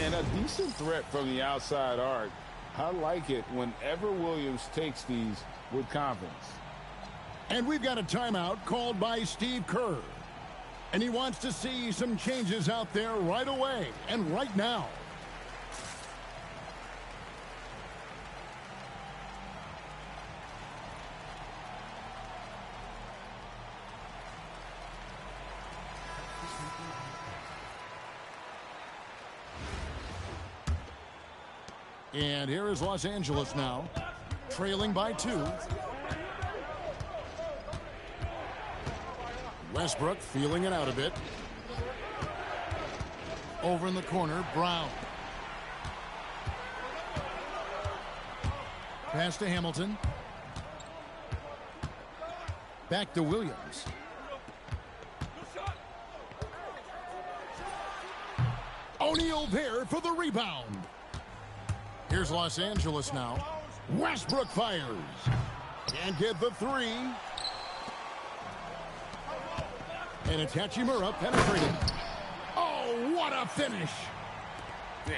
And a decent threat from the outside arc. I like it whenever Williams takes these with confidence. And we've got a timeout called by Steve Kerr. And he wants to see some changes out there right away and right now. And here is Los Angeles now, trailing by 2. Westbrook feeling it out a bit. Over in the corner, Brown. Pass to Hamilton. Back to Williams. O'Neal there for the rebound. Here's Los Angeles now. Westbrook fires. Can't get the 3. And it's Hachimura penetrating. Oh, what a finish.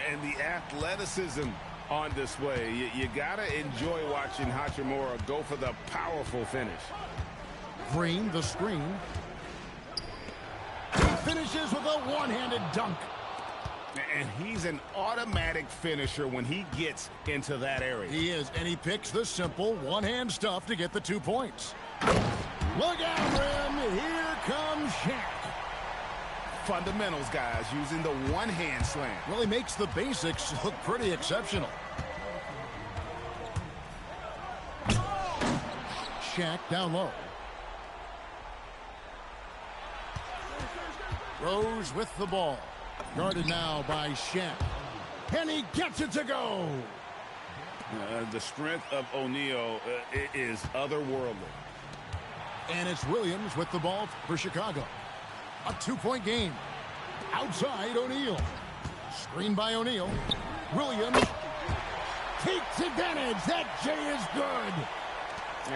And the athleticism on display. You got to enjoy watching Hachimura go for the powerful finish. Green, the screen. He finishes with a one-handed dunk. And he's an automatic finisher when he gets into that area. He is, and he picks the simple one-hand stuff to get the 2 points. Look out, Rim. Here comes Shaq. Fundamentals, guys, using the one-hand slam. Well, he makes the basics look pretty exceptional. Shaq down low. Rose with the ball. Guarded now by Shaq. And he gets it to go. The strength of O'Neal is otherworldly. And it's Williams with the ball for Chicago. A 2-point game. Outside O'Neal. Screen by O'Neal. Williams takes advantage. That J is good.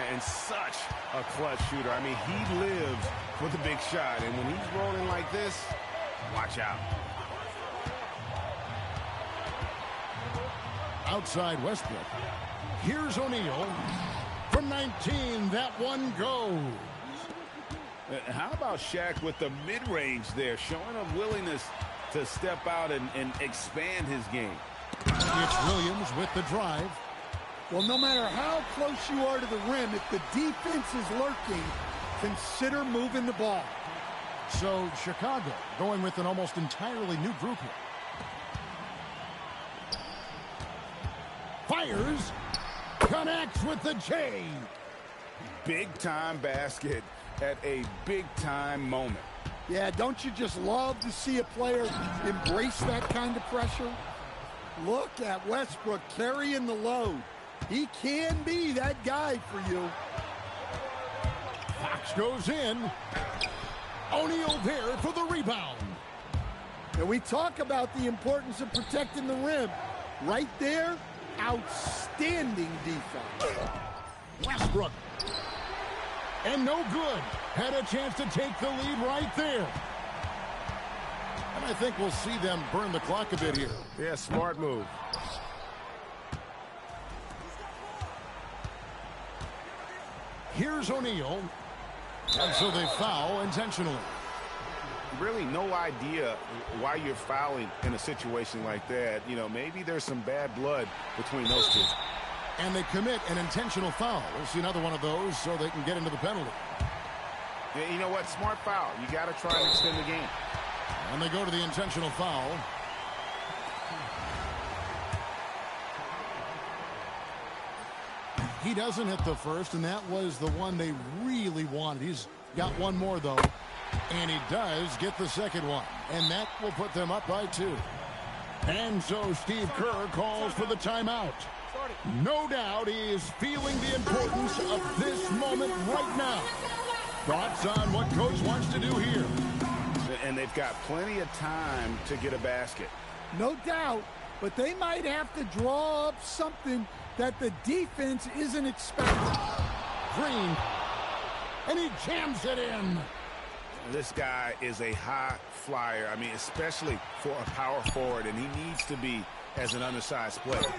And such a clutch shooter. I mean, he lives for the big shot. And when he's rolling like this, watch out. Outside Westbrook. Here's O'Neal. From 19, that one goes. How about Shaq with the mid-range there, showing a willingness to step out and expand his game. It's Williams with the drive. Well, no matter how close you are to the rim, if the defense is lurking, consider moving the ball. So Chicago going with an almost entirely new group here. Fires. Connects with the J. Big-time basket at a big-time moment. Yeah, don't you just love to see a player embrace that kind of pressure? Look at Westbrook carrying the load. He can be that guy for you. Fox goes in. O'Neal there for the rebound. And we talk about the importance of protecting the rim. Right there, outstanding defense. Westbrook. And no good. Had a chance to take the lead right there. And I think we'll see them burn the clock a bit here. Yeah, smart move. Here's O'Neal. And so they foul intentionally. Really no idea why you're fouling in a situation like that. You know, maybe there's some bad blood between those two. And they commit an intentional foul. We'll see another one of those so they can get into the penalty. Yeah, you know what? Smart foul. You got to try and extend the game. And they go to the intentional foul. He doesn't hit the first, and that was the one they really wanted. He's got one more, though, and he does get the second one, and that will put them up by 2. And so Steve Kerr calls for the timeout. No doubt he is feeling the importance of this moment right now. Thoughts on what Coach wants to do here? And they've got plenty of time to get a basket. No doubt, but they might have to draw up something that the defense isn't expecting. Green, and he jams it in. This guy is a high flyer. I mean, especially for a power forward, and he needs to be as an undersized player.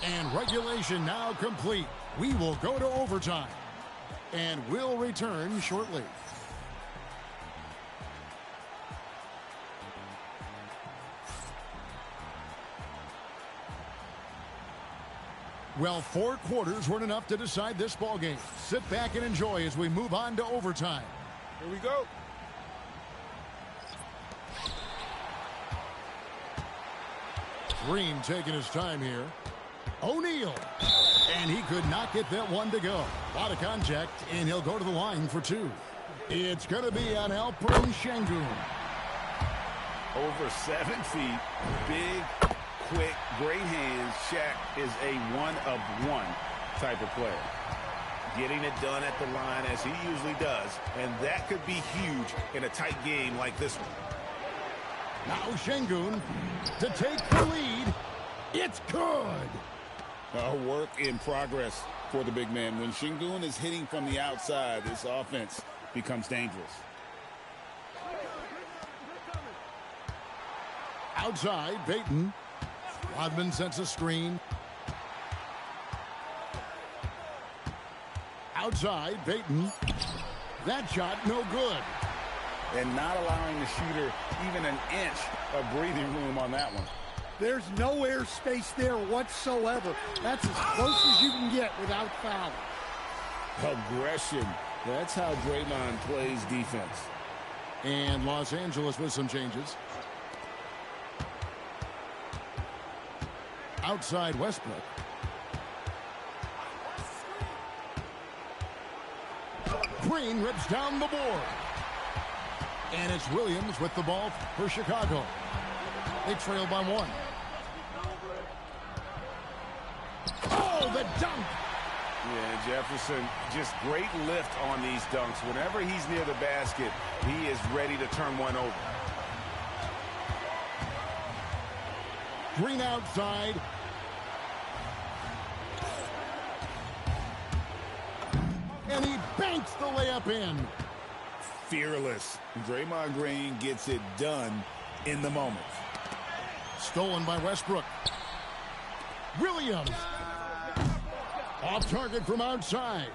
And regulation now complete. We will go to overtime, and we'll return shortly. Well, 4 quarters weren't enough to decide this ball game. Sit back and enjoy as we move on to overtime. Here we go. Green taking his time here. O'Neal. And he could not get that one to go. A lot of contact, and he'll go to the line for 2. It's going to be on Alperen Şengün. Over 7 feet, big, quick, great hands. Shaq is a one-of-one type of player. Getting it done at the line as he usually does, and that could be huge in a tight game like this one. Now Şengün to take the lead. It's good. Work in progress for the big man. When Şengün is hitting from the outside, this offense becomes dangerous. Outside, Payton. Rodman sends a screen. Outside, Payton. That shot, no good. And not allowing the shooter even an inch of breathing room on that one. There's no air space there whatsoever. That's as close as you can get without foul. Aggression. That's how Draymond plays defense. And Los Angeles with some changes. Outside Westbrook. Green rips down the board. And it's Williams with the ball for Chicago. They trail by 1. Oh, the dunk. Yeah, Jefferson, just great lift on these dunks. Whenever he's near the basket, he is ready to turn one over. Green outside. And he banks the layup in. Fearless. Draymond Green gets it done in the moment. Stolen by Westbrook. Williams. Off target from outside.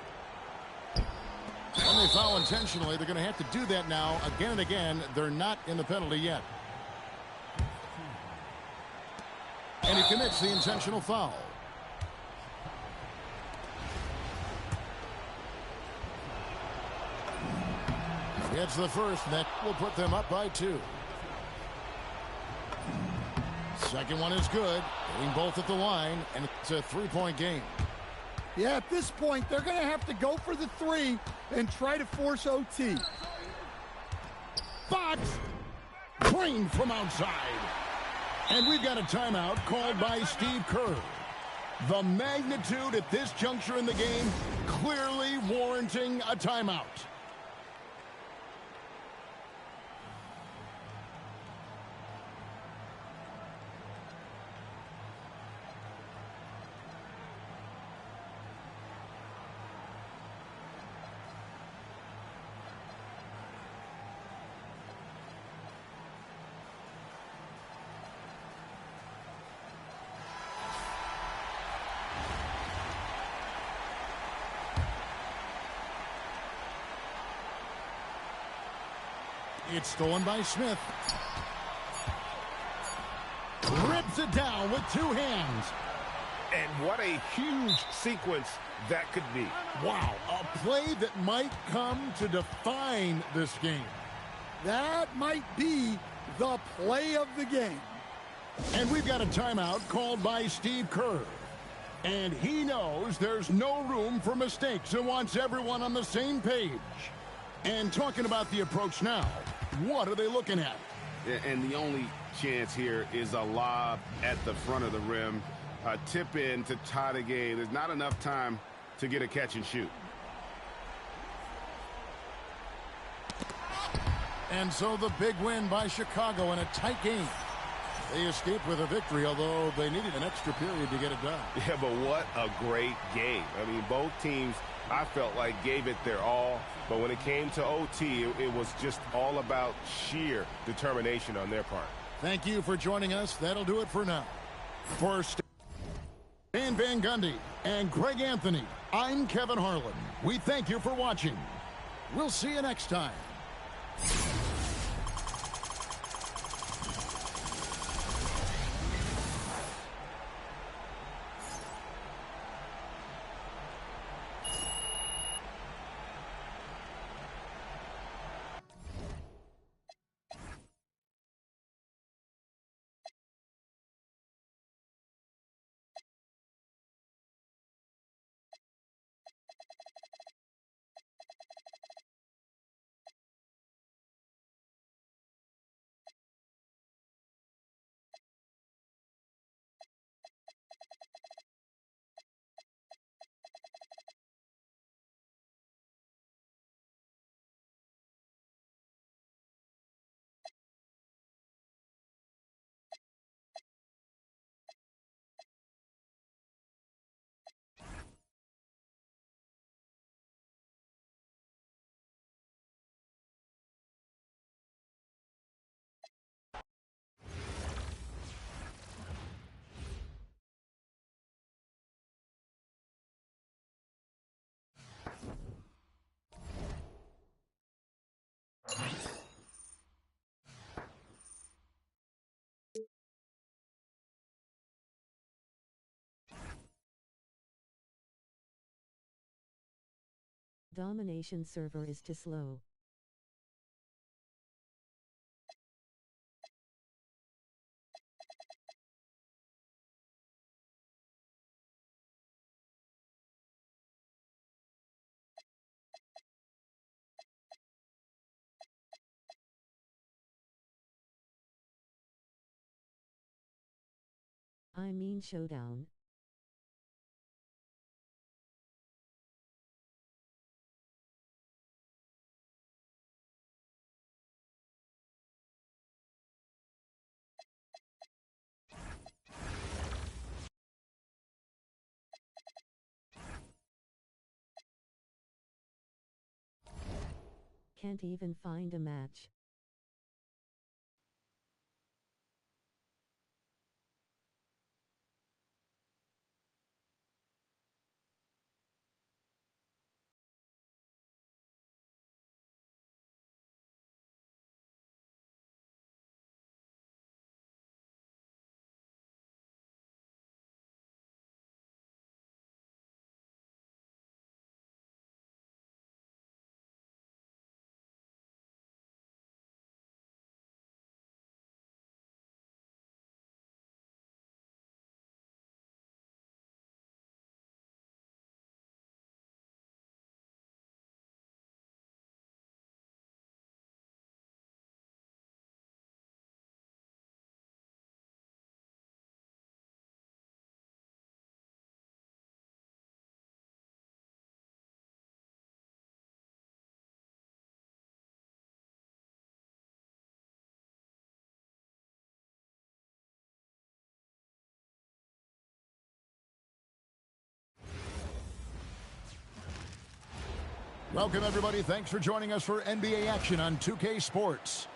When they foul intentionally, they're going to have to do that now again and again. They're not in the penalty yet. And he commits the intentional foul. It's the first, and that will put them up by 2. Second one is good. Hitting both at the line, and it's a 3-point game. Yeah, at this point, they're going to have to go for the 3 and try to force OT. Fox. Green from outside. And we've got a timeout called by Steve Kerr. The magnitude at this juncture in the game clearly warranting a timeout. It's stolen by Smith. Rips it down with 2 hands. And what a huge sequence that could be. Wow, a play that might come to define this game. That might be the play of the game. And we've got a timeout called by Steve Kerr. And he knows there's no room for mistakes and wants everyone on the same page. And talking about the approach now, what are they looking at? And the only chance here is a lob at the front of the rim. A tip in to tie the game. There's not enough time to get a catch and shoot. And so the big win by Chicago in a tight game. They escaped with a victory, although they needed an extra period to get it done. Yeah, but what a great game. I mean, both teams, I felt like, gave it their all. But when it came to OT, it was just all about sheer determination on their part. Thank you for joining us. That'll do it for now. For Stan Van Gundy and Greg Anthony, I'm Kevin Harlan. We thank you for watching. We'll see you next time. Domination server is too slow. I mean showdown. Can't even find a match. Welcome, everybody. Thanks for joining us for NBA action on 2K Sports.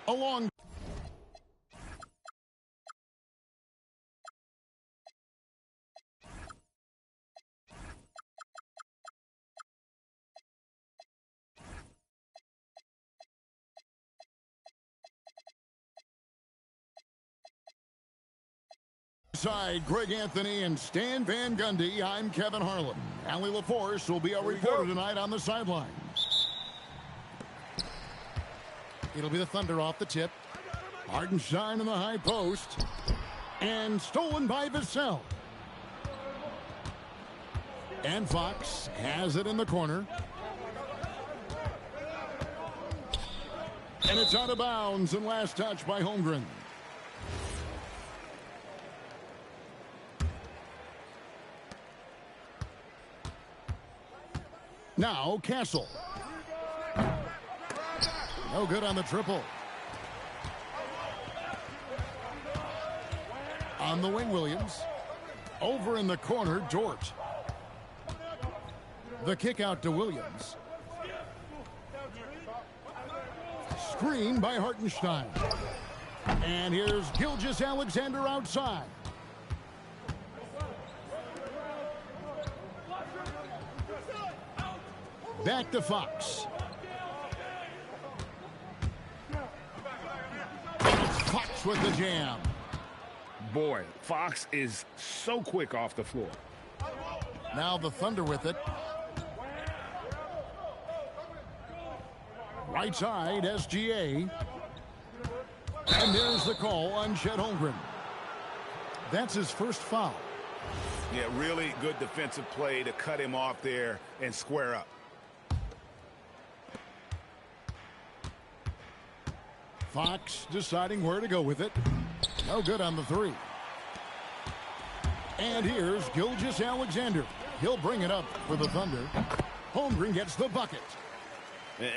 Along side, Greg Anthony and Stan Van Gundy, I'm Kevin Harlan. Allie LaForce will be our reporter tonight on the sidelines. It'll be the Thunder off the tip. Hardenstein in the high post. And stolen by Vassell. And Fox has it in the corner. And it's out of bounds and last touch by Holmgren. Now Castle. No good on the triple. On the wing, Williams. Over in the corner, Dort. The kick out to Williams. Screen by Hartenstein. And here's Gilgeous-Alexander outside. Back to Fox. It's Fox with the jam. Boy, Fox is so quick off the floor. Now the Thunder with it. Right side, SGA. And there's the call on Chet Holmgren. That's his first foul. Yeah, really good defensive play to cut him off there and square up. Fox deciding where to go with it. No good on the three. And here's Gilgeous-Alexander. He'll bring it up for the Thunder. Holmgren gets the bucket.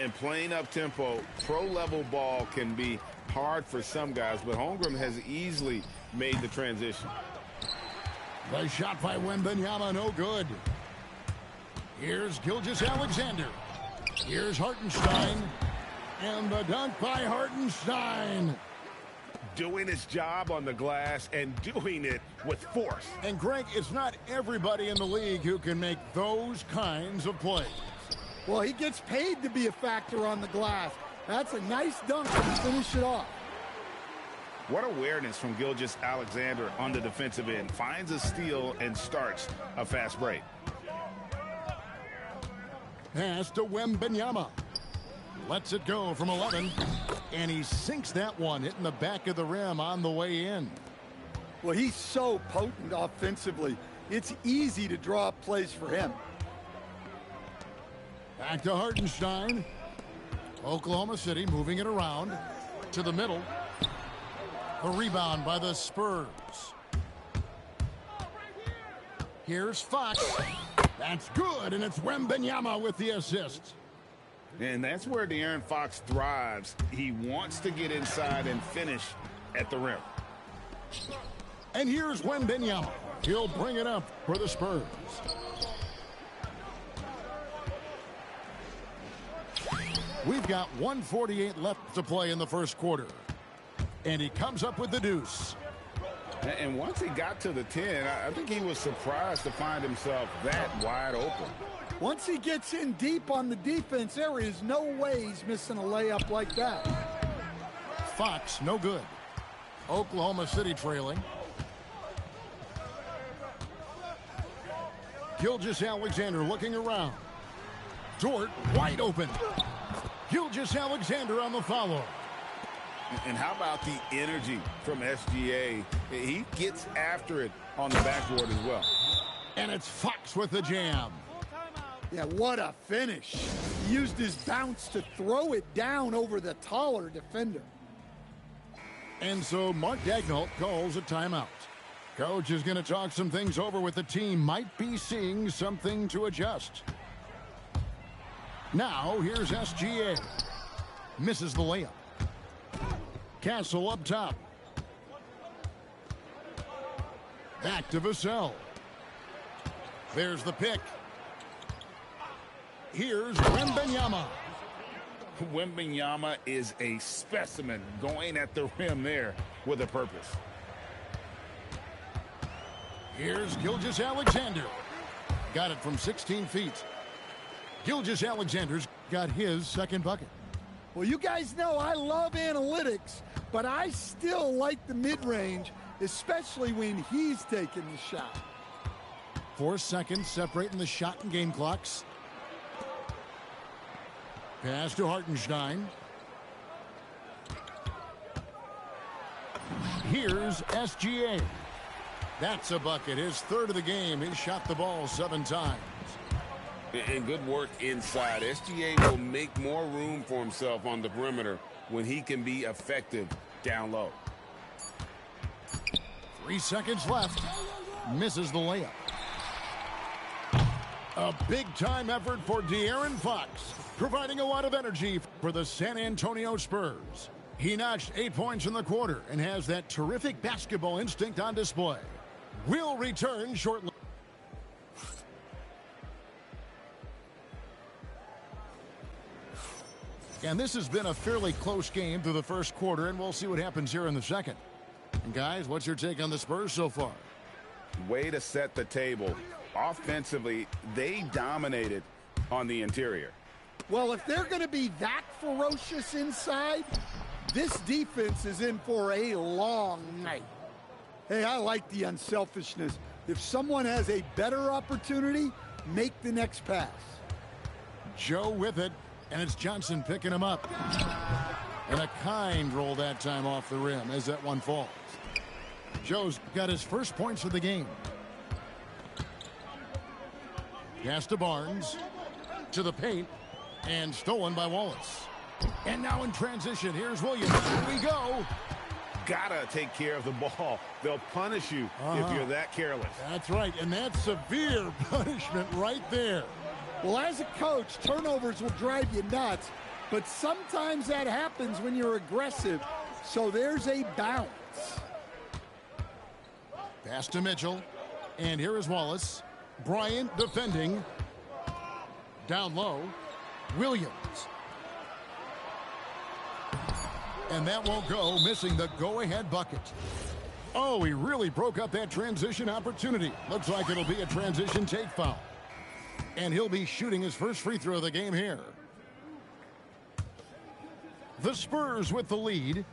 And playing up-tempo, pro-level ball can be hard for some guys, but Holmgren has easily made the transition. The shot by Wembanyama, no good. Here's Gilgeous-Alexander. Here's Hartenstein. And the dunk by Hartenstein. Doing his job on the glass and doing it with force. And Greg, it's not everybody in the league who can make those kinds of plays. Well, he gets paid to be a factor on the glass. That's a nice dunk to finish it off. What awareness from Gilgeous-Alexander on the defensive end. Finds a steal and starts a fast break. Pass to Wembanyama. Lets it go from 11. And he sinks that one, hitting the back of the rim on the way in. Well, he's so potent offensively. It's easy to draw up plays for him. Back to Hartenstein. Oklahoma City moving it around to the middle. A rebound by the Spurs. Here's Fox. That's good, and it's Wembanyama with the assist. And that's where De'Aaron Fox thrives. He wants to get inside and finish at the rim. And here's Wembanyama. He'll bring it up for the Spurs. We've got 1:48 left to play in the first quarter. And he comes up with the deuce. And once he got to the 10, I think he was surprised to find himself that wide open. Once he gets in deep on the defense, there is no way he's missing a layup like that. Fox, no good. Oklahoma City trailing. Gilgeous-Alexander looking around. Dort wide open. Gilgeous-Alexander on the follow. And how about the energy from SGA? He gets after it on the backboard as well. And it's Fox with the jam. Yeah, what a finish. He used his bounce to throw it down over the taller defender. And so Mark Daigneault calls a timeout. Coach is going to talk some things over with the team. Might be seeing something to adjust. Now, here's SGA. Misses the layup. Castle up top. Back to Vassell. There's the pick. Here's Wembanyama. Wembanyama is a specimen going at the rim there with a purpose. Here's Gilgeous-Alexander. Got it from 16 feet. Gilgeous-Alexander's got his second bucket. Well, you guys know I love analytics, but I still like the mid-range, especially when he's taking the shot. 4 seconds separating the shot and game clocks. Pass to Hartenstein. Here's SGA. That's a bucket. His third of the game. He shot the ball 7 times. And good work inside. SGA will make more room for himself on the perimeter when he can be effective down low. 3 seconds left. Misses the layup. A big-time effort for De'Aaron Fox, providing a lot of energy for the San Antonio Spurs. He notched 8 points in the quarter and has that terrific basketball instinct on display. We'll return shortly. And this has been a fairly close game through the first quarter, and we'll see what happens here in the second. And guys, what's your take on the Spurs so far? Way to set the table. Offensively, they dominated on the interior. Well, if they're going to be that ferocious inside, this defense is in for a long night. Hey, I like the unselfishness. If someone has a better opportunity, make the next pass. Joe with it, and it's Johnson picking him up. And a kind roll that time off the rim as that one falls. Joe's got his first points of the game. Pass to Barnes. To the paint. And stolen by Wallace. And now in transition, here's Williams. Here we go. Gotta take care of the ball. They'll punish you if you're that careless. That's right, and that's severe punishment right there. Well, as a coach, turnovers will drive you nuts, but sometimes that happens when you're aggressive, so there's a balance. Pass to Mitchell, and here is Wallace. Bryant defending. Down low, Williams. And that won't go, missing the go-ahead bucket. Oh, he really broke up that transition opportunity. Looks like it'll be a transition take foul. And he'll be shooting his first free throw of the game here. The Spurs with the lead.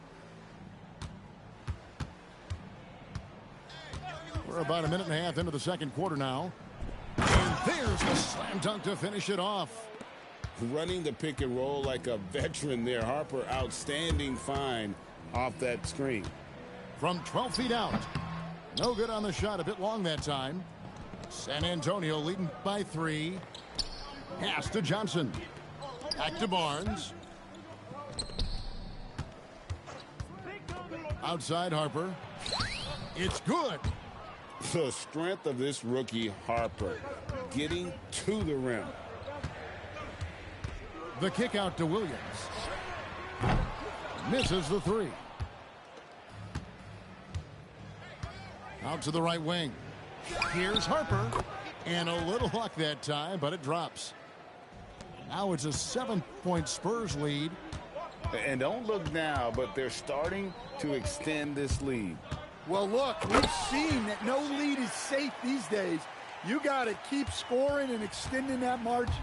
We're about a minute and a half into the second quarter now. And there's the slam dunk to finish it off. Running the pick and roll like a veteran there. Harper, outstanding find off that screen. From 12 feet out. No good on the shot. A bit long that time. San Antonio leading by 3. Pass to Johnson. Back to Barnes. Outside Harper. It's good. The strength of this rookie Harper getting to the rim. The kick out to Williams. Misses the 3. Out to the right wing. Here's Harper. And a little luck that time, but it drops. Now it's a 7-point Spurs lead. And don't look now, but they're starting to extend this lead. Well, look, we've seen that no lead is safe these days. You got to keep scoring and extending that margin.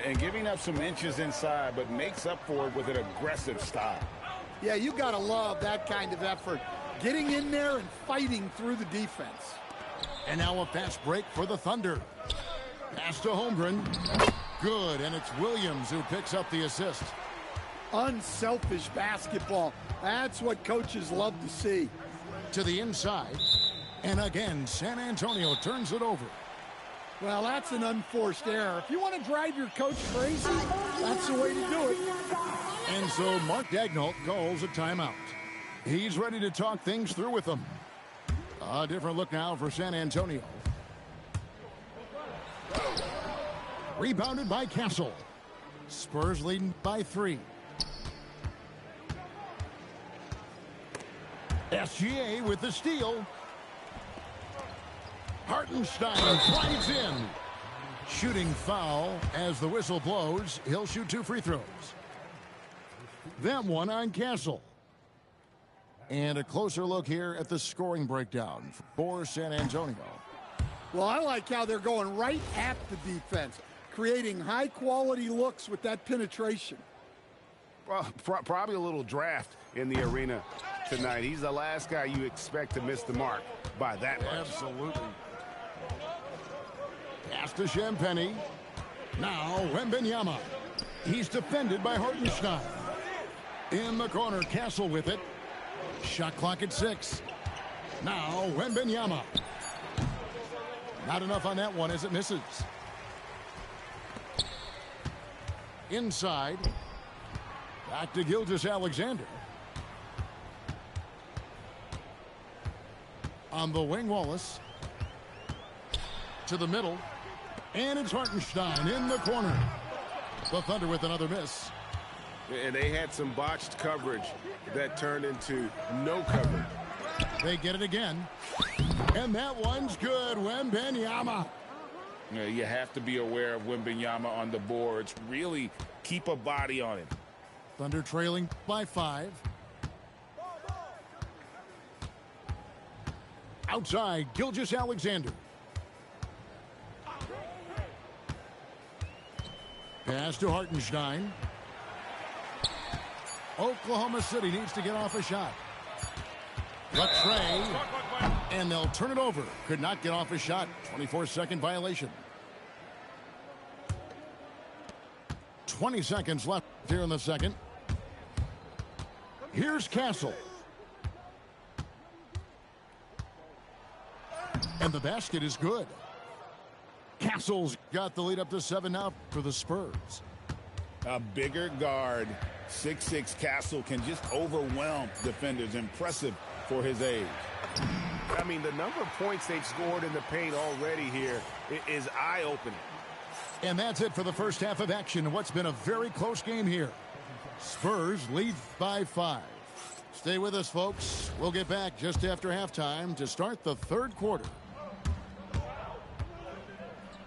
And giving up some inches inside, but makes up for it with an aggressive style. Yeah, you got to love that kind of effort. Getting in there and fighting through the defense. And now a fast break for the Thunder. Pass to Holmgren. Good, and it's Williams who picks up the assist. Unselfish basketball. That's what coaches love to see. To the inside. And again, San Antonio turns it over. Well, that's an unforced error. If you want to drive your coach crazy, that's the way to do it. And so Mark Daigneault calls a timeout. He's ready to talk things through with them. A different look now for San Antonio. Rebounded by Castle. Spurs leading by 3. SGA with the steal. Hartenstein drives in. Shooting foul as the whistle blows. He'll shoot 2 free throws. That one on Castle. And a closer look here at the scoring breakdown for San Antonio. Well, I like how they're going right at the defense, creating high-quality looks with that penetration. Well, probably a little draft in the arena tonight. He's the last guy you expect to miss the mark by that much. Absolutely. Pass to Champagny. Now Wembanyama. He's defended by Hartenstein. In the corner, Castle with it. Shot clock at 6. Now Wembanyama. Not enough on that one as it misses. inside. Back to Gilgeous-Alexander. On the wing, Wallace. To the middle. And it's Hartenstein in the corner. The Thunder with another miss. And they had some botched coverage that turned into no coverage. They get it again. And that one's good. Wembanyama. You have to be aware of Wembanyama on the boards. Really keep a body on him. Thunder trailing by 5. Outside, Gilgeous-Alexander. Pass to Hartenstein. Oklahoma City needs to get off a shot. The tray. And they'll turn it over. Could not get off a shot. 24-second violation. 20 seconds left here in the second. Here's Castle. And the basket is good. Castle's got the lead up to 7 now for the Spurs. A bigger guard, 6'6" Castle, can just overwhelm defenders. Impressive for his age. I mean, the number of points they've scored in the paint already here is eye-opening. And that's it for the first half of action. What's been a very close game here. Spurs lead by 5. Stay with us, folks. We'll get back just after halftime to start the third quarter.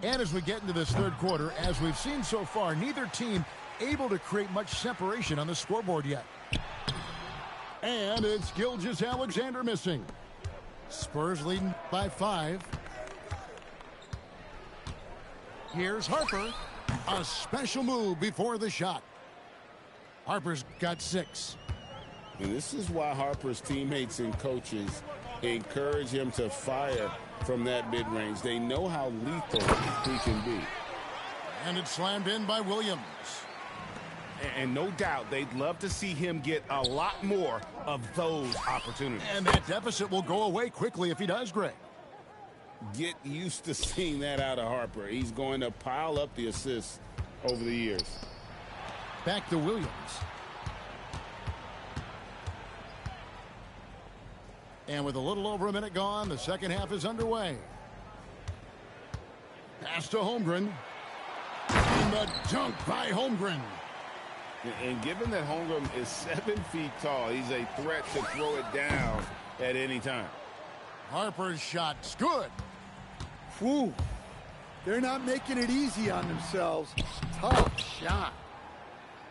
And as we get into this third quarter, as we've seen so far, neither team able to create much separation on the scoreboard yet. And it's Gilgeous-Alexander missing. Spurs leading by 5. Here's Harper. A special move before the shot. Harper's got 6. And this is why Harper's teammates and coaches encourage him to fire from that mid-range. They know how lethal he can be. And it's slammed in by Williams. And no doubt they'd love to see him get a lot more of those opportunities. And that deficit will go away quickly if he does, Greg. Get used to seeing that out of Harper. He's going to pile up the assists over the years. Back to Williams. And with a little over a minute gone, the second half is underway. Pass to Holmgren. And the dunk by Holmgren. And given that Holmgren is 7 feet tall, he's a threat to throw it down at any time. Harper's shot's good. Whew. They're not making it easy on themselves. Tough shot.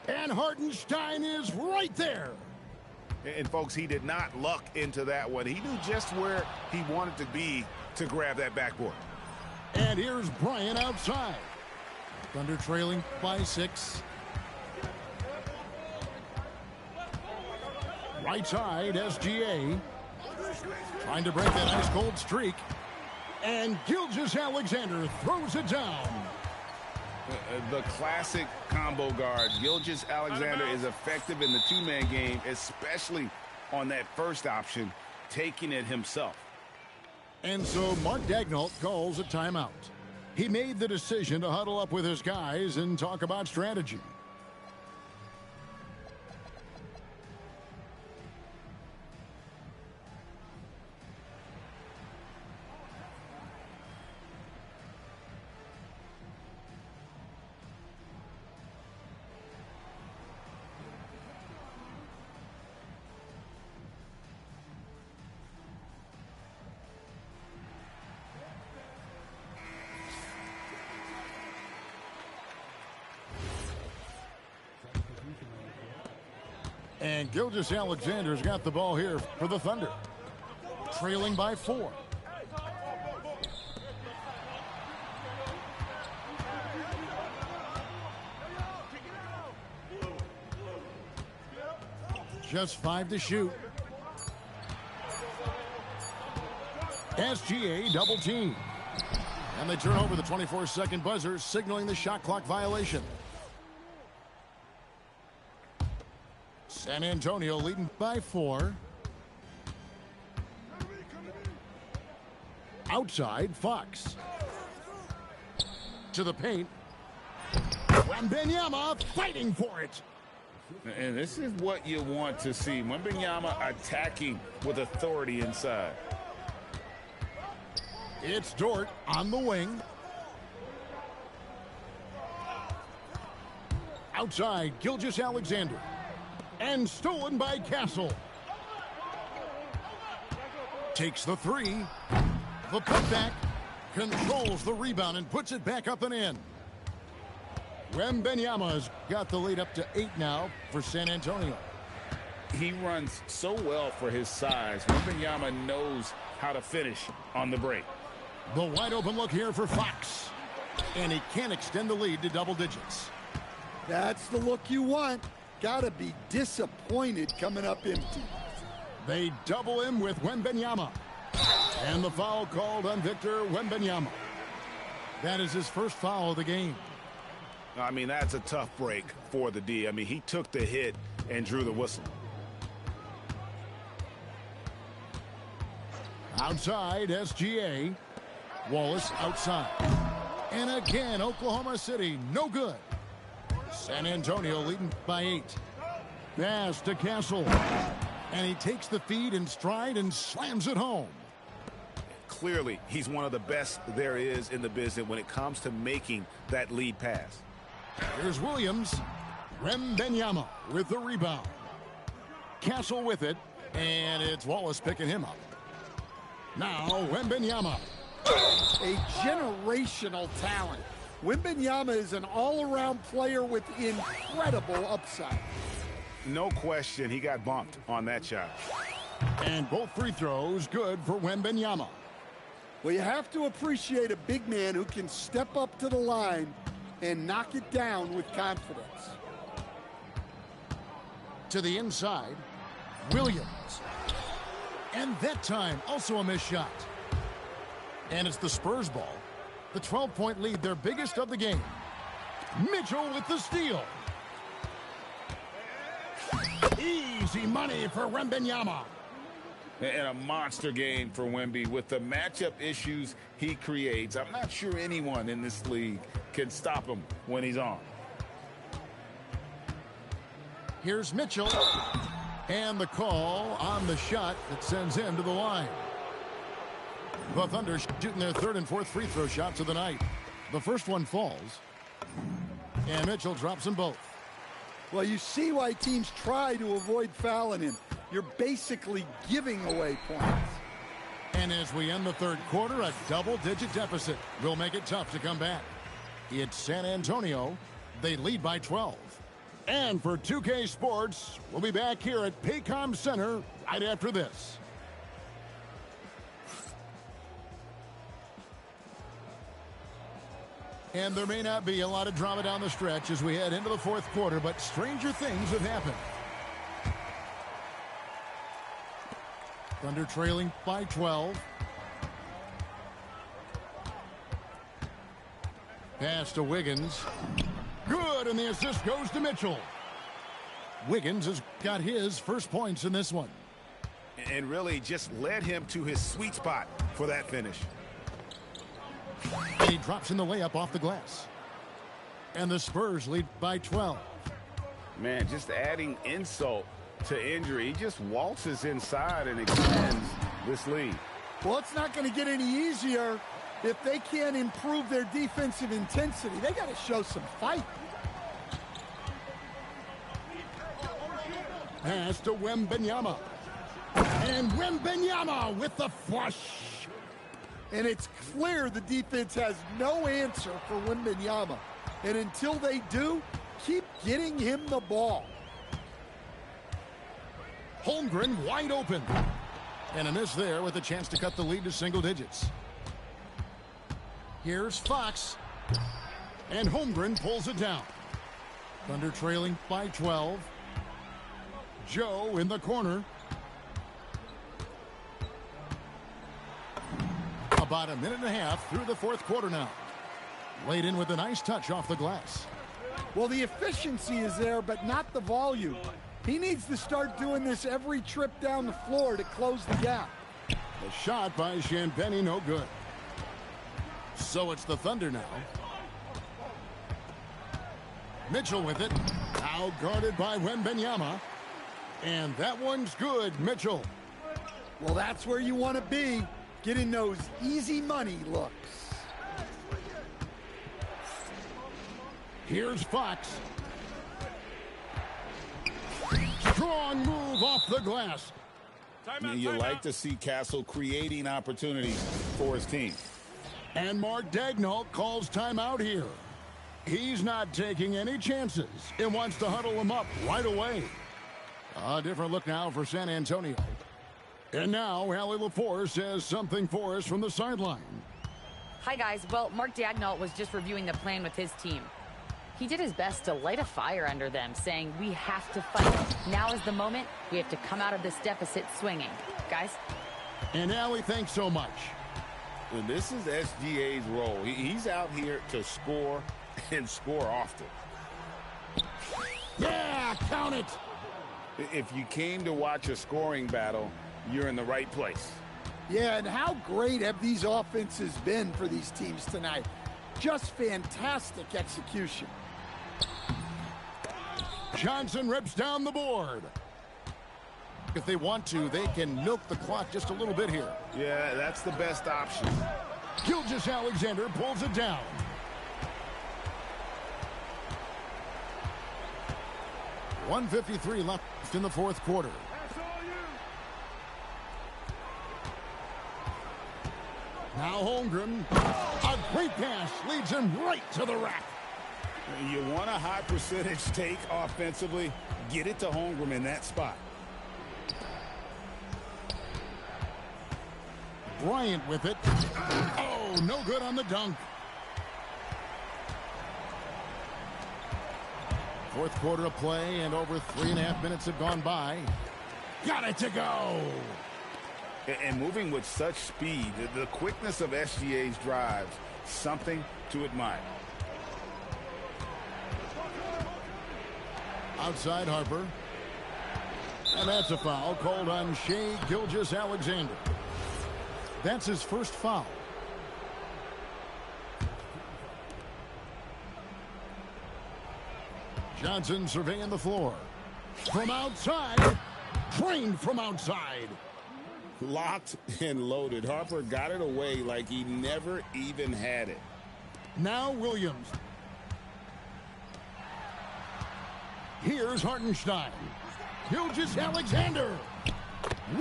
And Hartenstein is right there. And, folks, he did not luck into that one. He knew just where he wanted to be to grab that backboard. And here's Bryant outside. Thunder trailing by 6. Right side, SGA. Trying to break that ice-cold streak. And Gilgeous-Alexander throws it down. The classic combo guard. Gilgeous-Alexander is effective in the two-man game, especially on that first option, taking it himself. And so Mark Daigneault calls a timeout. He made the decision to huddle up with his guys and talk about strategy. And Gilgeous-Alexander's got the ball here for the Thunder. Trailing by 4. Just 5 to shoot. SGA double team. And they turn over the 24-second buzzer, signaling the shot clock violation. San Antonio leading by 4. Outside, Fox. To the paint. Wembanyama fighting for it. And this is what you want to see. Wembanyama attacking with authority inside. It's Dort on the wing. Outside, Gilgeous-Alexander. And stolen by Castle. Takes the three. The putback. Controls the rebound and puts it back up and in. Wembanyama's got the lead up to 8 now for San Antonio. He runs so well for his size. Wembanyama knows how to finish on the break. The wide open look here for Fox. And he can't extend the lead to double digits. That's the look you want. Gotta be disappointed coming up empty. They double him with Wembanyama. And the foul called on Victor Wembanyama. That is his first foul of the game. I mean, that's a tough break for the D. I mean, he took the hit and drew the whistle. Outside, SGA. Wallace outside. And again, Oklahoma City, no good. San Antonio leading by 8. Pass to Castle. And he takes the feed in stride and slams it home. Clearly, he's one of the best there is in the business when it comes to making that lead pass. Here's Williams. Wembanyama with the rebound. Castle with it. And it's Wallace picking him up. Now, Wembanyama. A generational talent. Wembanyama is an all-around player with incredible upside. No question, he got bumped on that shot. And both free throws good for Wembanyama. Well, you have to appreciate a big man who can step up to the line and knock it down with confidence. To the inside, Williams. And that time, also a missed shot. And it's the Spurs ball. The 12-point lead, their biggest of the game. Mitchell with the steal. Easy money for Wembanyama. And a monster game for Wemby with the matchup issues he creates. I'm not sure anyone in this league can stop him when he's on. Here's Mitchell. And the call on the shot that sends him to the line. The Thunder shooting their 3rd and 4th free throw shots of the night. The first one falls. And Mitchell drops them both. Well, you see why teams try to avoid fouling him. You're basically giving away points. And as we end the 3rd quarter, a double-digit deficit will make it tough to come back. It's San Antonio. They lead by 12. And for 2K Sports, we'll be back here at Paycom Center right after this. And there may not be a lot of drama down the stretch as we head into the 4th quarter, but stranger things have happened. Thunder trailing by 12. Pass to Wiggins. Good, and the assist goes to Mitchell. Wiggins has got his first points in this one. And really just led him to his sweet spot for that finish. And he drops in the layup off the glass. And the Spurs lead by 12. Man, just adding insult to injury. He just waltzes inside and extends this lead. Well, it's not going to get any easier if they can't improve their defensive intensity. They got to show some fight. Pass to Wembanyama. And Wembanyama with the flush. And it's clear the defense has no answer for Wembanyama. And until they do, keep getting him the ball. Holmgren wide open. And a miss there with a chance to cut the lead to single digits. Here's Fox. And Holmgren pulls it down. Thunder trailing by 12. Joe in the corner. About a minute and a half through the 4th quarter now. Laid in with a nice touch off the glass. Well, the efficiency is there, but not the volume. He needs to start doing this every trip down the floor to close the gap. The shot by Champagny, no good. So it's the Thunder now. Mitchell with it. Now guarded by Wembanyama. And that one's good, Mitchell. Well, that's where you want to be, getting those easy money looks. Here's Fox. Strong move off the glass. You like to see Castle creating opportunities for his team. And Mark Daigneault calls timeout here. He's not taking any chances and wants to huddle him up right away. A different look now for San Antonio. And now Allie LaForce says something for us from the sideline. Hi, guys. Well, Mark Daigneault was just reviewing the plan with his team. He did his best to light a fire under them, saying we have to fight. Now is the moment. We have to come out of this deficit swinging. Guys? And Allie, thanks so much. And this is SGA's role. He's out here to score and score often. Yeah, count it. If you came to watch a scoring battle, you're in the right place. Yeah, and how great have these offenses been for these teams tonight? Just fantastic execution. Johnson rips down the board. If they want to, they can milk the clock just a little bit here. Yeah, that's the best option. Gilgeous-Alexander pulls it down. .153 left in the fourth quarter. Now Holmgren. A great pass leads him right to the rack. You want a high percentage take offensively, get it to Holmgren in that spot. Bryant with it. Oh, no good on the dunk. Fourth quarter of play, and over 3.5 minutes have gone by. Got it to go. And moving with such speed, the quickness of SGA's drives, something to admire. Outside Harper. And that's a foul called on Shai Gilgeous-Alexander. That's his first foul. Johnson surveying the floor. From outside. Trained from outside. Locked and loaded. Harper got it away like he never even had it. Now Williams. Here's Hartenstein. Gilgeous-Alexander.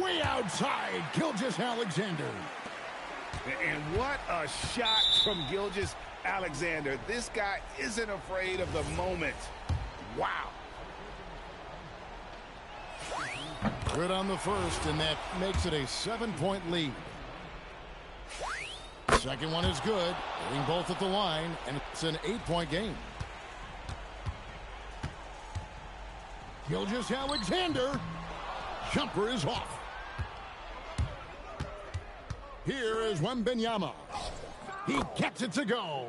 Way outside, Gilgeous-Alexander. And what a shot from Gilgeous-Alexander. This guy isn't afraid of the moment. Wow. Good on the first, and that makes it a 7-point lead. Second one is good. Hitting both at the line, and it's an 8-point game. Gilgeous-Alexander. Jumper is off. Here is Wembanyama. He gets it to go.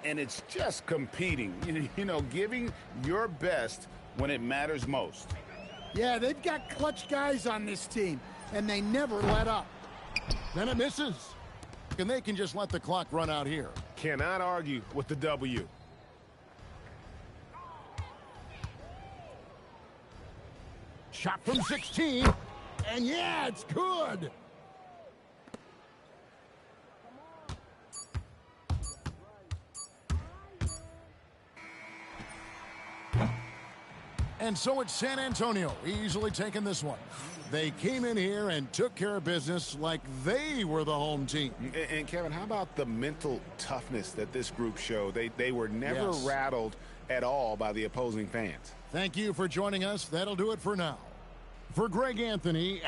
And it's just competing. You know, giving your best when it matters most. Yeah, they've got clutch guys on this team, and they never let up. Then it misses. And they can just let the clock run out here. Cannot argue with the W. Shot from 16. And yeah, it's good. And so it's San Antonio easily taking this one. They came in here and took care of business like they were the home team. And Kevin, how about the mental toughness that this group showed? They were never rattled at all by the opposing fans. Thank you for joining us. That'll do it for now. For Greg Anthony.